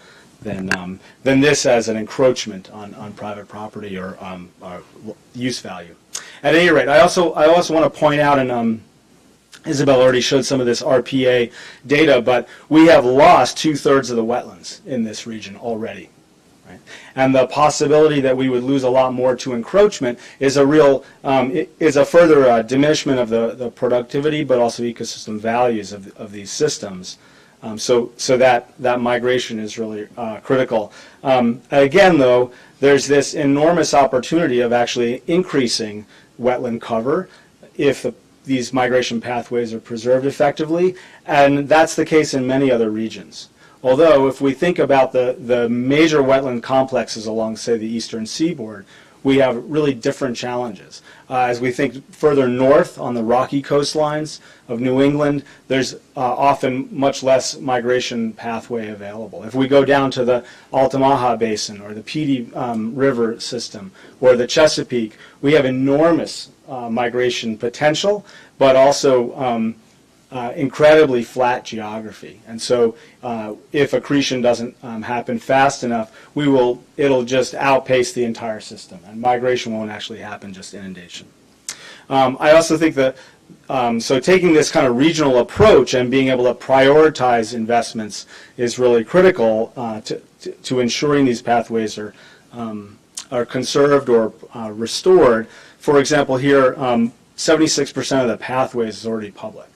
this as an encroachment on private property or use value. At any rate, I also want to point out, and Isabel already showed some of this RPA data, but we have lost 2/3 of the wetlands in this region already. Right? And the possibility that we would lose a lot more to encroachment is a real is a further diminishment of the productivity, but also ecosystem values of these systems. So that migration is really critical. Again, though, there's this enormous opportunity of actually increasing wetland cover if these migration pathways are preserved effectively, and that's the case in many other regions. Although, if we think about the major wetland complexes along, say, the eastern seaboard, we have really different challenges. As we think further north on the rocky coastlines of New England, there's often much less migration pathway available. If we go down to the Altamaha Basin or the Petey River system or the Chesapeake, we have enormous migration potential, but also incredibly flat geography. And so if accretion doesn't happen fast enough, it'll just outpace the entire system, and migration won't actually happen, just inundation. I also think that so taking this kind of regional approach and being able to prioritize investments is really critical to ensuring these pathways are conserved or restored. For example, here, 76% of the pathways is already public.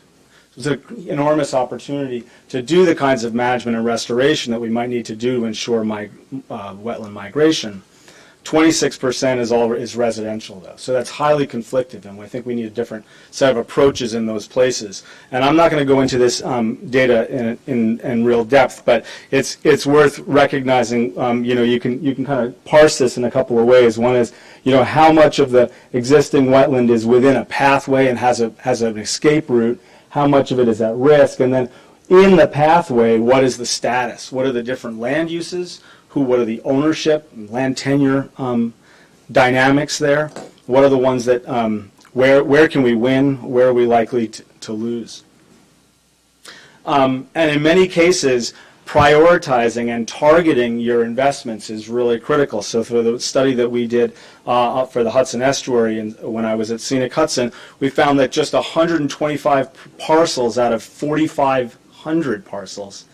It's an enormous opportunity to do the kinds of management and restoration that we might need to do to ensure wetland migration. 26% is residential, though, so that's highly conflicted, and I think we need a different set of approaches in those places. And I'm not going to go into this data in real depth, but it's worth recognizing. You can kind of parse this in a couple of ways. One is, how much of the existing wetland is within a pathway and has an escape route. How much of it is at risk, and then in the pathway, what is the status? What are the different land uses? What are the ownership, land tenure dynamics there? What are the ones that, where can we win? Where are we likely to lose? And in many cases, prioritizing and targeting your investments is really critical. So for the study that we did for the Hudson Estuary, and when I was at Scenic Hudson, we found that just 125 parcels out of 4,500 parcels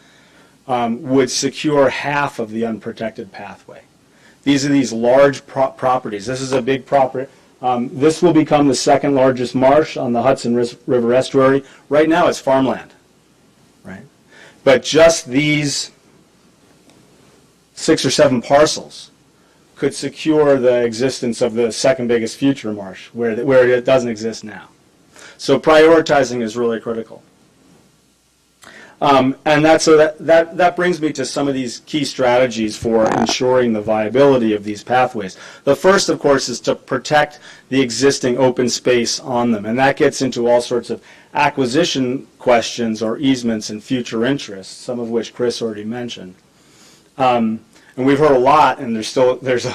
would secure half of the unprotected pathway. These are these large properties. This is a big property. This will become the second largest marsh on the Hudson River Estuary. Right now it's farmland. Right? But just these 6 or 7 parcels could secure the existence of the second biggest future marsh where it doesn't exist now. So prioritizing is really critical. And that brings me to some of these key strategies for ensuring the viability of these pathways. The first, of course, is to protect the existing open space on them. And that gets into all sorts of acquisition questions or easements and future interests, some of which Chris already mentioned. And we've heard a lot, and there's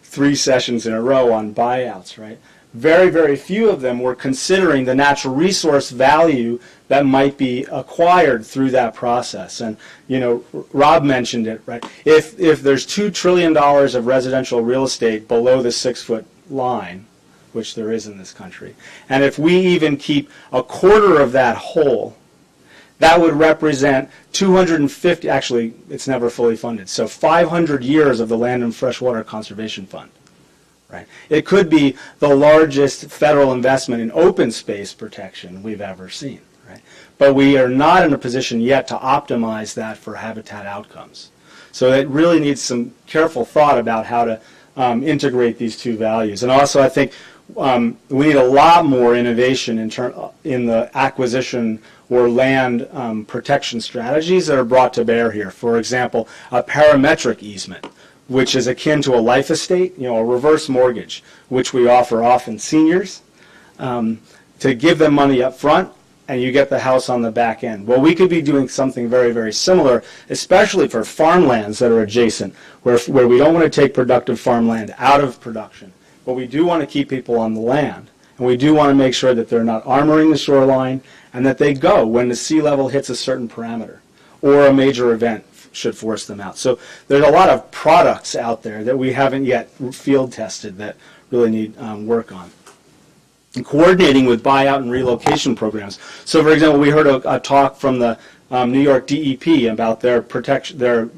3 sessions in a row on buyouts, right? Very, very few of them were considering the natural resource value that might be acquired through that process. And, you know, Rob mentioned it, right? If there's $2 trillion of residential real estate below the 6-foot line, which there is in this country, and if we even keep a quarter of that whole, that would represent 250, actually, it's never fully funded, so 500 years of the Land and Freshwater Conservation Fund. Right. It could be the largest federal investment in open space protection we've ever seen. Right? But we are not in a position yet to optimize that for habitat outcomes. So it really needs some careful thought about how to integrate these 2 values. And also I think we need a lot more innovation in the acquisition or land protection strategies that are brought to bear here. For example, a parametric easement, which is akin to a life estate, you know, a reverse mortgage, which we offer often seniors, to give them money up front, and you get the house on the back end. Well, we could be doing something very, very similar, especially for farmlands that are adjacent, where we don't want to take productive farmland out of production, but we do want to keep people on the land, and we do want to make sure that they're not armoring the shoreline, and that they go when the sea level hits a certain parameter, or a major event should force them out. So there's a lot of products out there that we haven't yet field tested that really need work on. And coordinating with buyout and relocation programs. So for example, we heard a talk from the New York DEP about their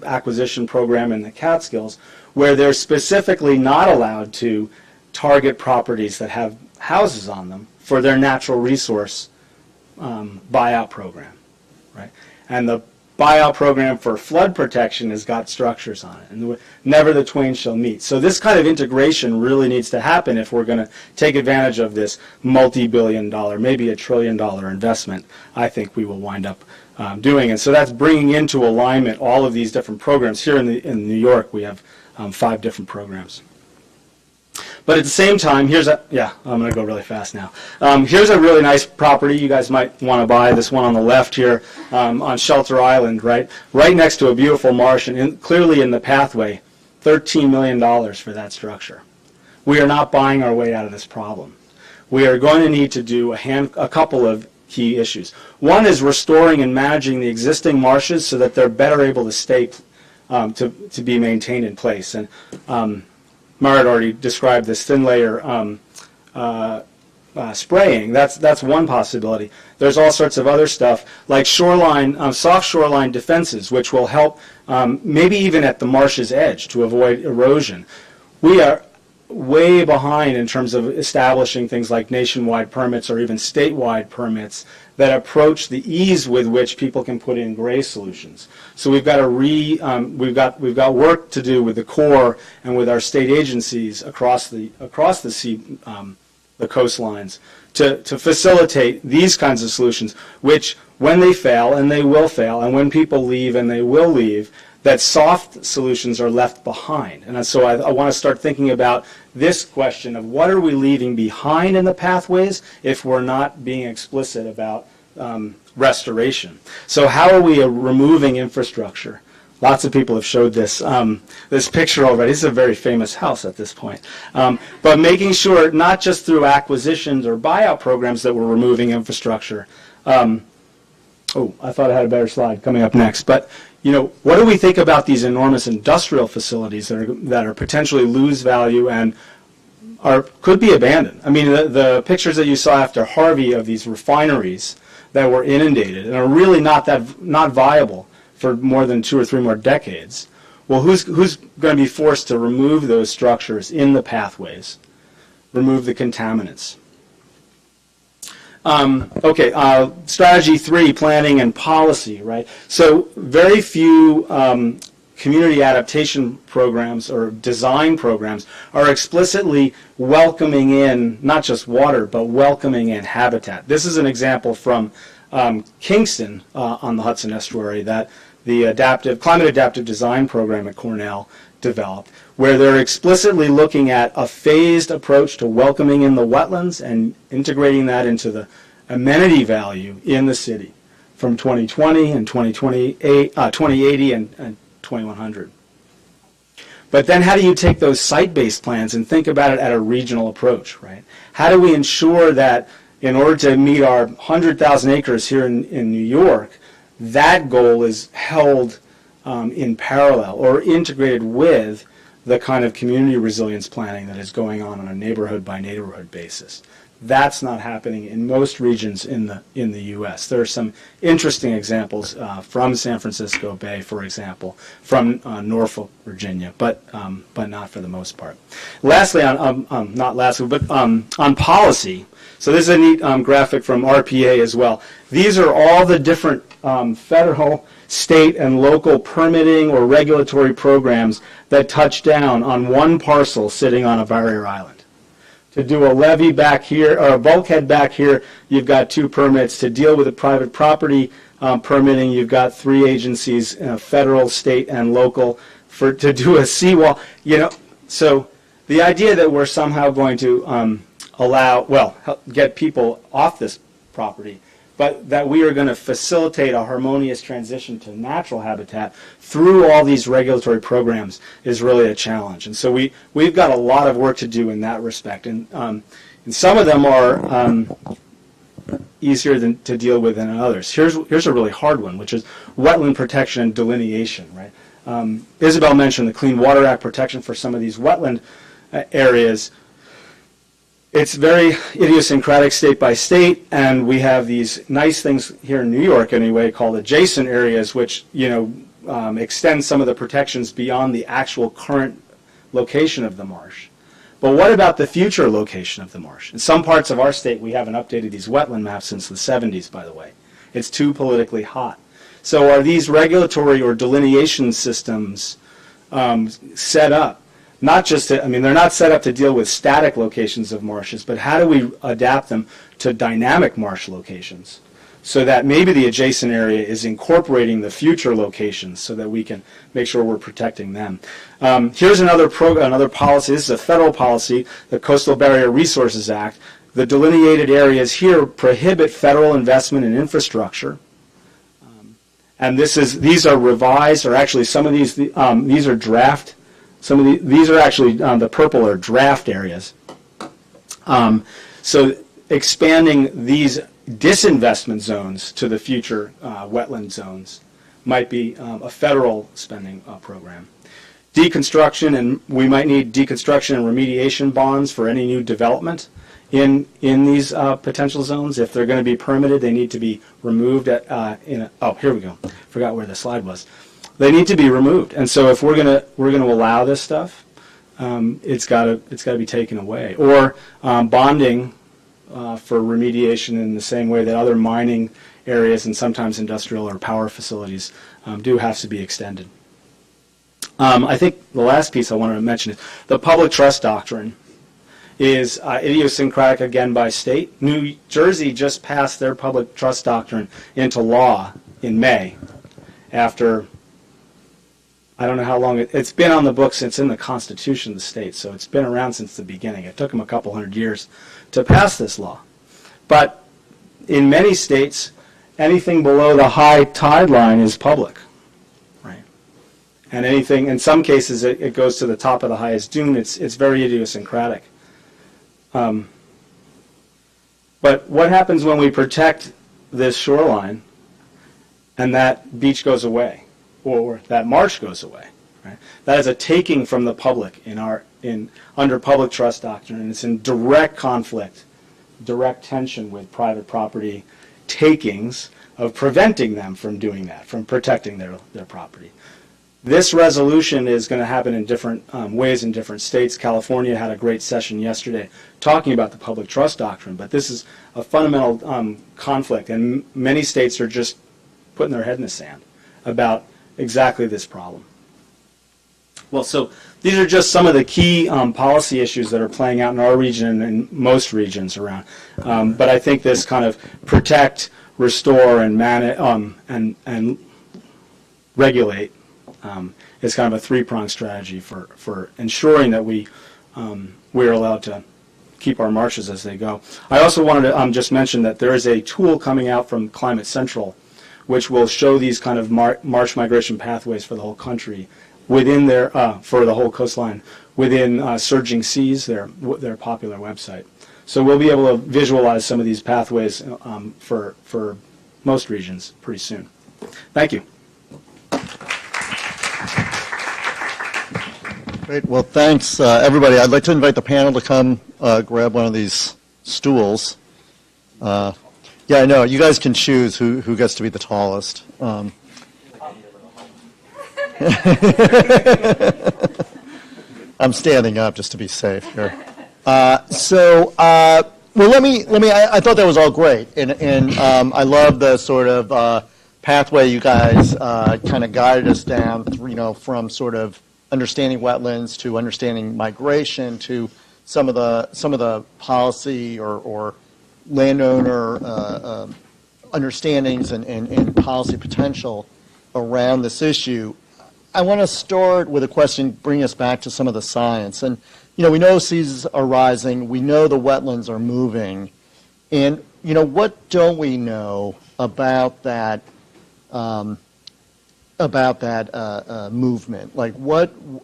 acquisition program in the Catskills, where they're specifically not allowed to target properties that have houses on them for their natural resource buyout program. Right? And the buyout program for flood protection has got structures on it, and never the twain shall meet. So this kind of integration really needs to happen if we're going to take advantage of this multi-billion-dollar, maybe $1 trillion investment I think we will wind up doing. And so that's bringing into alignment all of these different programs. Here in New York, we have 5 different programs. But at the same time, I'm going to go really fast now. Here's a really nice property you guys might want to buy, this one on the left here on Shelter Island, right next to a beautiful marsh, and clearly in the pathway, $13 million for that structure. We are not buying our way out of this problem. We are going to need to do a couple of key issues. One is restoring and managing the existing marshes so that they're better able to stay, to be maintained in place. And Marit already described this thin layer spraying. That's one possibility. There's all sorts of other stuff like soft shoreline defenses, which will help maybe even at the marsh's edge to avoid erosion. We are way behind in terms of establishing things like nationwide permits or even statewide permits that approach the ease with which people can put in gray solutions. So we've got we've got work to do with the Corps and with our state agencies across the coastlines to facilitate these kinds of solutions, which when they fail, and they will fail, and when people leave, and they will leave, that soft solutions are left behind. And so I want to start thinking about this question of what are we leaving behind in the pathways if we're not being explicit about restoration. So how are we removing infrastructure? Lots of people have showed this this picture already. This is a very famous house at this point. But making sure not just through acquisitions or buyout programs that we're removing infrastructure. I thought I had a better slide coming up next. But you know, what do we think about these enormous industrial facilities that are potentially lose value and could be abandoned? I mean, the pictures that you saw after Harvey of these refineries that were inundated and are really not viable for more than 2 or 3 more decades. Well, who's going to be forced to remove those structures in the pathways, remove the contaminants? Strategy 3, planning and policy, right? So very few community adaptation programs or design programs are explicitly welcoming in not just water, but welcoming in habitat. This is an example from Kingston on the Hudson Estuary that the climate adaptive design program at Cornell developed, where they're explicitly looking at a phased approach to welcoming in the wetlands and integrating that into the amenity value in the city from 2020 and 2080 and 2100. But then how do you take those site-based plans and think about it at a regional approach, right? How do we ensure that in order to meet our 100,000 acres here in New York, that goal is held in parallel or integrated with the kind of community resilience planning that is going on a neighborhood-by-neighborhood basis? That's not happening in most regions in the U.S. There are some interesting examples from San Francisco Bay, for example, from Norfolk, Virginia, but not for the most part. Lastly, on policy. So this is a neat graphic from RPA as well. These are all the different federal, state, and local permitting or regulatory programs that touch down on one parcel sitting on a barrier island. To do a levee back here, or a bulkhead back here, you've got 2 permits. To deal with the private property permitting, you've got 3 agencies, federal, state, and local. To do a seawall, so the idea that we're somehow going to get people off this property, but that we are going to facilitate a harmonious transition to natural habitat through all these regulatory programs is really a challenge. And so we've got a lot of work to do in that respect. And some of them are easier to deal with than others. Here's a really hard one, which is wetland protection and delineation, right? Isabel mentioned the Clean Water Act protection for some of these wetland areas. It's very idiosyncratic state by state, and we have these nice things here in New York anyway called adjacent areas, which extend some of the protections beyond the actual current location of the marsh. But what about the future location of the marsh? In some parts of our state, we haven't updated these wetland maps since the 70s, by the way. It's too politically hot. So are these regulatory or delineation systems set up? Not just to, they're not set up to deal with static locations of marshes, but how do we adapt them to dynamic marsh locations so that maybe the adjacent area is incorporating the future locations so that we can make sure we're protecting them. Here's another policy. This is a federal policy, the Coastal Barrier Resources Act. The delineated areas here prohibit federal investment in infrastructure. And these are revised, or actually some of these are draft. These are actually, the purple are draft areas. So expanding these disinvestment zones to the future wetland zones might be a federal spending program. Deconstruction, and we might need deconstruction and remediation bonds for any new development in these potential zones. If they're going to be permitted, they need to be removed here we go. Forgot where the slide was. They need to be removed, and so if we're going to allow this stuff, it's got to be taken away. Or bonding for remediation in the same way that other mining areas and sometimes industrial or power facilities do have to be extended. I think the last piece I wanted to mention is the public trust doctrine is idiosyncratic again by state. New Jersey just passed their public trust doctrine into law in May after, I don't know how long it's been on the books. It's in the Constitution of the state, so it's been around since the beginning. It took them a couple hundred years to pass this law. But in many states, anything below the high tide line is public, right? And anything, in some cases, it goes to the top of the highest dune. It's very idiosyncratic. But what happens when we protect this shoreline and that beach goes away? Or that marsh goes away, right? That is a taking from the public under public trust doctrine, and it's in direct conflict, direct tension with private property takings of preventing them from doing that, from protecting their property. This resolution is going to happen in different ways in different states. California had a great session yesterday talking about the public trust doctrine, but this is a fundamental conflict, and many states are just putting their head in the sand about exactly this problem. Well, so these are just some of the key policy issues that are playing out in our region and most regions around. But I think this kind of protect, restore, and manage and regulate is kind of a three-pronged strategy for ensuring that we're allowed to keep our marshes as they go. I also wanted to just mention that there is a tool coming out from Climate Central, which will show these kind of marsh migration pathways for the whole country within their for the whole coastline within Surging Seas, their popular website. So we'll be able to visualize some of these pathways for most regions pretty soon. Thank you. Great. Well, thanks, everybody. I'd like to invite the panel to come grab one of these stools. Yeah, I know. You guys can choose who gets to be the tallest. I'm standing up just to be safe here. Well, let me. I thought that was all great, and I love the sort of pathway you guys kind of guided us down. From sort of understanding wetlands to understanding migration to some of the policy or landowner understandings and policy potential around this issue. I want to start with a question, bring us back to some of the science. And, we know seas are rising. We know the wetlands are moving. And, what don't we know about that movement? Like,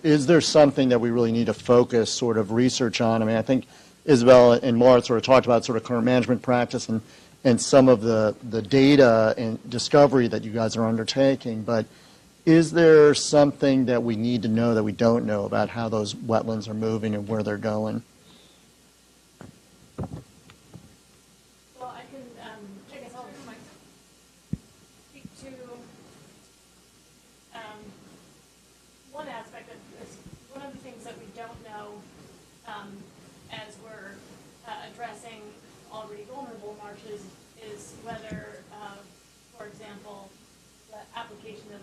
is there something that we really need to focus sort of research on? I mean, I think Isabel and Mart sort of talked about sort of current management practice and some of the data and discovery that you guys are undertaking. But is there something that we need to know that we don't know about how those wetlands are moving and where they're going? Well, I guess I'll speak to one aspect of this. One of the things that we don't know as we're addressing already vulnerable marshes is whether, for example, the application of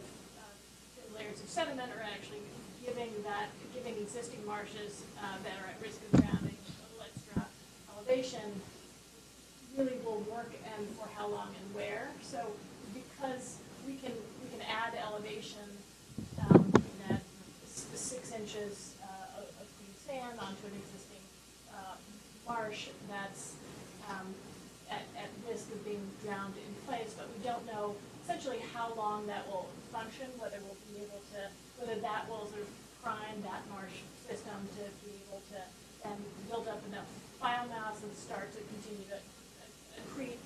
layers of sediment are actually giving existing marshes that are at risk of drowning extra elevation really will work, and for how long and where. So because we can add elevation at 6 inches of clean sand onto an existing marsh that's at risk of being drowned in place, but we don't know essentially how long that will function, whether that will sort of prime that marsh system to be able to then build up enough biomass and start to continue to accrete,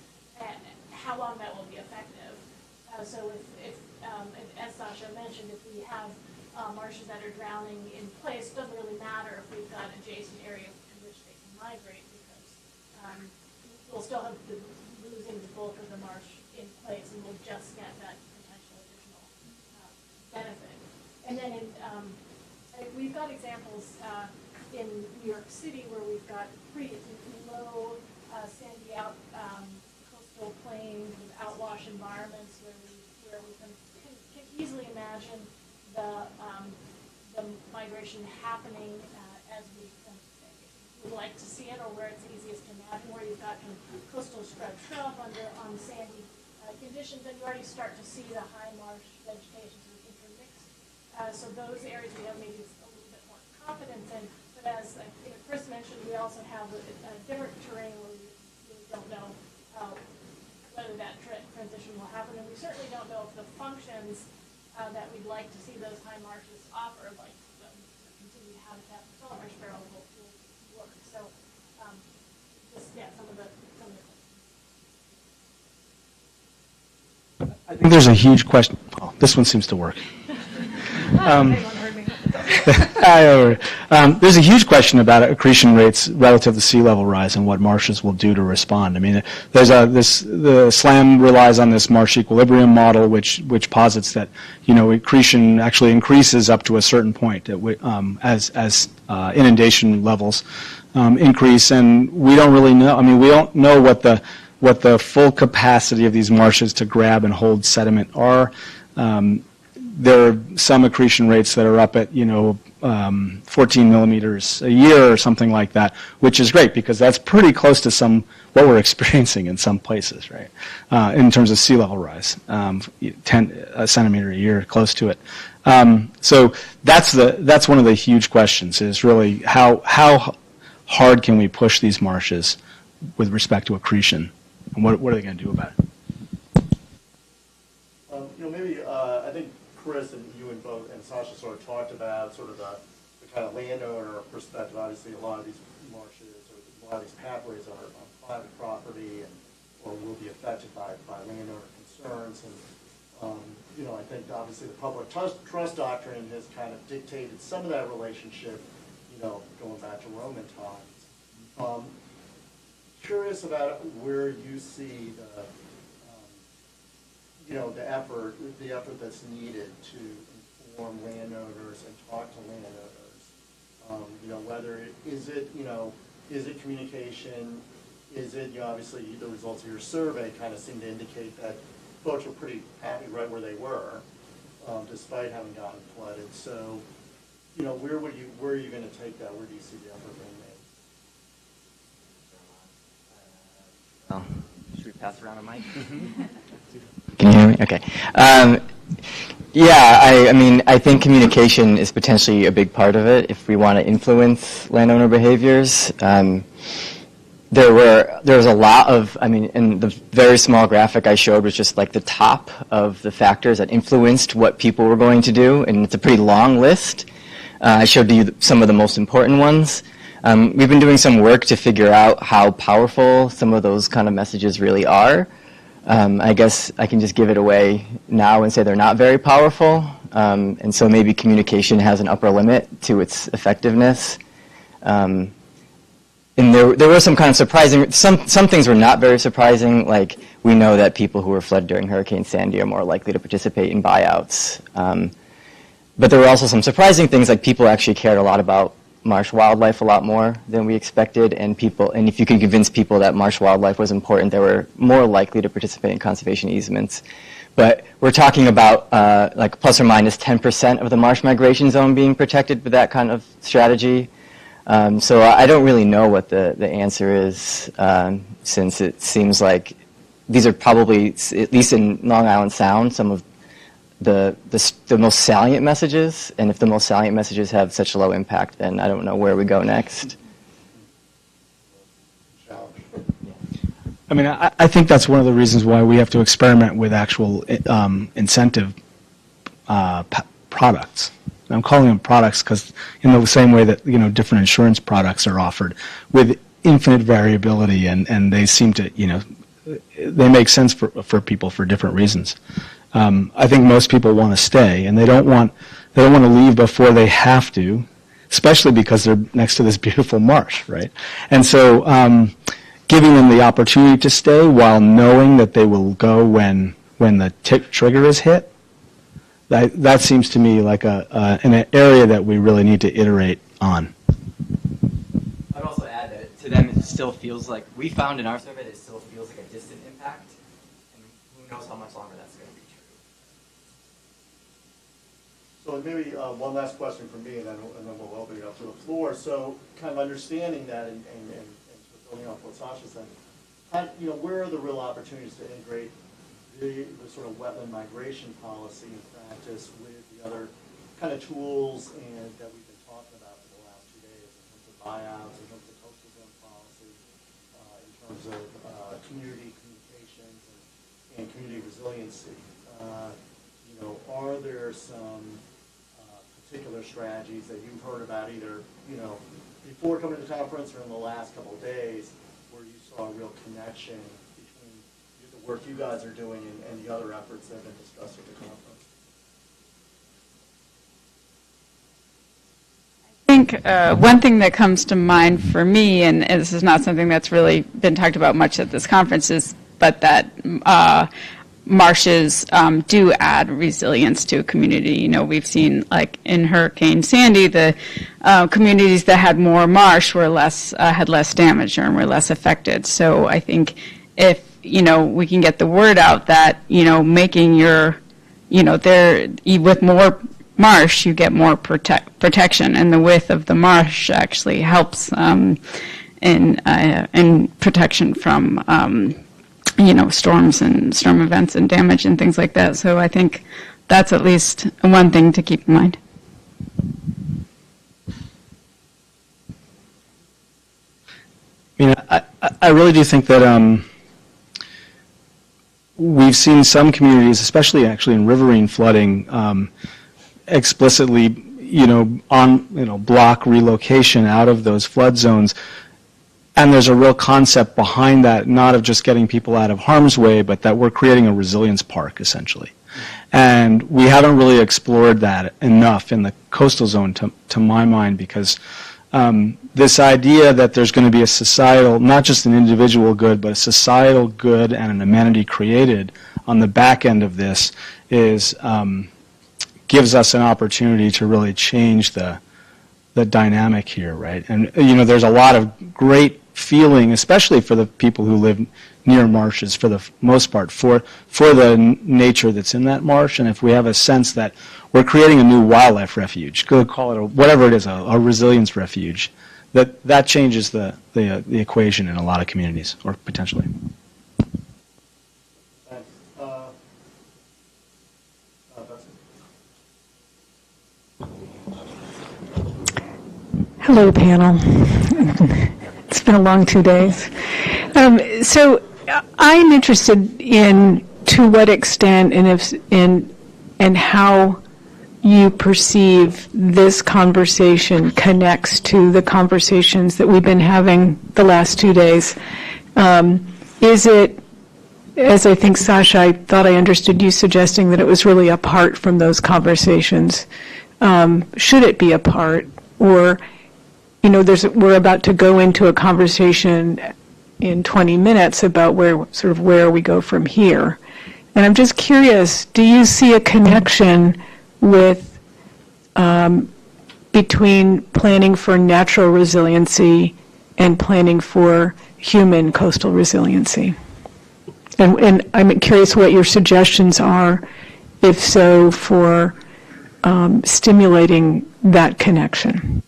how long that will be effective. So if as Sasha mentioned, if we have marshes that are drowning in place, it doesn't really matter if we've got adjacent areas in which they can migrate, because we'll still have losing the bulk of the marsh in place, and we'll just get that potential additional benefit. And then we've got examples in New York City where we've got pretty low sandy coastal plain outwash environments where we can easily imagine the migration happening as we would like to see it, or where it's easiest to imagine, where you've got kind of coastal scrub shrub on sandy conditions, and you already start to see the high marsh vegetation sort of intermixed. So those areas we have maybe a little bit more confidence in. But as Chris mentioned, we also have a different terrain where we really don't know whether that transition will happen, and we certainly don't know if the functions that we'd like to see those high marshes offer, like continued habitat for saltmarsh sparrows, will work. So some of the I think there's a huge question. Oh, this one seems to work. There's a huge question about accretion rates relative to sea level rise and what marshes will do to respond. I mean, the SLAM relies on this marsh equilibrium model, which posits that accretion actually increases up to a certain point as inundation levels increase, and we don't really know. I mean, we don't know what the full capacity of these marshes to grab and hold sediment are. There are some accretion rates that are up at 14 millimeters a year or something like that, which is great because that's pretty close to what we're experiencing in some places, right? In terms of sea level rise, 10 a centimeter a year, close to it. So that's one of the huge questions: is really how hard can we push these marshes with respect to accretion, and what are they going to do about it? Maybe I think Chris and you and Sasha sort of talked about sort of the kind of landowner perspective. Obviously, a lot of these marshes or a lot of these pathways are on private property or will be affected by landowner concerns. And I think obviously the public trust doctrine has kind of dictated some of that relationship, going back to Roman times. Curious about where you see the effort that's needed to inform landowners and talk to landowners. Whether is it communication? Is it obviously the results of your survey kind of seem to indicate that folks were pretty happy right where they were, despite having gotten flooded. So, where are you going to take that? Where do you see the effort being made? Should we pass around a mic? Can you hear me? Okay. I think communication is potentially a big part of it if we want to influence landowner behaviors. There was a lot of, in the very small graphic I showed was just like the top of the factors that influenced what people were going to do, and it's a pretty long list. I showed you some of the most important ones. We've been doing some work to figure out how powerful some of those kind of messages really are. I guess I can just give it away now and say they're not very powerful, and so maybe communication has an upper limit to its effectiveness. And there were some kind of surprising, some things were not very surprising, like we know that people who were flooded during Hurricane Sandy are more likely to participate in buyouts. But there were also some surprising things, like people actually cared a lot about marsh wildlife a lot more than we expected, and if you could convince people that marsh wildlife was important, they were more likely to participate in conservation easements. But we're talking about like plus or minus 10% of the marsh migration zone being protected with that kind of strategy. So I don't really know what the answer is, since it seems like these are probably, at least in Long Island Sound, some of the most salient messages, and if the most salient messages have such low impact, then I don't know where we go next. I think that's one of the reasons why we have to experiment with actual incentive products. I'm calling them products because in the same way that different insurance products are offered with infinite variability, and they seem to they make sense for people for different reasons. I think most people want to stay, and they don't want to leave before they have to, especially because they're next to this beautiful marsh, right? And so giving them the opportunity to stay while knowing that they will go when the trigger is hit, that seems to me like an area that we really need to iterate on. I'd also add that to them it still feels like, we found in our survey that it still feels like a distant impact, and who knows how much longer that's going to be true. So maybe one last question from me, and then we'll open it up to the floor. So kind of understanding that and building off what Sasha said, where are the real opportunities to integrate the sort of wetland migration policy and practice with the other kind of tools that we've been talking about for the last 2 days, in terms of buyouts, in terms of coastal zone policy, in terms of community communications and community resiliency. Are there some particular strategies that you've heard about either before coming to the conference or in the last couple of days where you saw a real connection between the work you guys are doing and the other efforts that have been discussed at the conference? think one thing that comes to mind for me, and this is not something that's really been talked about much at this conference, is but that marshes do add resilience to a community. You know, we've seen, like in Hurricane Sandy, the communities that had more marsh were had less damage and were less affected. So I think if, you know, we can get the word out that, you know, making your, you know, with more marsh, you get more protection, and the width of the marsh actually helps in protection from you know, storms and storm events and damage and things like that. So I think that's at least one thing to keep in mind. You know, I really do think that we've seen some communities, especially actually in riverine flooding, explicitly, you know, block relocation out of those flood zones. And there's a real concept behind that, not of just getting people out of harm's way, but that we're creating a resilience park, essentially. And we haven't really explored that enough in the coastal zone, to my mind, because this idea that there's going to be a societal, not just an individual good, but a societal good and an amenity created on the back end of this is gives us an opportunity to really change the dynamic here, right? And, you know, there's a lot of great feeling, especially for the people who live near marshes for the most part, for the nature that's in that marsh. And if we have a sense that we're creating a new wildlife refuge, go call it whatever it is, a resilience refuge, that changes the equation in a lot of communities, or potentially. Hello, panel. It's been a long 2 days. So I'm interested in to what extent and how you perceive this conversation connects to the conversations that we've been having the last 2 days. Is it, as I think, Sasha, I thought I understood you suggesting that it was really apart from those conversations. Should it be apart? Or, you know, we're about to go into a conversation in 20 minutes about where we go from here. And I'm just curious, do you see a connection with between planning for natural resiliency and planning for human coastal resiliency? And I'm curious what your suggestions are, if so, for stimulating that connection.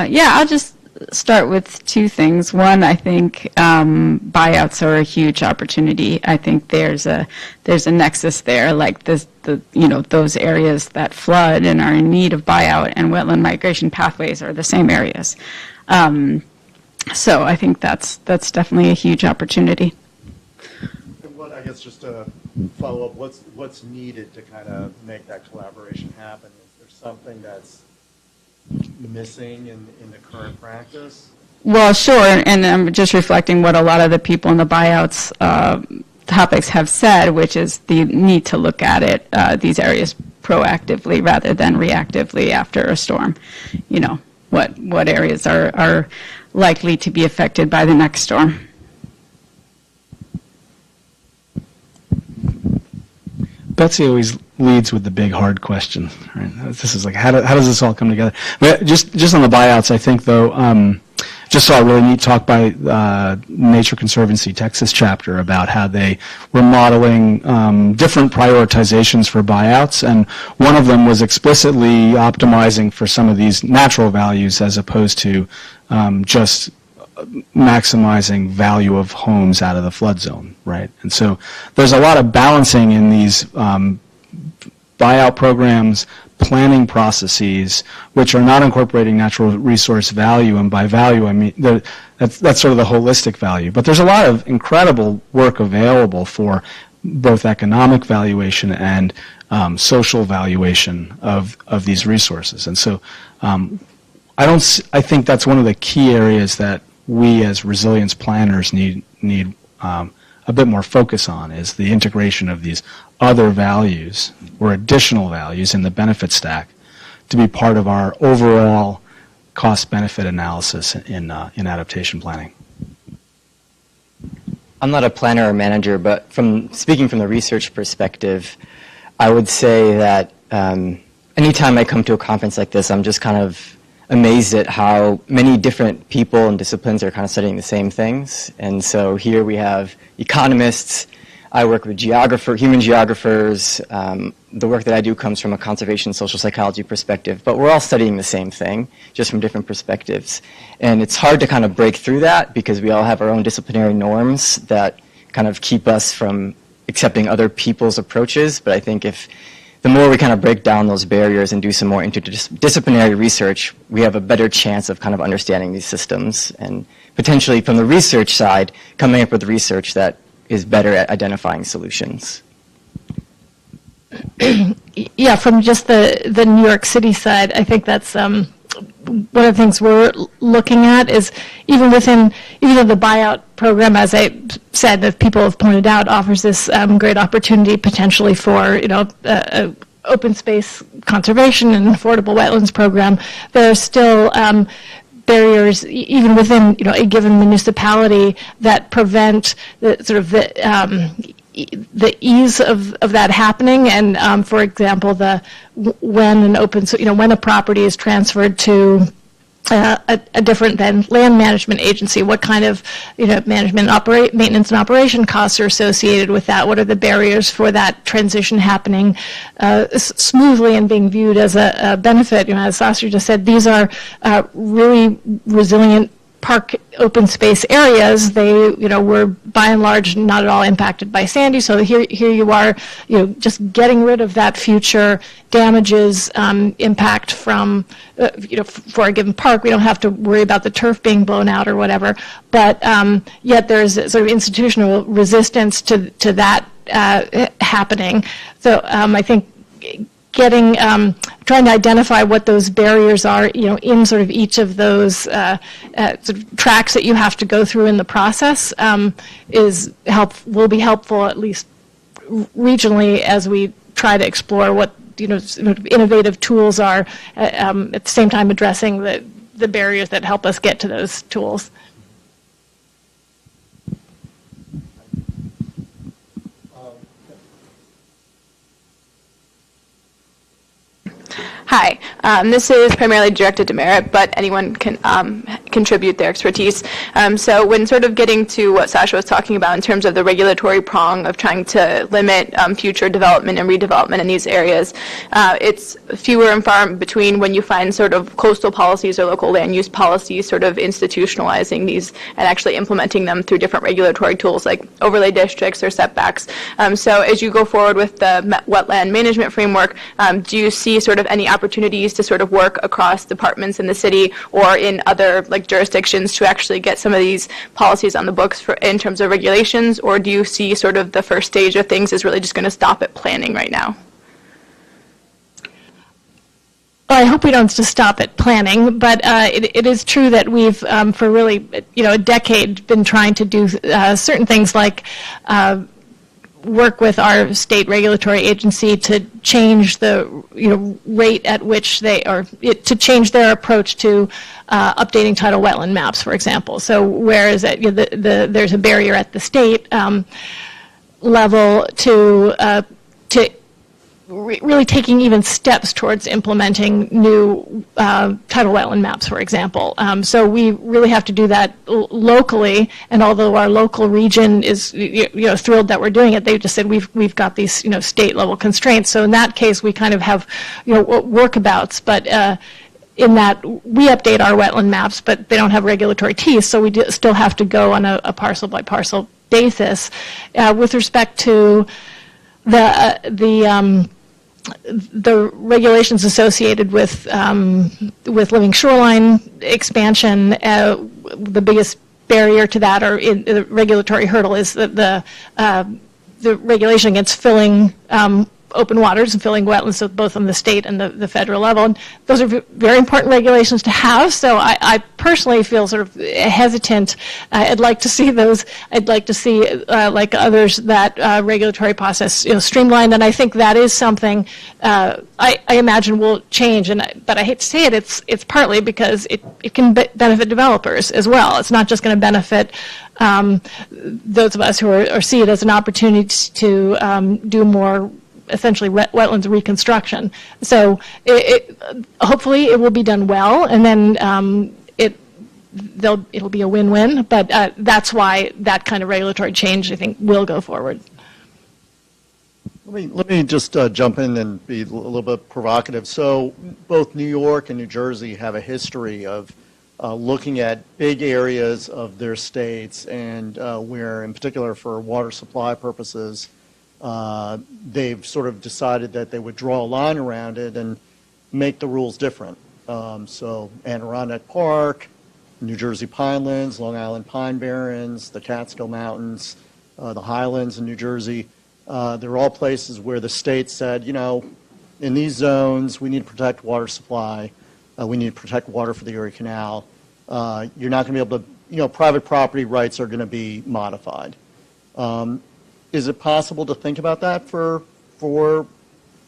Yeah, I'll just start with two things. One, I think buyouts are a huge opportunity. I think there's a nexus there, like those areas that flood and are in need of buyout, and wetland migration pathways are the same areas. So I think that's definitely a huge opportunity. I guess just to follow up, what's needed to kind of make that collaboration happen? Is there something that's missing in the current practice? Well, sure, and I'm just reflecting what a lot of the people in the buyouts topics have said, which is the need to look at it, these areas proactively rather than reactively after a storm. You know, what areas are likely to be affected by the next storm. Betsy always leads with the big hard question. Right? This is like, how does this all come together? But just on the buyouts, I think though, just saw a really neat talk by Nature Conservancy Texas chapter about how they were modeling different prioritizations for buyouts, and one of them was explicitly optimizing for some of these natural values as opposed to just maximizing value of homes out of the flood zone, right? And so there's a lot of balancing in these buyout programs, planning processes, which are not incorporating natural resource value, and by value I mean that's sort of the holistic value. But there's a lot of incredible work available for both economic valuation and social valuation of these resources. And so I think that's one of the key areas that we as resilience planners need a bit more focus on, is the integration of these other values or additional values in the benefit stack to be part of our overall cost-benefit analysis in adaptation planning. I'm not a planner or manager, but speaking from the research perspective, I would say that anytime I come to a conference like this, I'm just kind of amazed at how many different people and disciplines are kind of studying the same things. And so here we have economists. I work with human geographers. The work that I do comes from a conservation social psychology perspective, but we're all studying the same thing, just from different perspectives. And it's hard to kind of break through that because we all have our own disciplinary norms that kind of keep us from accepting other people's approaches. But I think the more we kind of break down those barriers and do some more interdisciplinary research, we have a better chance of kind of understanding these systems and potentially from the research side, coming up with research that is better at identifying solutions. Yeah, from just the New York City side, I think that's one of the things we're looking at is even though the buyout program, as I said, that people have pointed out, offers this great opportunity potentially for open space conservation and affordable wetlands program. There are still barriers even within a given municipality that prevent the ease of that happening, and for example, when a property is transferred to a different than land management agency, what kind of maintenance and operation costs are associated with that? What are the barriers for that transition happening smoothly and being viewed as a benefit? As Sauter just said, these are really resilient park open space areas. They were by and large not at all impacted by Sandy, so here you are just getting rid of that future damages impact from for a given park. We don't have to worry about the turf being blown out or whatever, but yet there's sort of institutional resistance to that happening. So I think trying to identify what those barriers are, in sort of each of those sort of tracks that you have to go through in the process will be helpful, at least regionally, as we try to explore what innovative tools are, at the same time addressing the barriers that help us get to those tools. Hi, this is primarily directed to Merit, but anyone can contribute their expertise. So when sort of getting to what Sasha was talking about in terms of the regulatory prong of trying to limit future development and redevelopment in these areas, it's fewer and far between when you find sort of coastal policies or local land use policies sort of institutionalizing these and actually implementing them through different regulatory tools like overlay districts or setbacks. So as you go forward with the wetland management framework, do you see sort of any opportunities to sort of work across departments in the city or in other jurisdictions to actually get some of these policies on the books in terms of regulations, or do you see sort of the first stage of things is really just going to stop at planning right now? Well, I hope we don't just stop at planning, but it is true that we've, for really, a decade, been trying to do certain things like work with our state regulatory agency to change the rate at which to change their approach to updating tidal wetland maps, for example. So whereas there's a barrier at the state level to really taking even steps towards implementing new tidal wetland maps, for example. So we really have to do that locally, and although our local region is thrilled that we're doing it, they just said we've got these state level constraints. So in that case, we kind of have workabouts, but in that we update our wetland maps, but they don't have regulatory teeth, so we still have to go on a parcel by parcel basis. With respect to the regulations associated with living shoreline expansion, the biggest barrier to that, or the regulatory hurdle, is the regulation against filling open waters and filling wetlands, so both on the state and the federal level. And those are very important regulations to have. So I personally feel sort of hesitant. I'd like to see those. I'd like to see, like others, that regulatory process streamlined. And I think that is something I imagine will change. But I hate to say it. It's partly because it can benefit developers as well. It's not just going to benefit those of us who see it as an opportunity to do more, essentially, wetlands reconstruction. So hopefully it will be done well, and then it'll be a win-win. But that's why that kind of regulatory change, I think, will go forward. Let me just jump in and be a little bit provocative. So both New York and New Jersey have a history of looking at big areas of their states, and where, in particular for water supply purposes, they've sort of decided that they would draw a line around it and make the rules different. So Adirondack Park, New Jersey Pinelands, Long Island Pine Barrens, the Catskill Mountains, the Highlands in New Jersey, they're all places where the state said, in these zones we need to protect water supply. We need to protect water for the Erie Canal. You're not going to be able to, private property rights are going to be modified. Is it possible to think about that for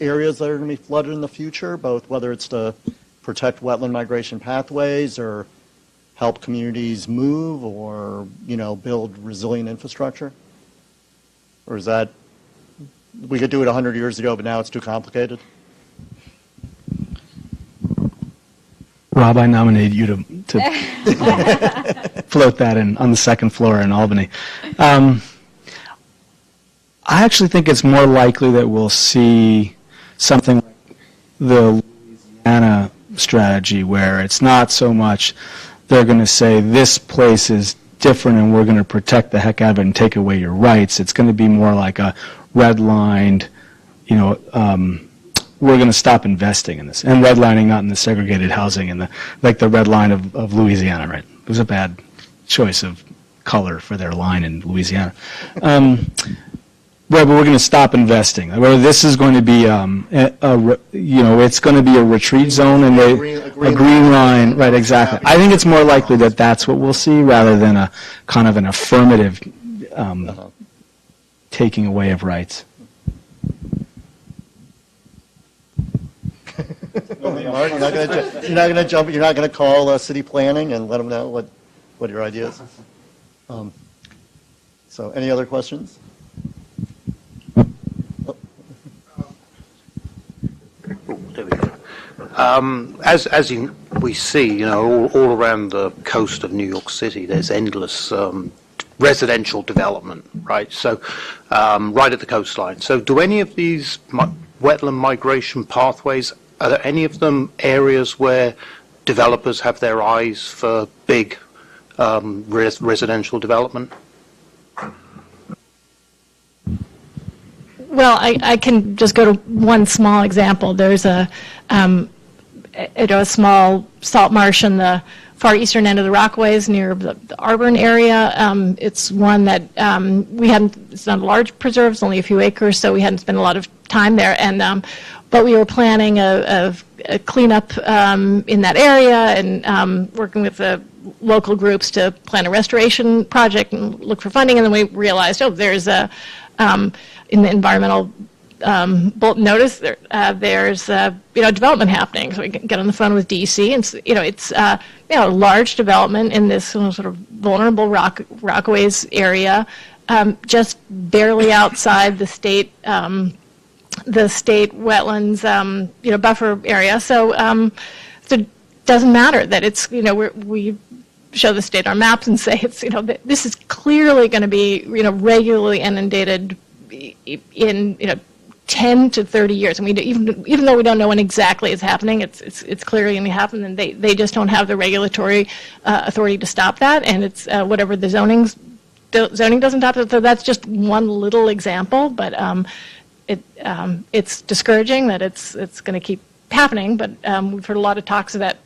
areas that are going to be flooded in the future, both whether it's to protect wetland migration pathways or help communities move or, build resilient infrastructure? Or is that, we could do it 100 years ago, but now it's too complicated? Rob, I nominate you to float that in on the second floor in Albany. I actually think it's more likely that we'll see something like the Louisiana strategy, where it's not so much they're going to say this place is different and we're going to protect the heck out of it and take away your rights. It's going to be more like a redlined, we're going to stop investing in this. And redlining, not in the segregated housing, and like the red line of Louisiana, right? It was a bad choice of color for their line in Louisiana. Right, but we're going to stop investing. This is going to be, it's going to be a retreat zone and a green line. Right, exactly. I think it's more likely that that's what we'll see rather than a kind of an affirmative taking away of rights. Mark, you're not going to call city planning and let them know what your idea is. So, any other questions? There we go. As we see, all around the coast of New York City, there's endless residential development, right? So, right at the coastline. So, do any of these wetland migration pathways, are there any of them areas where developers have their eyes for big residential development? Well, I can just go to one small example. There's a small salt marsh in the far eastern end of the Rockaways near the Auburn area. It's one that it's not a large preserve, it's only a few acres, so we hadn't spent a lot of time there. And but we were planning a cleanup in that area and working with the local groups to plan a restoration project and look for funding. And then we realized, there's in the environmental bulletin notice, there's development happening. So we get on the phone with DC, and it's a large development in this sort of vulnerable Rockaways area, just barely outside the state wetlands buffer area. So it doesn't matter that it's we show the state our maps and say it's this is clearly going to be regularly inundated in 10 to 30 years. I mean, even though we don't know when exactly it's happening, it's clearly going to happen, and they just don't have the regulatory authority to stop that, and it's whatever the zoning doesn't stop it. So that's just one little example, but it's discouraging that it's going to keep happening. But we've heard a lot of talks of that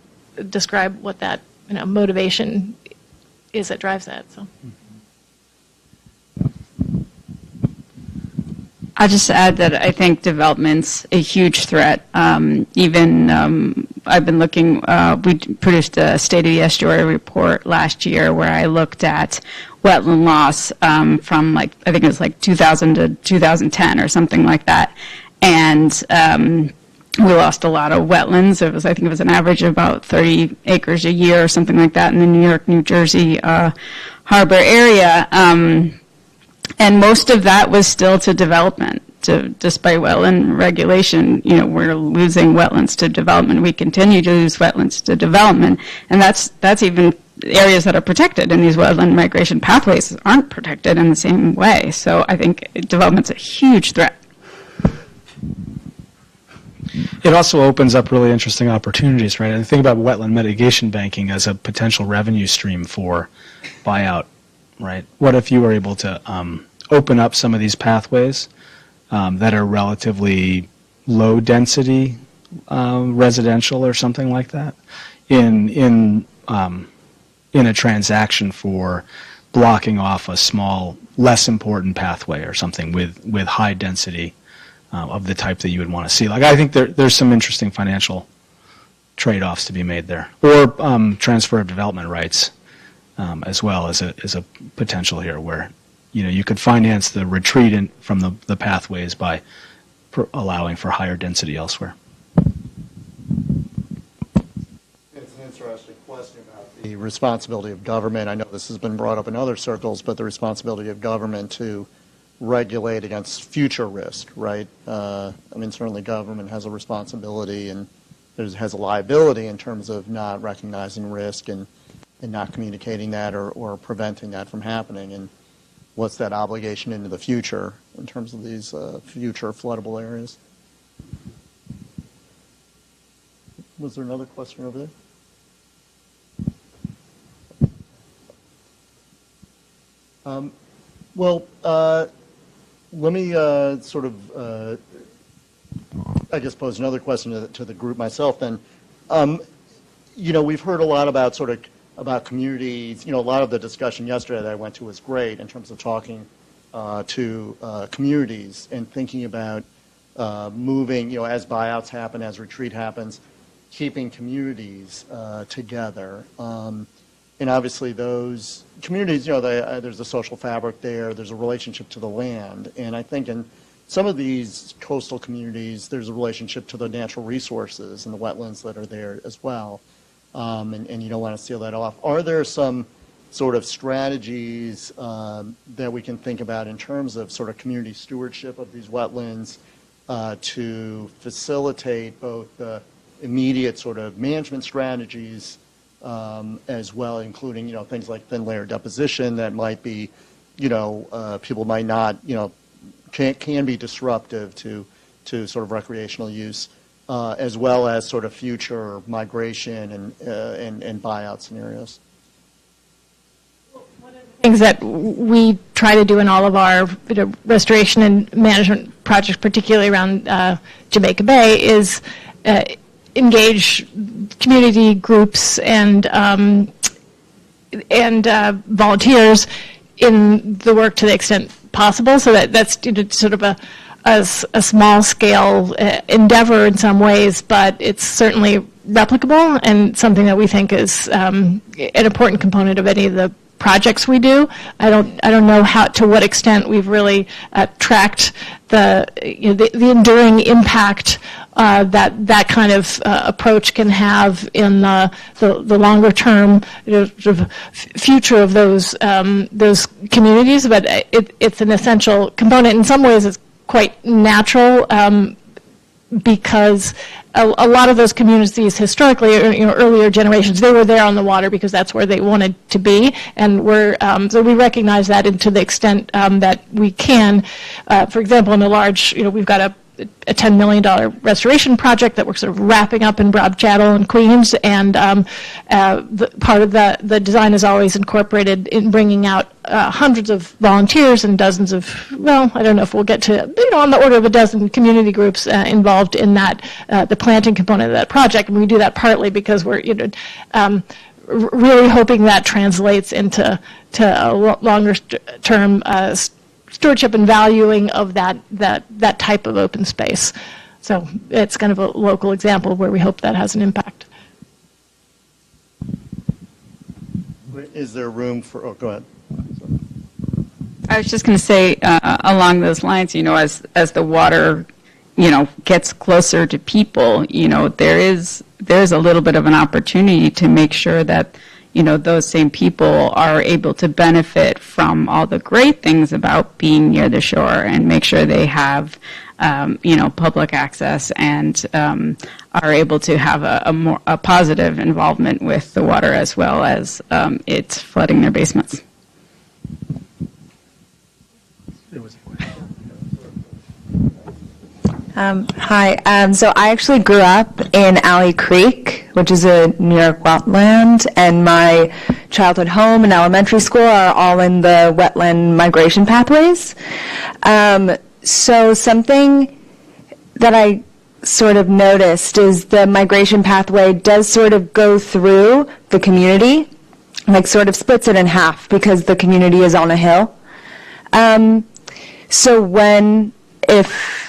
describe what that motivation is that drives that. So. I'll just add that I think development's a huge threat. I've been looking, we produced a State of the Estuary report last year where I looked at wetland loss from I think it was 2000 to 2010 or something like that. And we lost a lot of wetlands. I think it was an average of about 30 acres a year or something like that in the New York, New Jersey harbor area. And most of that was still to development. Despite wetland regulation, we're losing wetlands to development. We continue to lose wetlands to development, and that's even areas that are protected, and these wetland migration pathways aren't protected in the same way. So I think development's a huge threat. It also opens up really interesting opportunities, right? And think about wetland mitigation banking as a potential revenue stream for buyout, right? What if you were able to open up some of these pathways that are relatively low density residential or something like that in a transaction for blocking off a small, less important pathway or something with high density of the type that you would want to see. I think there's some interesting financial trade-offs to be made there, or transfer of development rights as well as a potential here, where you could finance the retreat from the pathways by allowing for higher density elsewhere. It's an interesting question about the responsibility of government. I know this has been brought up in other circles, but the responsibility of government to regulate against future risk, right? Certainly government has a responsibility and has a liability in terms of not recognizing risk and not communicating that or preventing that from happening. And what's that obligation into the future in terms of these future floodable areas? Was there another question over there? Let me pose another question to the group myself then. We've heard a lot about communities. A lot of the discussion yesterday that I went to was great in terms of talking to communities and thinking about moving, as buyouts happen, as retreat happens, keeping communities together. And obviously those communities, there's a social fabric there, there's a relationship to the land. And I think in some of these coastal communities, there's a relationship to the natural resources and the wetlands that are there as well. And you don't want to seal that off. Are there some sort of strategies that we can think about in terms of sort of community stewardship of these wetlands to facilitate both the immediate sort of management strategies as well, including, things like thin layer deposition that might be, people might not, can be disruptive to sort of recreational use, as well as sort of future migration and buyout scenarios? Things that we try to do in all of our restoration and management projects, particularly around Jamaica Bay, is engage community groups and volunteers in the work to the extent possible. So that's sort of a small scale endeavor in some ways, but it's certainly replicable and something that we think is an important component of any of the projects we do. I don't know to what extent we've really tracked the enduring impact that kind of approach can have in the longer term sort of future of those communities. But it's an essential component. In some ways, it's quite natural because a lot of those communities historically, earlier generations, they were there on the water because that's where they wanted to be, and so we recognize that, and to the extent that we can. For example, in a large, we've got a $10 million restoration project that we're sort of wrapping up in Bratislava and Queens, and part of the design is always incorporated in bringing out hundreds of volunteers and dozens of, I don't know if we'll get to, on the order of a dozen community groups involved in that, the planting component of that project. And we do that partly because we're, really hoping that translates into a longer term stewardship and valuing of that type of open space. So it's kind of a local example where we hope that has an impact. Is there room for, oh, go ahead. I was just going to say, along those lines, as the water, gets closer to people, there's a little bit of an opportunity to make sure that, those same people are able to benefit from all the great things about being near the shore and make sure they have, public access and are able to have a positive involvement with the water as well as it's flooding their basements. Hi. So I actually grew up in Alley Creek, which is a New York wetland, and my childhood home and elementary school are all in the wetland migration pathways. So something that I sort of noticed is the migration pathway does sort of go through the community, like sort of splits it in half because the community is on a hill. So if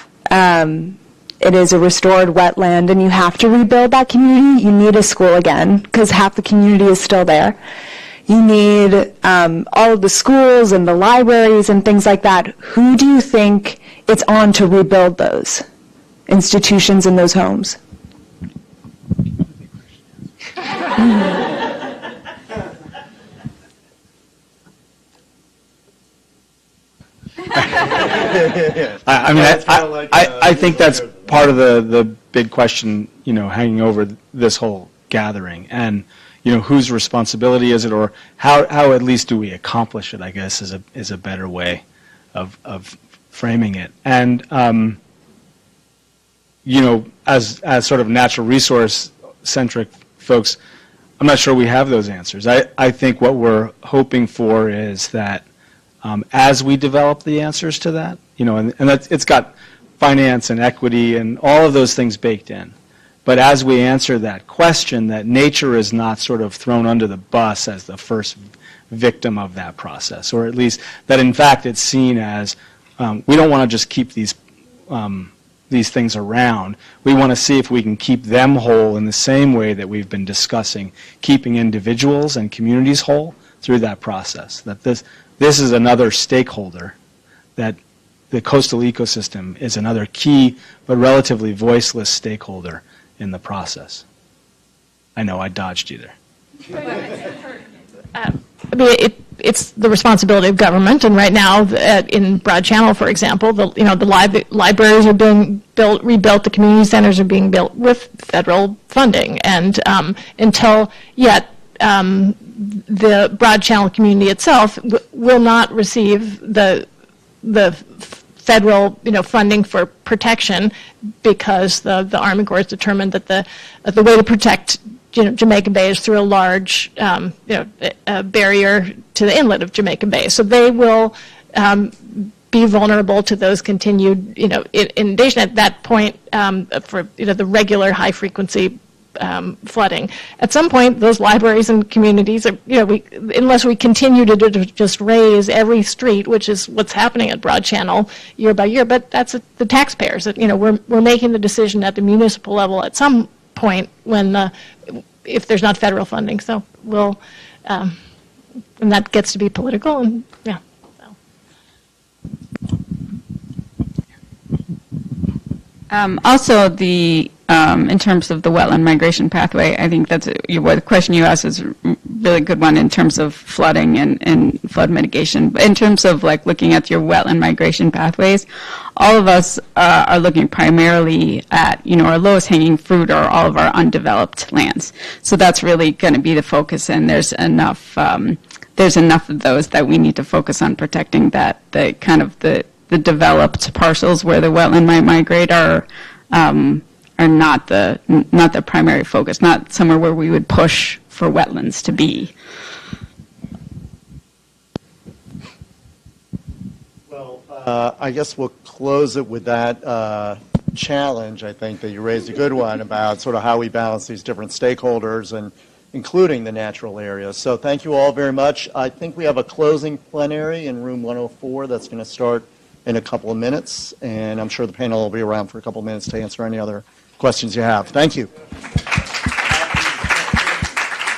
it is a restored wetland and you have to rebuild that community, you need a school again because half the community is still there. You need all of the schools and the libraries and things like that. Who do you think it's on to rebuild those institutions and those homes? I think that's part of the big question, hanging over this whole gathering, and whose responsibility is it, or how at least do we accomplish it? I guess is a better way of framing it. And as sort of natural resource centric folks, I'm not sure we have those answers. I think what we're hoping for is that as we develop the answers to that, and it's got finance and equity and all of those things baked in. But as we answer that question, that nature is not sort of thrown under the bus as the first victim of that process, or at least that in fact it's seen as we don't want to just keep these things around. We want to see if we can keep them whole in the same way that we've been discussing keeping individuals and communities whole through that process. That this is another stakeholder, that the coastal ecosystem is another key but relatively voiceless stakeholder in the process. I know I dodged you there. It's the responsibility of government, and right now in Broad Channel, for example, the libraries are being rebuilt, the community centers are being built with federal funding, and until yet the Broad Channel community itself will not receive the federal funding for protection because the Army Corps has determined that the way to protect Jamaica Bay is through a large barrier to the inlet of Jamaica Bay. So they will be vulnerable to those continued inundation at that point for the regular high frequency flooding. At some point, those libraries and communities are, unless we continue to just raise every street, which is what's happening at Broad Channel year by year, but that's the taxpayers. We're making the decision at the municipal level at some point when if there's not federal funding. So we'll, and that gets to be political, and yeah. Also, in terms of the wetland migration pathway, I think that's the question you asked is a really good one in terms of flooding and flood mitigation. But in terms of looking at your wetland migration pathways, all of us are looking primarily at our lowest hanging fruit are all of our undeveloped lands. So that's really going to be the focus, and there's enough of those that we need to focus on protecting. That the developed parcels where the wetland might migrate are not the primary focus, not somewhere where we would push for wetlands to be. Well, I guess we'll close it with that challenge. I think that you raised a good one about sort of how we balance these different stakeholders and including the natural areas. So thank you all very much. I think we have a closing plenary in room 104 that's going to start in a couple of minutes, and I'm sure the panel will be around for a couple of minutes to answer any other questions you have. Thank you.